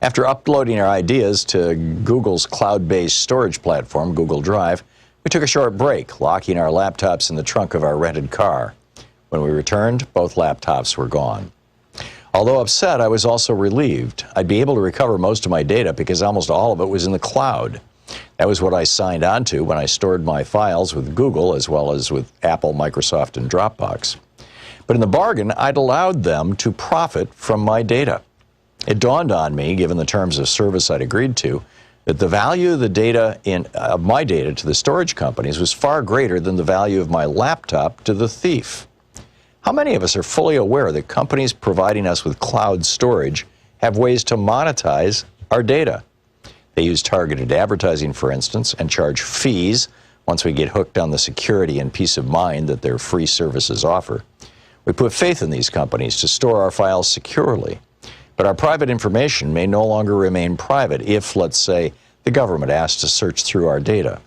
After uploading our ideas to Google's cloud-based storage platform, Google Drive, we took a short break, locking our laptops in the trunk of our rented car. When we returned, both laptops were gone. Although upset, I was also relieved. I'd be able to recover most of my data because almost all of it was in the cloud. That was what I signed on to when I stored my files with Google as well as with Apple, Microsoft, and Dropbox. But in the bargain, I'd allowed them to profit from my data. It dawned on me, given the terms of service I'd agreed to, that the value of the data of my data to the storage companies was far greater than the value of my laptop to the thief. How many of us are fully aware that companies providing us with cloud storage have ways to monetize our data? They use targeted advertising, for instance, and charge fees once we get hooked on the security and peace of mind that their free services offer. We put faith in these companies to store our files securely, but our private information may no longer remain private if, let's say, the government asks to search through our data.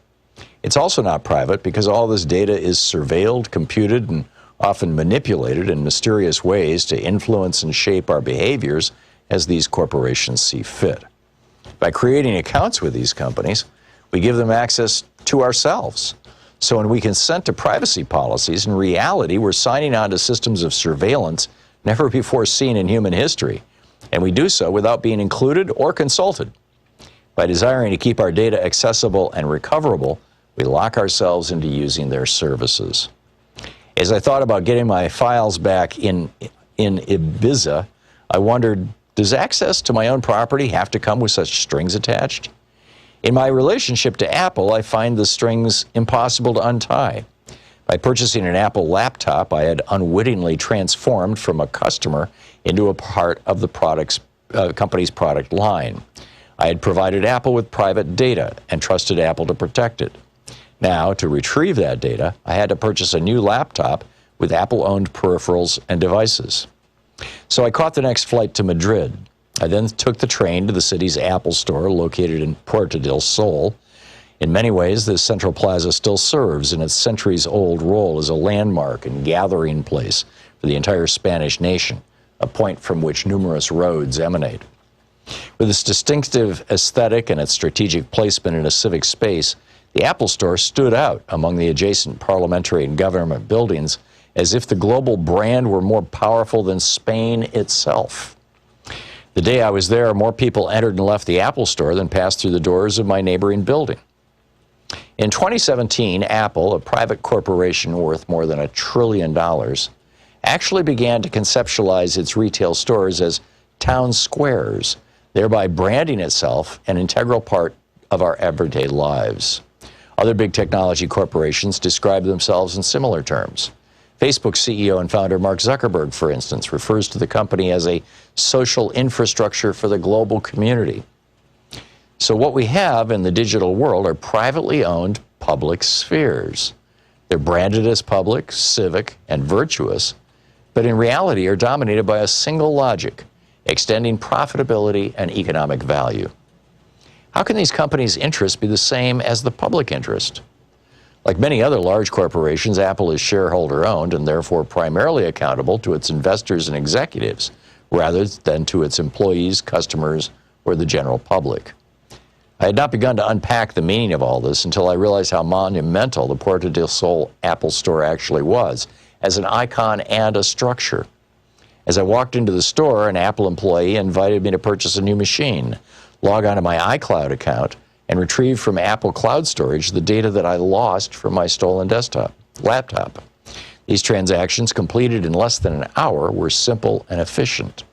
It's also not private because all this data is surveilled, computed, and often manipulated in mysterious ways to influence and shape our behaviors as these corporations see fit. By creating accounts with these companies, we give them access to ourselves. So when we consent to privacy policies, in reality, we're signing on to systems of surveillance never before seen in human history, and we do so without being included or consulted. By desiring to keep our data accessible and recoverable, we lock ourselves into using their services. As I thought about getting my files back in Ibiza, I wondered, does access to my own property have to come with such strings attached? In my relationship to Apple, I find the strings impossible to untie. By purchasing an Apple laptop, I had unwittingly transformed from a customer into a part of the company's product line. I had provided Apple with private data and trusted Apple to protect it. Now, to retrieve that data, I had to purchase a new laptop with Apple-owned peripherals and devices. So I caught the next flight to Madrid. I then took the train to the city's Apple store located in Puerto del Sol. In many ways, this central plaza still serves in its centuries-old role as a landmark and gathering place for the entire Spanish nation, a point from which numerous roads emanate. With its distinctive aesthetic and its strategic placement in a civic space, the Apple Store stood out among the adjacent parliamentary and government buildings as if the global brand were more powerful than Spain itself. The day I was there, more people entered and left the Apple Store than passed through the doors of my neighboring building. In 2017, Apple, a private corporation worth more than $1 trillion, actually began to conceptualize its retail stores as town squares, thereby branding itself an integral part of our everyday lives. Other big technology corporations describe themselves in similar terms. Facebook CEO and founder Mark Zuckerberg, for instance, refers to the company as a social infrastructure for the global community. So what we have in the digital world are privately owned public spheres. They're branded as public, civic, and virtuous, but in reality are dominated by a single logic, extending profitability and economic value. How can these companies' interests be the same as the public interest? Like many other large corporations, Apple is shareholder-owned and therefore primarily accountable to its investors and executives, rather than to its employees, customers, or the general public. I had not begun to unpack the meaning of all this until I realized how monumental the Puerto del Sol Apple Store actually was, as an icon and a structure. As I walked into the store, an Apple employee invited me to purchase a new machine, log on to my iCloud account, and retrieve from Apple Cloud Storage the data that I lost from my stolen laptop. These transactions, completed in less than an hour, were simple and efficient.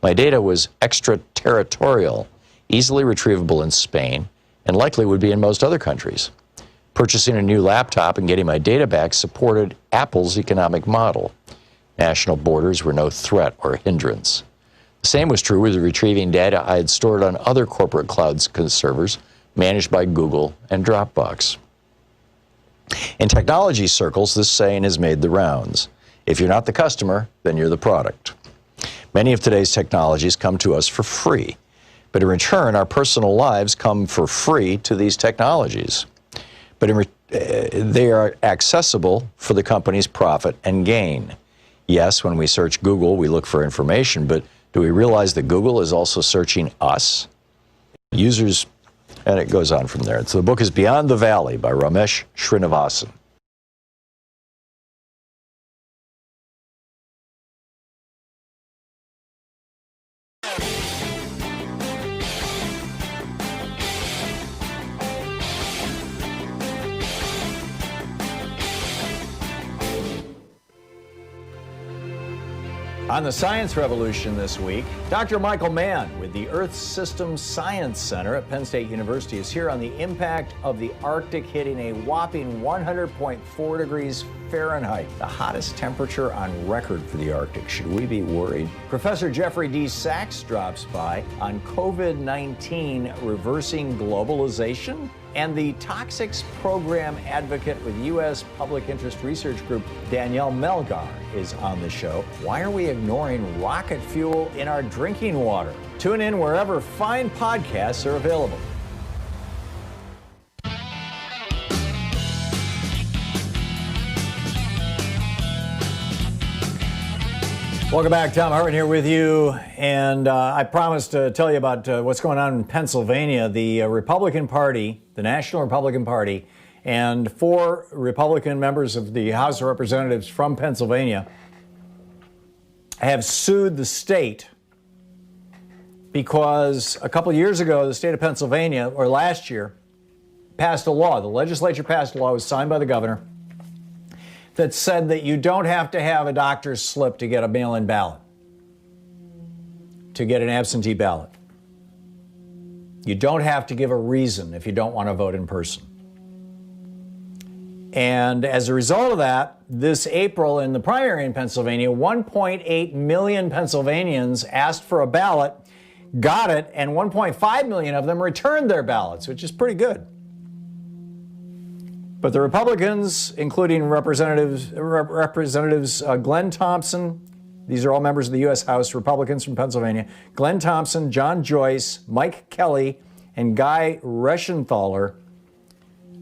My data was extraterritorial, easily retrievable in Spain, and likely would be in most other countries. Purchasing a new laptop and getting my data back supported Apple's economic model. National borders were no threat or hindrance. The same was true with retrieving data I had stored on other corporate cloud servers managed by Google and Dropbox. In technology circles, this saying has made the rounds. If you're not the customer, then you're the product. Many of today's technologies come to us for free, but in return, our personal lives come for free to these technologies. But they are accessible for the company's profit and gain. Yes, when we search Google, we look for information, but do we realize that Google is also searching us? Users, and it goes on from there. So the book is Beyond the Valley by Ramesh Srinivasan. On the Science Revolution this week, Dr. Michael Mann with the Earth Systems Science Center at Penn State University is here on the impact of the Arctic hitting a whopping 100.4 degrees Fahrenheit, the hottest temperature on record for the Arctic. Should we be worried? Professor Jeffrey D. Sachs drops by on COVID-19 reversing globalization. And the Toxics Program advocate with U.S. Public Interest Research Group, Danielle Melgar, is on the show. Why are we ignoring rocket fuel in our drinking water? Tune in wherever fine podcasts are available. Welcome back. Thom Hartmann here with you. And I promised to tell you about what's going on in Pennsylvania. The Republican Party, the National Republican Party, and 4 Republican members of the House of Representatives from Pennsylvania have sued the state because a couple of years ago, the state of Pennsylvania, or last year, passed a law. The legislature passed a law, it was signed by the governor, that said that you don't have to have a doctor's slip to get a mail-in ballot, to get an absentee ballot. You don't have to give a reason if you don't want to vote in person. And as a result of that, this April in the primary in Pennsylvania, 1.8 million Pennsylvanians asked for a ballot, got it, and 1.5 million of them returned their ballots, which is pretty good. But the Republicans, including Representatives Glenn Thompson, these are all members of the U.S. House, Republicans from Pennsylvania, Glenn Thompson, John Joyce, Mike Kelly, and Guy Reschenthaler,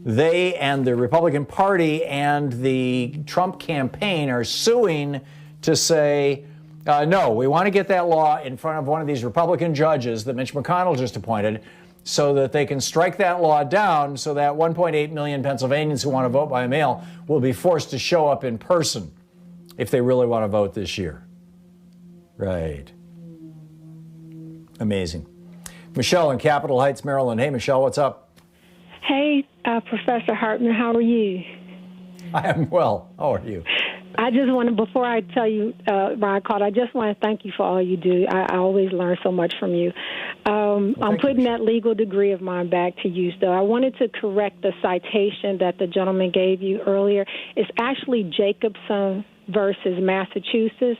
they and the Republican Party and the Trump campaign are suing to say, no, we want to get that law in front of one of these Republican judges that Mitch McConnell just appointed, so that they can strike that law down so that 1.8 million Pennsylvanians who want to vote by mail will be forced to show up in person if they really want to vote this year. Right. Amazing. Michelle in Capitol Heights, Maryland. Hey, Michelle, what's up? Hey, Professor Hartmann, how are you? I am well. How are you? I just want to, before I tell you why I called, I just want to thank you for all you do. I always learn so much from you. I'm putting that legal degree of mine back to use, though. I wanted to correct the citation that the gentleman gave you earlier. It's actually Jacobson versus Massachusetts,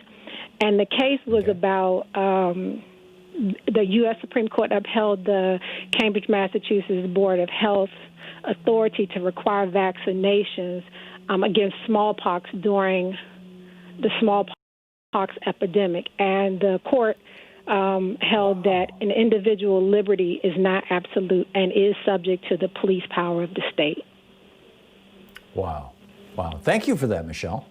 and the case was about the U.S. Supreme Court upheld the Cambridge, Massachusetts Board of Health authority to require vaccinations against smallpox during the smallpox epidemic. And the court held that an individual liberty is not absolute and is subject to the police power of the state. Wow. Wow. Thank you for that, Michelle.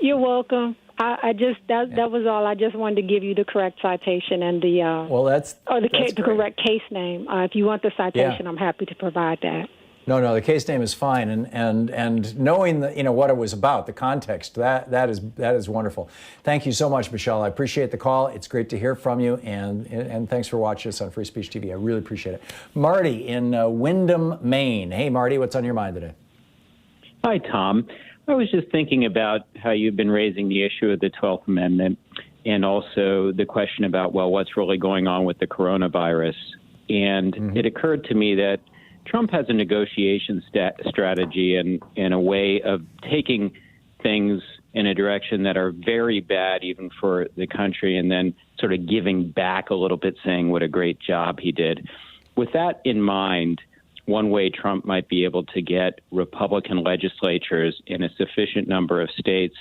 You're welcome. That was all. I just wanted to give you the correct citation and the the correct case name. If you want the citation, I'm happy to provide that. No, the case name is fine, and knowing what it was about, the context, that is wonderful. Thank you so much, Michelle. I appreciate the call. It's great to hear from you, and thanks for watching us on Free Speech TV. I really appreciate it. Marty in Windham, Maine. Hey, Marty, what's on your mind today? Hi, Tom. I was just thinking about how you've been raising the issue of the 12th Amendment, and also the question about, well, what's really going on with the coronavirus. And it occurred to me that Trump has a negotiation strategy and a way of taking things in a direction that are very bad even for the country, and then sort of giving back a little bit, saying what a great job he did. With that in mind, one way Trump might be able to get Republican legislatures in a sufficient number of states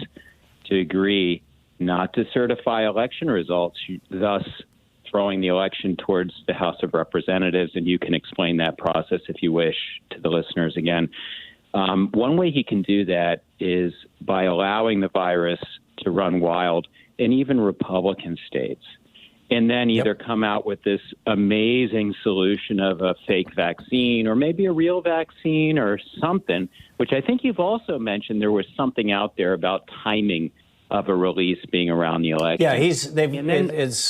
to agree not to certify election results, thus throwing the election towards the House of Representatives, and you can explain that process if you wish to the listeners again, One way he can do that is by allowing the virus to run wild in even Republican states, and then either come out with this amazing solution of a fake vaccine or maybe a real vaccine or something, which I think you've also mentioned there was something out there about timing of a release being around the election. Yeah, it's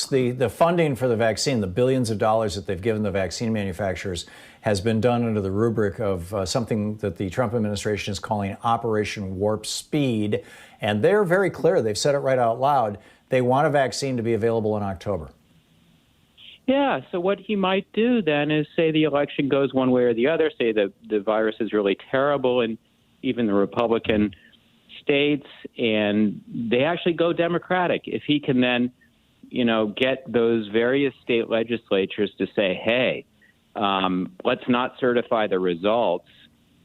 the funding for the vaccine, the billions of dollars that they've given the vaccine manufacturers has been done under the rubric of something that the Trump administration is calling Operation Warp Speed. And they're very clear. They've said it right out loud. They want a vaccine to be available in October. Yeah, so what he might do then is say the election goes one way or the other, say that the virus is really terrible in even the Republican states, and they actually go Democratic. If he can then, get those various state legislatures to say, hey, let's not certify the results,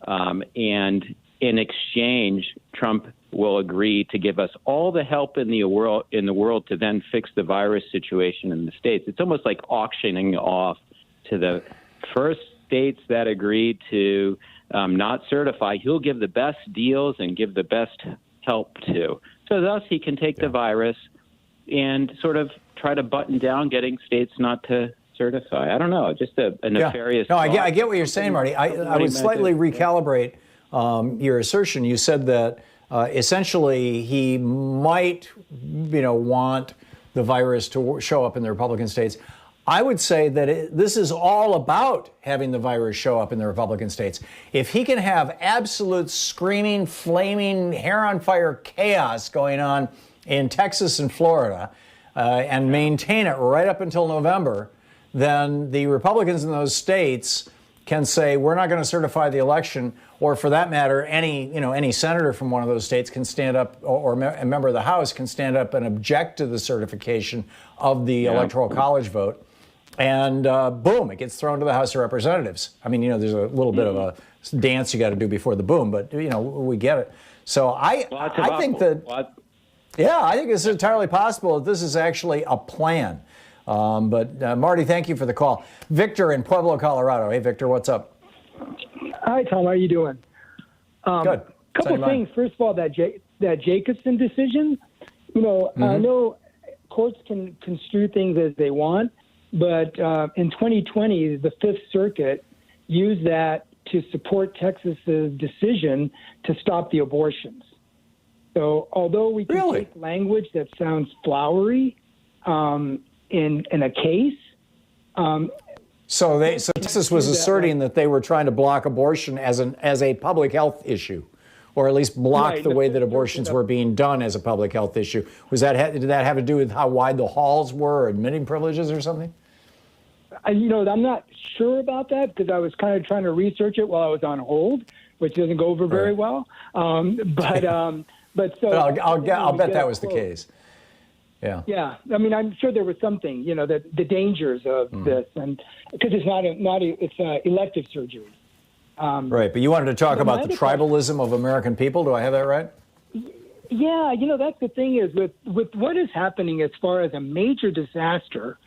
and in exchange, Trump will agree to give us all the help in the world to then fix the virus situation in the states. It's almost like auctioning off to the first states that agreed to not certify. He'll give the best deals and give the best help to. So thus he can take the virus and sort of try to button down getting states not to certify. I don't know, just a nefarious. No, I get what you're saying, Marty. I would slightly recalibrate your assertion. You said that essentially he might, want the virus to show up in the Republican states. I would say that this is all about having the virus show up in the Republican states. If he can have absolute screaming, flaming, hair on fire chaos going on in Texas and Florida and maintain it right up until November, then the Republicans in those states can say, we're not going to certify the election, or for that matter, any senator from one of those states can stand up, or a member of the House can stand up and object to the certification of the Electoral College vote. And boom, it gets thrown to the House of Representatives. I mean, there's a little bit of a dance you got to do before the boom, but, we get it. So I think it's entirely possible that this is actually a plan. But Marty, thank you for the call. Victor in Pueblo, Colorado. Hey, Victor, what's up? Hi, Tom. How are you doing? Good. Couple of things. First of all, that Jacobson decision, I know courts can construe things as they want, but in 2020, the Fifth Circuit used that to support Texas's decision to stop the abortions. So although we can take language that sounds flowery in a case. So Texas was asserting that they were trying to block abortion as a public health issue, or at least block the way that abortions were being done as a public health issue. Did that have to do with how wide the halls were, or admitting privileges or something? I'm not sure about that because I was kind of trying to research it while I was on hold, which doesn't go over very well. But I'll bet that was the case. Yeah. Yeah. I mean, I'm sure there was something, the dangers of this, and because it's elective surgery. Right. But you wanted to talk about the tribalism of American people. Do I have that right? Yeah. That's the thing is with what is happening as far as a major disaster,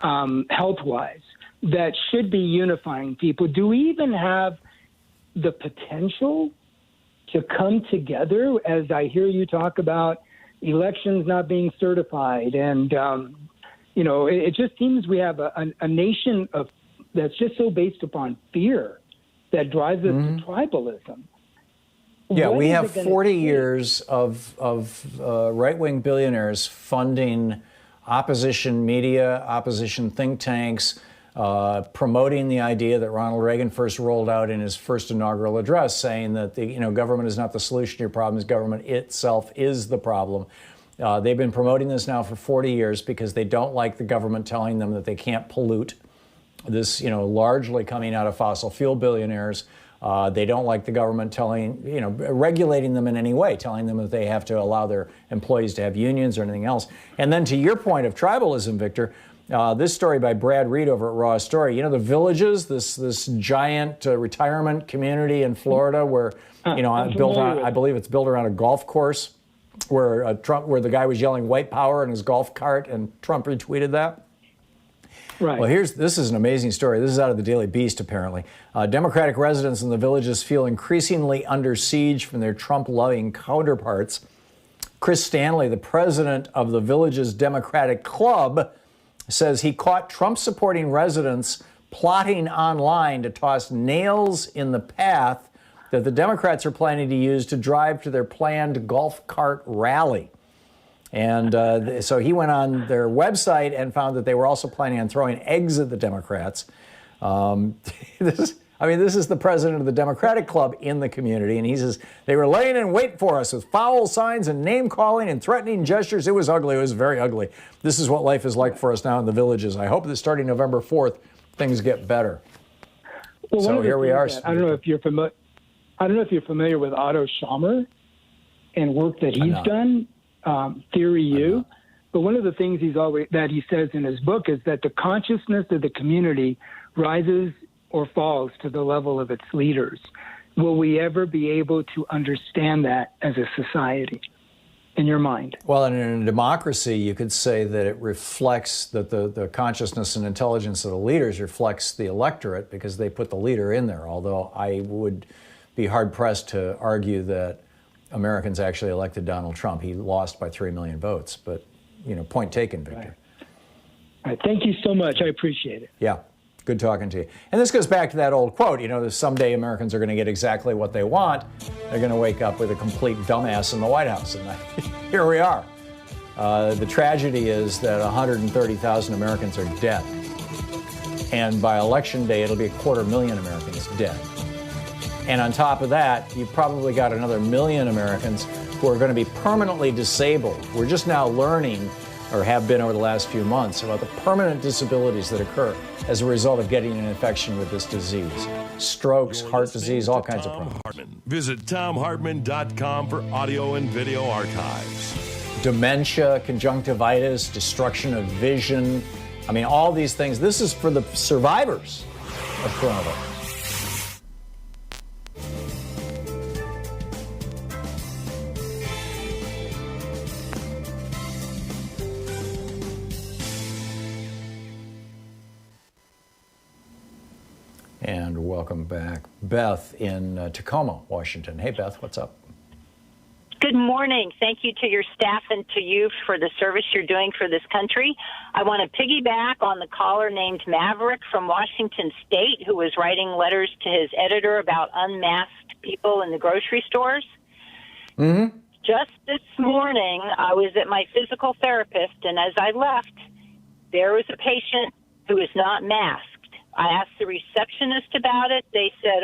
health-wise, that should be unifying people. Do we even have the potential to come together, as I hear you talk about elections not being certified? And, it just seems we have a nation that's just so based upon fear that drives us to tribalism. Yeah, we have 40 years of right-wing billionaires funding opposition media, opposition think tanks, promoting the idea that Ronald Reagan first rolled out in his first inaugural address, saying that government is not the solution to your problems, government itself is the problem. They've been promoting this now for 40 years because they don't like the government telling them that they can't pollute. This, largely coming out of fossil fuel billionaires. They don't like the government regulating them in any way, telling them that they have to allow their employees to have unions or anything else. And then to your point of tribalism, Victor, this story by Brad Reed over at Raw Story, the Villages, this giant retirement community in Florida where, I believe it's built around a golf course where the guy was yelling white power in his golf cart and Trump retweeted that. Right. Well, this is an amazing story. This is out of the Daily Beast, apparently. Democratic residents in the villages feel increasingly under siege from their Trump-loving counterparts. Chris Stanley, the president of the village's Democratic Club, says he caught Trump-supporting residents plotting online to toss nails in the path that the Democrats are planning to use to drive to their planned golf cart rally. And so he went on their website and found that they were also planning on throwing eggs at the Democrats. This is the president of the Democratic Club in the community, and he says they were laying in wait for us with foul signs and name-calling and threatening gestures. It was ugly. It was very ugly. This is what life is like for us now in the villages. I hope that starting November 4th, things get better. Well, so here we are. I don't know if you're familiar with Otto Schammer and work that he's done, Theory U. But one of the things that he says in his book is that the consciousness of the community rises or falls to the level of its leaders. Will we ever be able to understand that as a society, in your mind? Well, in a democracy, you could say that it reflects that the consciousness and intelligence of the leaders reflects the electorate because they put the leader in there, although I would be hard-pressed to argue that Americans actually elected Donald Trump. He lost by 3 million votes, but, point taken, Victor. Right. All right. Thank you so much. I appreciate it. Yeah. Good talking to you. And this goes back to that old quote, that someday Americans are going to get exactly what they want. They're going to wake up with a complete dumbass in the White House. And here we are. The tragedy is that 130,000 Americans are dead. And by election day, it'll be 250,000 Americans dead. And on top of that, you've probably got another 1 million Americans who are going to be permanently disabled. We're just now learning, or have been over the last few months, about the permanent disabilities that occur as a result of getting an infection with this disease. Strokes, heart disease, all kinds of problems. Hartmann. Visit ThomHartmann.com for audio and video archives. Dementia, conjunctivitis, destruction of vision. All these things. This is for the survivors of coronavirus. And welcome back. Beth in Tacoma, Washington. Hey, Beth, what's up? Good morning. Thank you to your staff and to you for the service you're doing for this country. I want to piggyback on the caller named Maverick from Washington State who was writing letters to his editor about unmasked people in the grocery stores. Mm-hmm. Just this morning, I was at my physical therapist, and as I left, there was a patient who was not masked. I asked the receptionist about it. They said,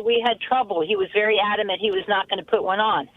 we had trouble. He was very adamant he was not going to put one on.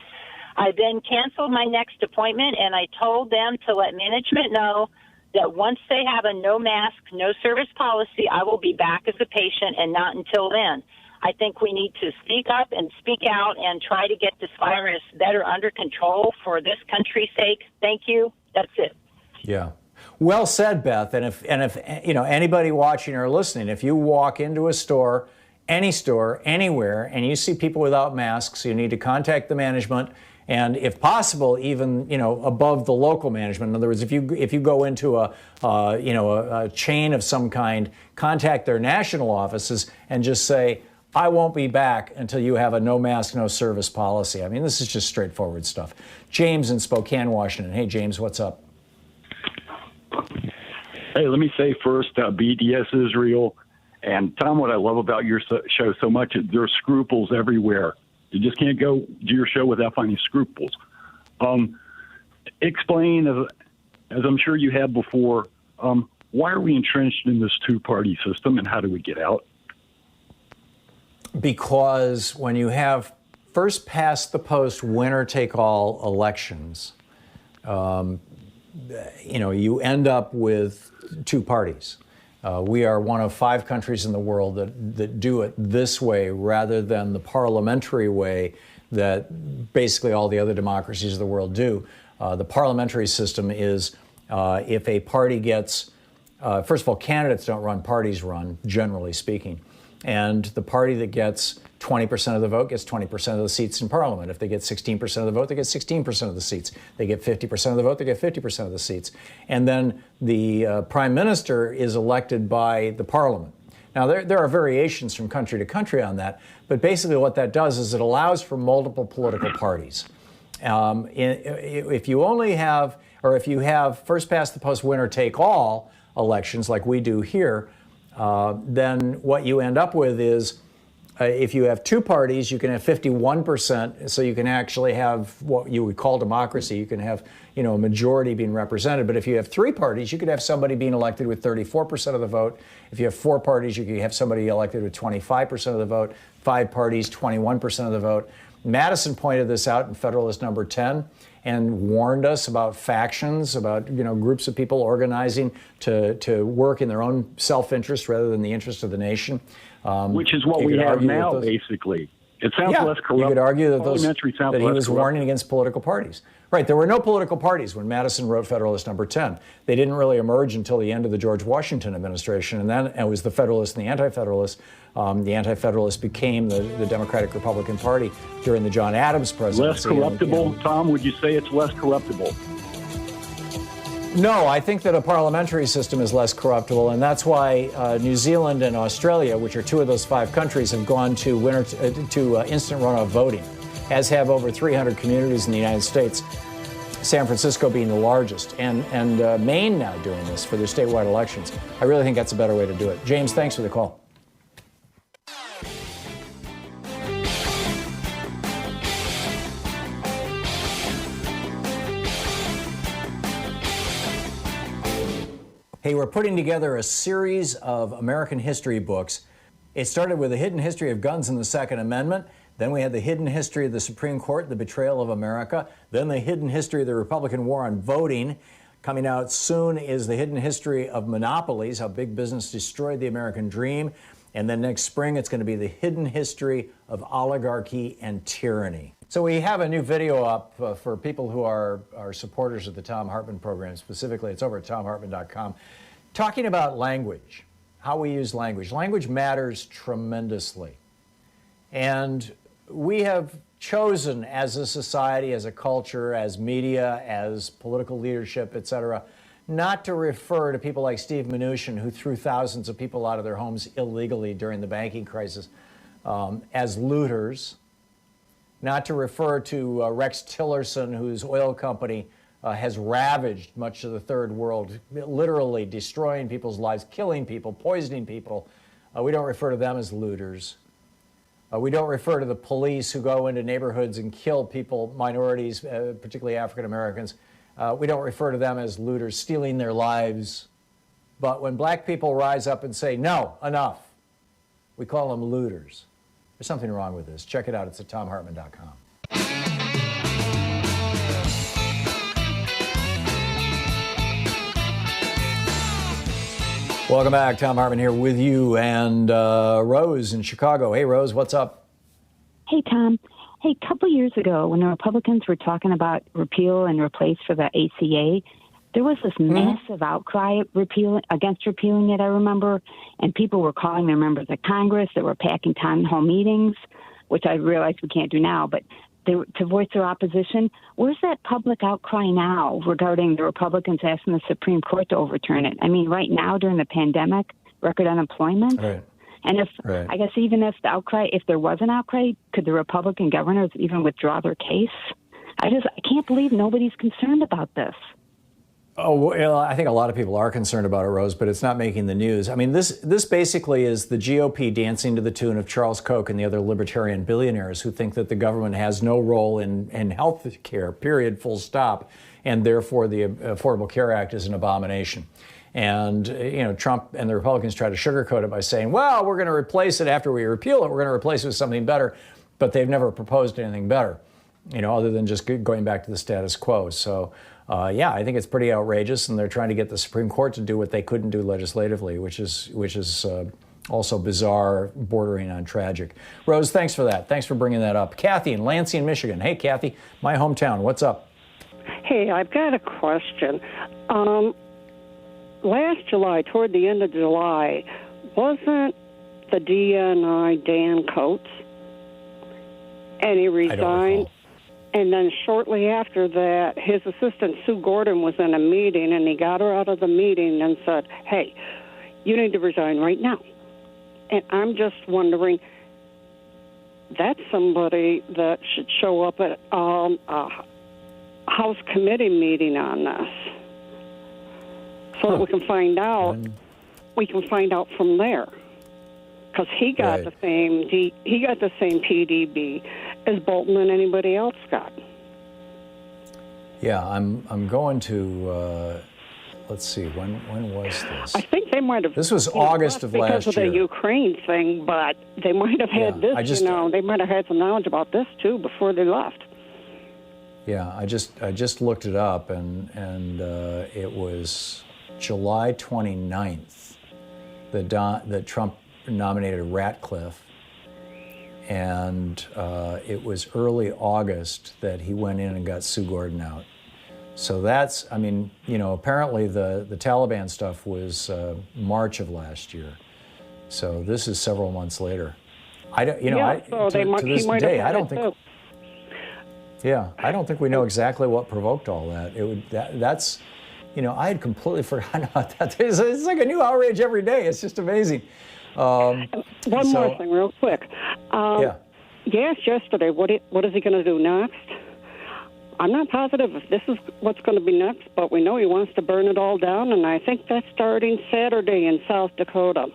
I then canceled my next appointment, and I told them to let management know that once they have a no mask, no service policy, I will be back as a patient and not until then. I think we need to speak up and speak out and try to get this virus better under control for this country's sake. Thank you. That's it. Yeah. Well said, Beth. And if anybody watching or listening, if you walk into a store, any store, anywhere, and you see people without masks, you need to contact the management, and if possible, even above the local management. In other words, if you go into a chain of some kind, contact their national offices and just say, I won't be back until you have a no mask, no service policy. This is just straightforward stuff. James in Spokane, Washington. Hey, James, what's up? Hey, let me say first, BDS is real. And Tom, what I love about your show so much is there's scruples everywhere. You just can't go do your show without finding scruples. Explain, as I'm sure you have before, why are we entrenched in this two-party system and how do we get out? Because when you have first past the post winner-take-all elections, you end up with two parties. We are one of 5 countries in the world that do it this way rather than the parliamentary way that basically all the other democracies of the world do. The parliamentary system is if a party gets, first of all, candidates don't run, parties run, generally speaking. And the party that gets 20% of the vote gets 20% of the seats in Parliament. If they get 16% of the vote, they get 16% of the seats. They get 50% of the vote, they get 50% of the seats. And then the Prime Minister is elected by the Parliament. Now, there are variations from country to country on that, but basically what that does is it allows for multiple political parties. If you only have, or if you have first past the post, winner take all elections like we do here, then what you end up with is if you have two parties, you can have 51%, so you can actually have what you would call democracy. You can have, a majority being represented. But if you have three parties, you could have somebody being elected with 34% of the vote. If you have four parties, you could have somebody elected with 25% of the vote. Five parties, 21% of the vote. Madison pointed this out in Federalist Number 10 and warned us about factions, about groups of people organizing to work in their own self-interest rather than the interest of the nation. Which is what we have now, basically. It sounds less corrupt. You could argue that he was warning against political parties. Right, there were no political parties when Madison wrote Federalist Number 10. They didn't really emerge until the end of the George Washington administration, and then it was the Federalists and the Anti-Federalists. The Anti-Federalists became the Democratic Republican Party during the John Adams presidency. Less corruptible, Tom? Would you say it's less corruptible? No, I think that a parliamentary system is less corruptible, and that's why New Zealand and Australia, which are two of those five countries, have gone to instant runoff voting, as have over 300 communities in the United States, San Francisco being the largest, and Maine now doing this for their statewide elections. I really think that's a better way to do it. James, thanks for the call. Hey, we're putting together a series of American history books. It started with a hidden history of guns and the Second Amendment. Then we had the hidden history of the Supreme Court, the betrayal of America. Then the hidden history of the Republican war on voting. Coming out soon is the hidden history of monopolies, how big business destroyed the American dream. And then next spring, it's going to be the hidden history of oligarchy and tyranny. So we have a new video up for people who are supporters of the Thom Hartmann Program. Specifically, it's over at thomhartmann.com, talking about language, how we use language. Language matters tremendously. And we have chosen as a society, as a culture, as media, as political leadership, et cetera, not to refer to people like Steve Mnuchin, who threw thousands of people out of their homes illegally during the banking crisis, as looters, not to refer to Rex Tillerson, whose oil company has ravaged much of the third world, literally destroying people's lives, killing people, poisoning people. We don't refer to them as looters. We don't refer to the police who go into neighborhoods and kill people, minorities, particularly African Americans. We don't refer to them as looters, stealing their lives. But when black people rise up and say, no, enough, we call them looters. There's something wrong with this. Check it out. It's at thomhartmann.com. Welcome back. Thom Hartmann here with you and Rose in Chicago. Hey, Rose, what's up? Hey, Tom. Hey, a couple years ago when the Republicans were talking about repeal and replace for the ACA, there was this massive outcry against repealing it, I remember, and people were calling their members of Congress that were packing town hall meetings, which I realize we can't do now, but to voice their opposition. Where's that public outcry now regarding the Republicans asking the Supreme Court to overturn it? I mean, right now during the pandemic, record unemployment. Right. And I guess even if there was an outcry, could the Republican governors even withdraw their case? I can't believe nobody's concerned about this. Oh, well, I think a lot of people are concerned about it, Rose, but it's not making the news. I mean, this basically is the GOP dancing to the tune of Charles Koch and the other libertarian billionaires who think that the government has no role in health care, period, full stop, and therefore the Affordable Care Act is an abomination. And, Trump and the Republicans try to sugarcoat it by saying, well, we're going to replace it after we repeal it. We're going to replace it with something better. But they've never proposed anything better, other than just going back to the status quo. So, I think it's pretty outrageous. And they're trying to get the Supreme Court to do what they couldn't do legislatively, which is also bizarre, bordering on tragic. Rose, thanks for that. Thanks for bringing that up. Kathy in Lansing, Michigan. Hey, Kathy, my hometown. What's up? Hey, I've got a question. Last July, toward the end of July, wasn't the DNI Dan Coates, and he resigned. And then shortly after that, his assistant Sue Gordon was in a meeting, and he got her out of the meeting and said, "Hey, you need to resign right now." And I'm just wondering, that's somebody that should show up at a House committee meeting on this, so that we can find out. We can find out from there, because he got the same PDB as Bolton and anybody else got. Yeah, I'm going to. Let's see, when was this? I think they might have. This was August of last year. Because of the Ukraine thing, but they might have had this. They might have had some knowledge about this too before they left. Yeah, I just looked it up, and it was July 29th that Trump nominated Ratcliffe, and it was early August that he went in and got Sue Gordon out. So that's, I mean, apparently the Taliban stuff was March of last year. So this is several months later. I don't, to this day, I don't think. Yeah, I don't think we know exactly what provoked all that. That's, I had completely forgotten about that. It's like a new outrage every day. It's just amazing. One more thing, real quick. You asked yesterday, what is he going to do next? I'm not positive if this is what's going to be next, but we know he wants to burn it all down, and I think that's starting Saturday in South Dakota.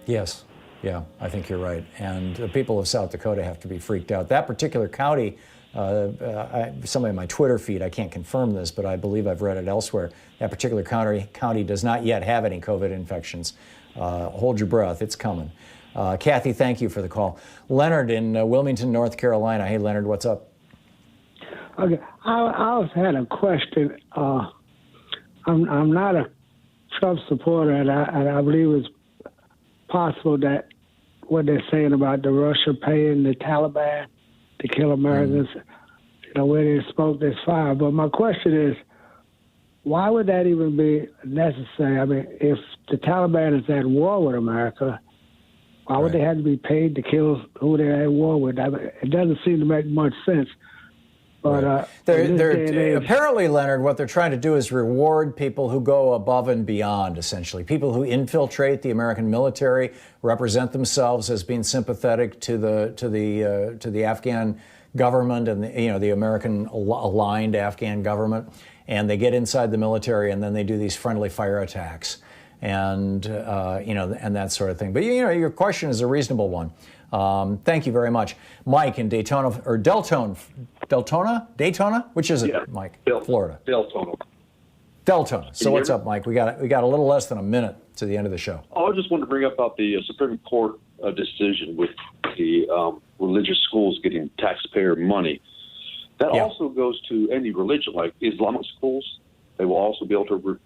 Yes. Yeah, I think you're right. And the people of South Dakota have to be freaked out. That particular county, somebody in my Twitter feed, I can't confirm this, but I believe I've read it elsewhere, that particular county does not yet have any COVID infections. Hold your breath, it's coming. Kathy, thank you for the call. Leonard in Wilmington, North Carolina. Hey, Leonard, what's up? Okay, I had a question. I'm not a Trump supporter, and I believe it's possible that what they're saying about the Russia paying the Taliban to kill Americans, where there's smoke, there's fire. But my question is, why would that even be necessary? I mean, if the Taliban is at war with America, why would they have to be paid to kill who they're at war with? I mean, it doesn't seem to make much sense. But they're apparently, Leonard, what they're trying to do is reward people who go above and beyond, essentially. People who infiltrate the American military, represent themselves as being sympathetic to the Afghan government and the American aligned Afghan government, and they get inside the military and then they do these friendly fire attacks and and that sort of thing. But your question is a reasonable one. Thank you very much. Mike in Daytona, or Daytona? Which is it, Mike? Florida. Deltona. So what's up, Mike? We got a little less than a minute to the end of the show. I just wanted to bring up about the Supreme Court decision with the religious schools getting taxpayer money. That also goes to any religion, like Islamic schools. They will also be able to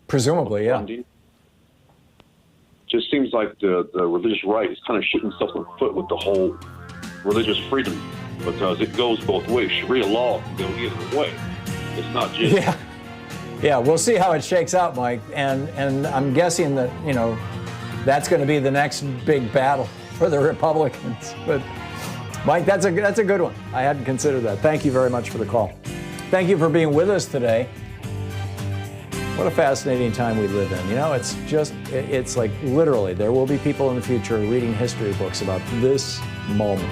presumably, funding. Just seems like the religious right is kind of shooting itself in the foot with the whole religious freedom, because it goes both ways. Sharia law can go either way. It's not just... Yeah, we'll see how it shakes out, Mike. And I'm guessing that, that's going to be the next big battle for the Republicans. But, Mike, that's a good one. I hadn't considered that. Thank you very much for the call. Thank you for being with us today. What a fascinating time we live in. It's like literally there will be people in the future reading history books about this moment.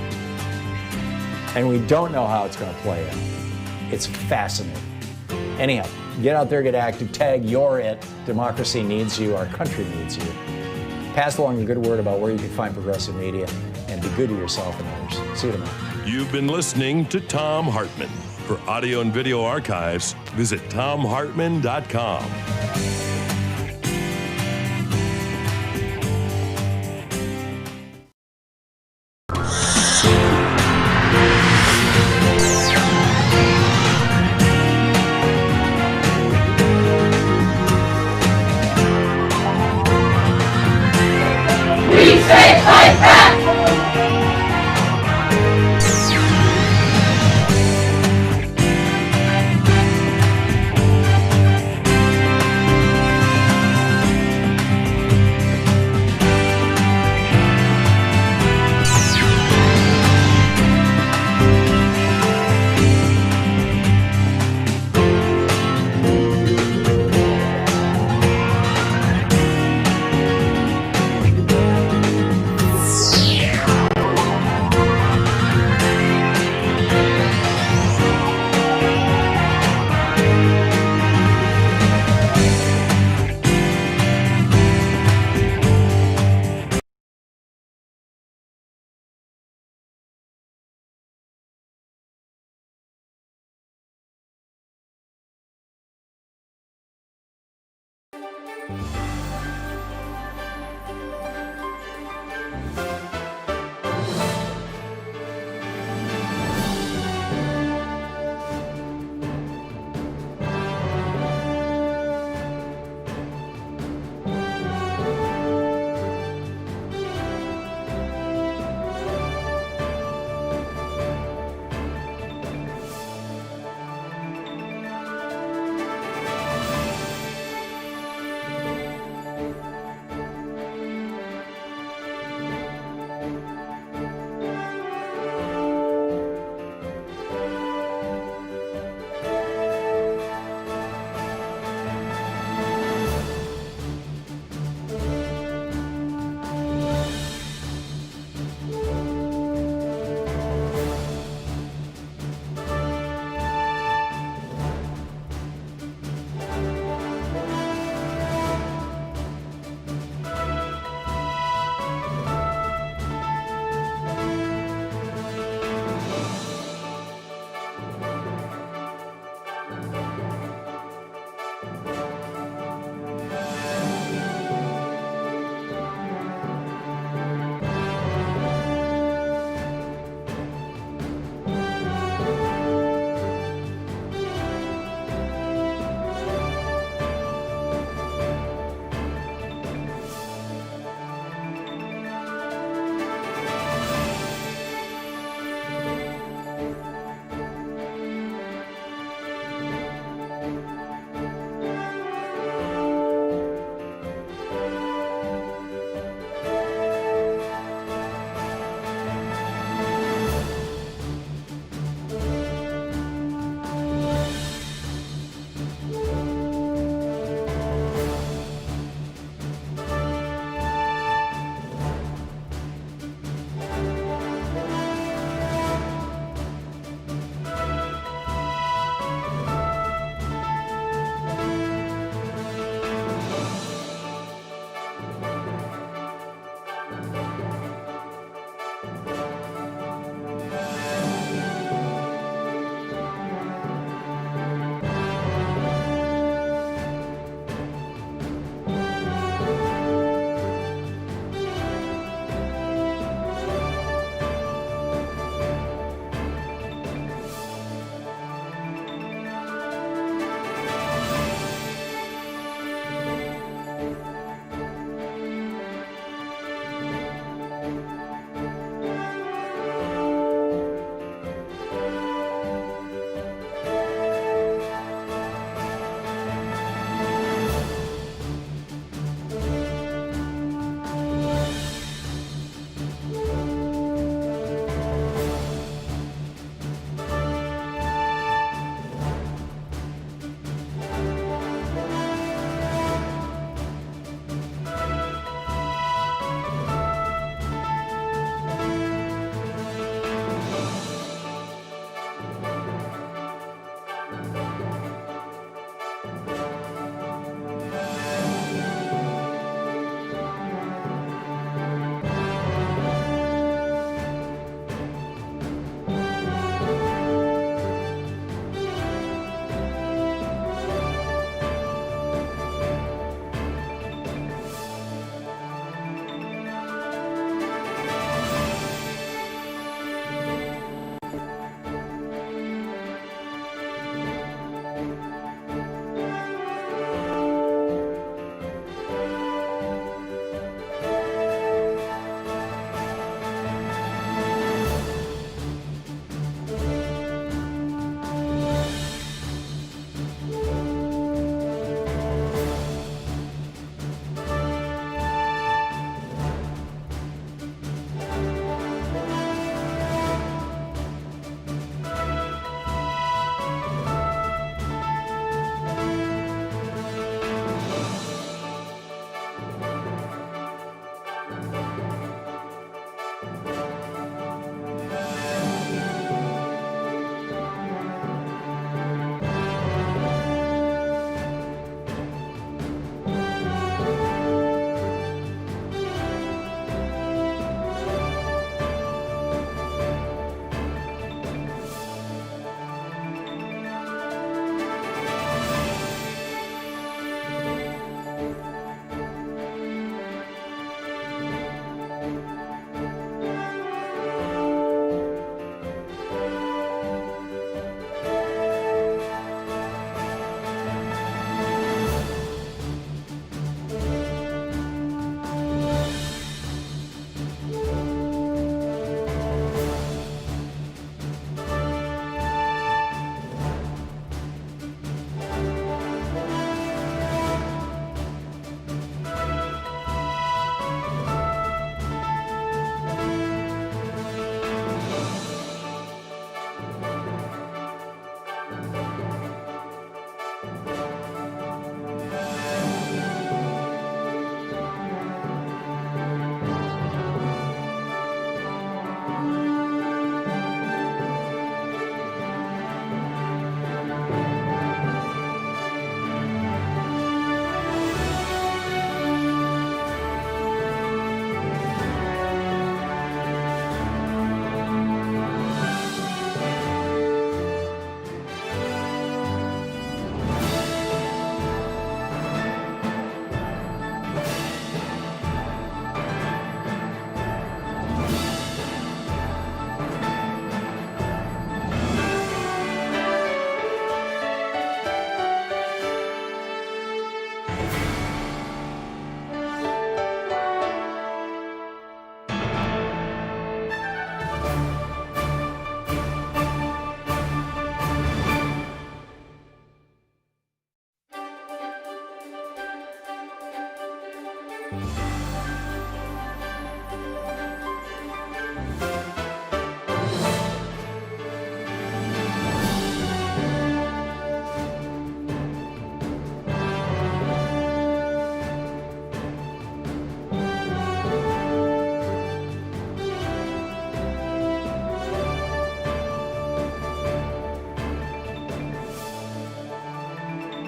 And we don't know how it's going to play out. It's fascinating. Anyhow, get out there, get active, tag you're it. Democracy needs you. Our country needs you. Pass along the good word about where you can find progressive media, and be good to yourself and others. See you tomorrow. You've been listening to Thom Hartmann. For audio and video archives, visit thomhartmann.com. We say fight back!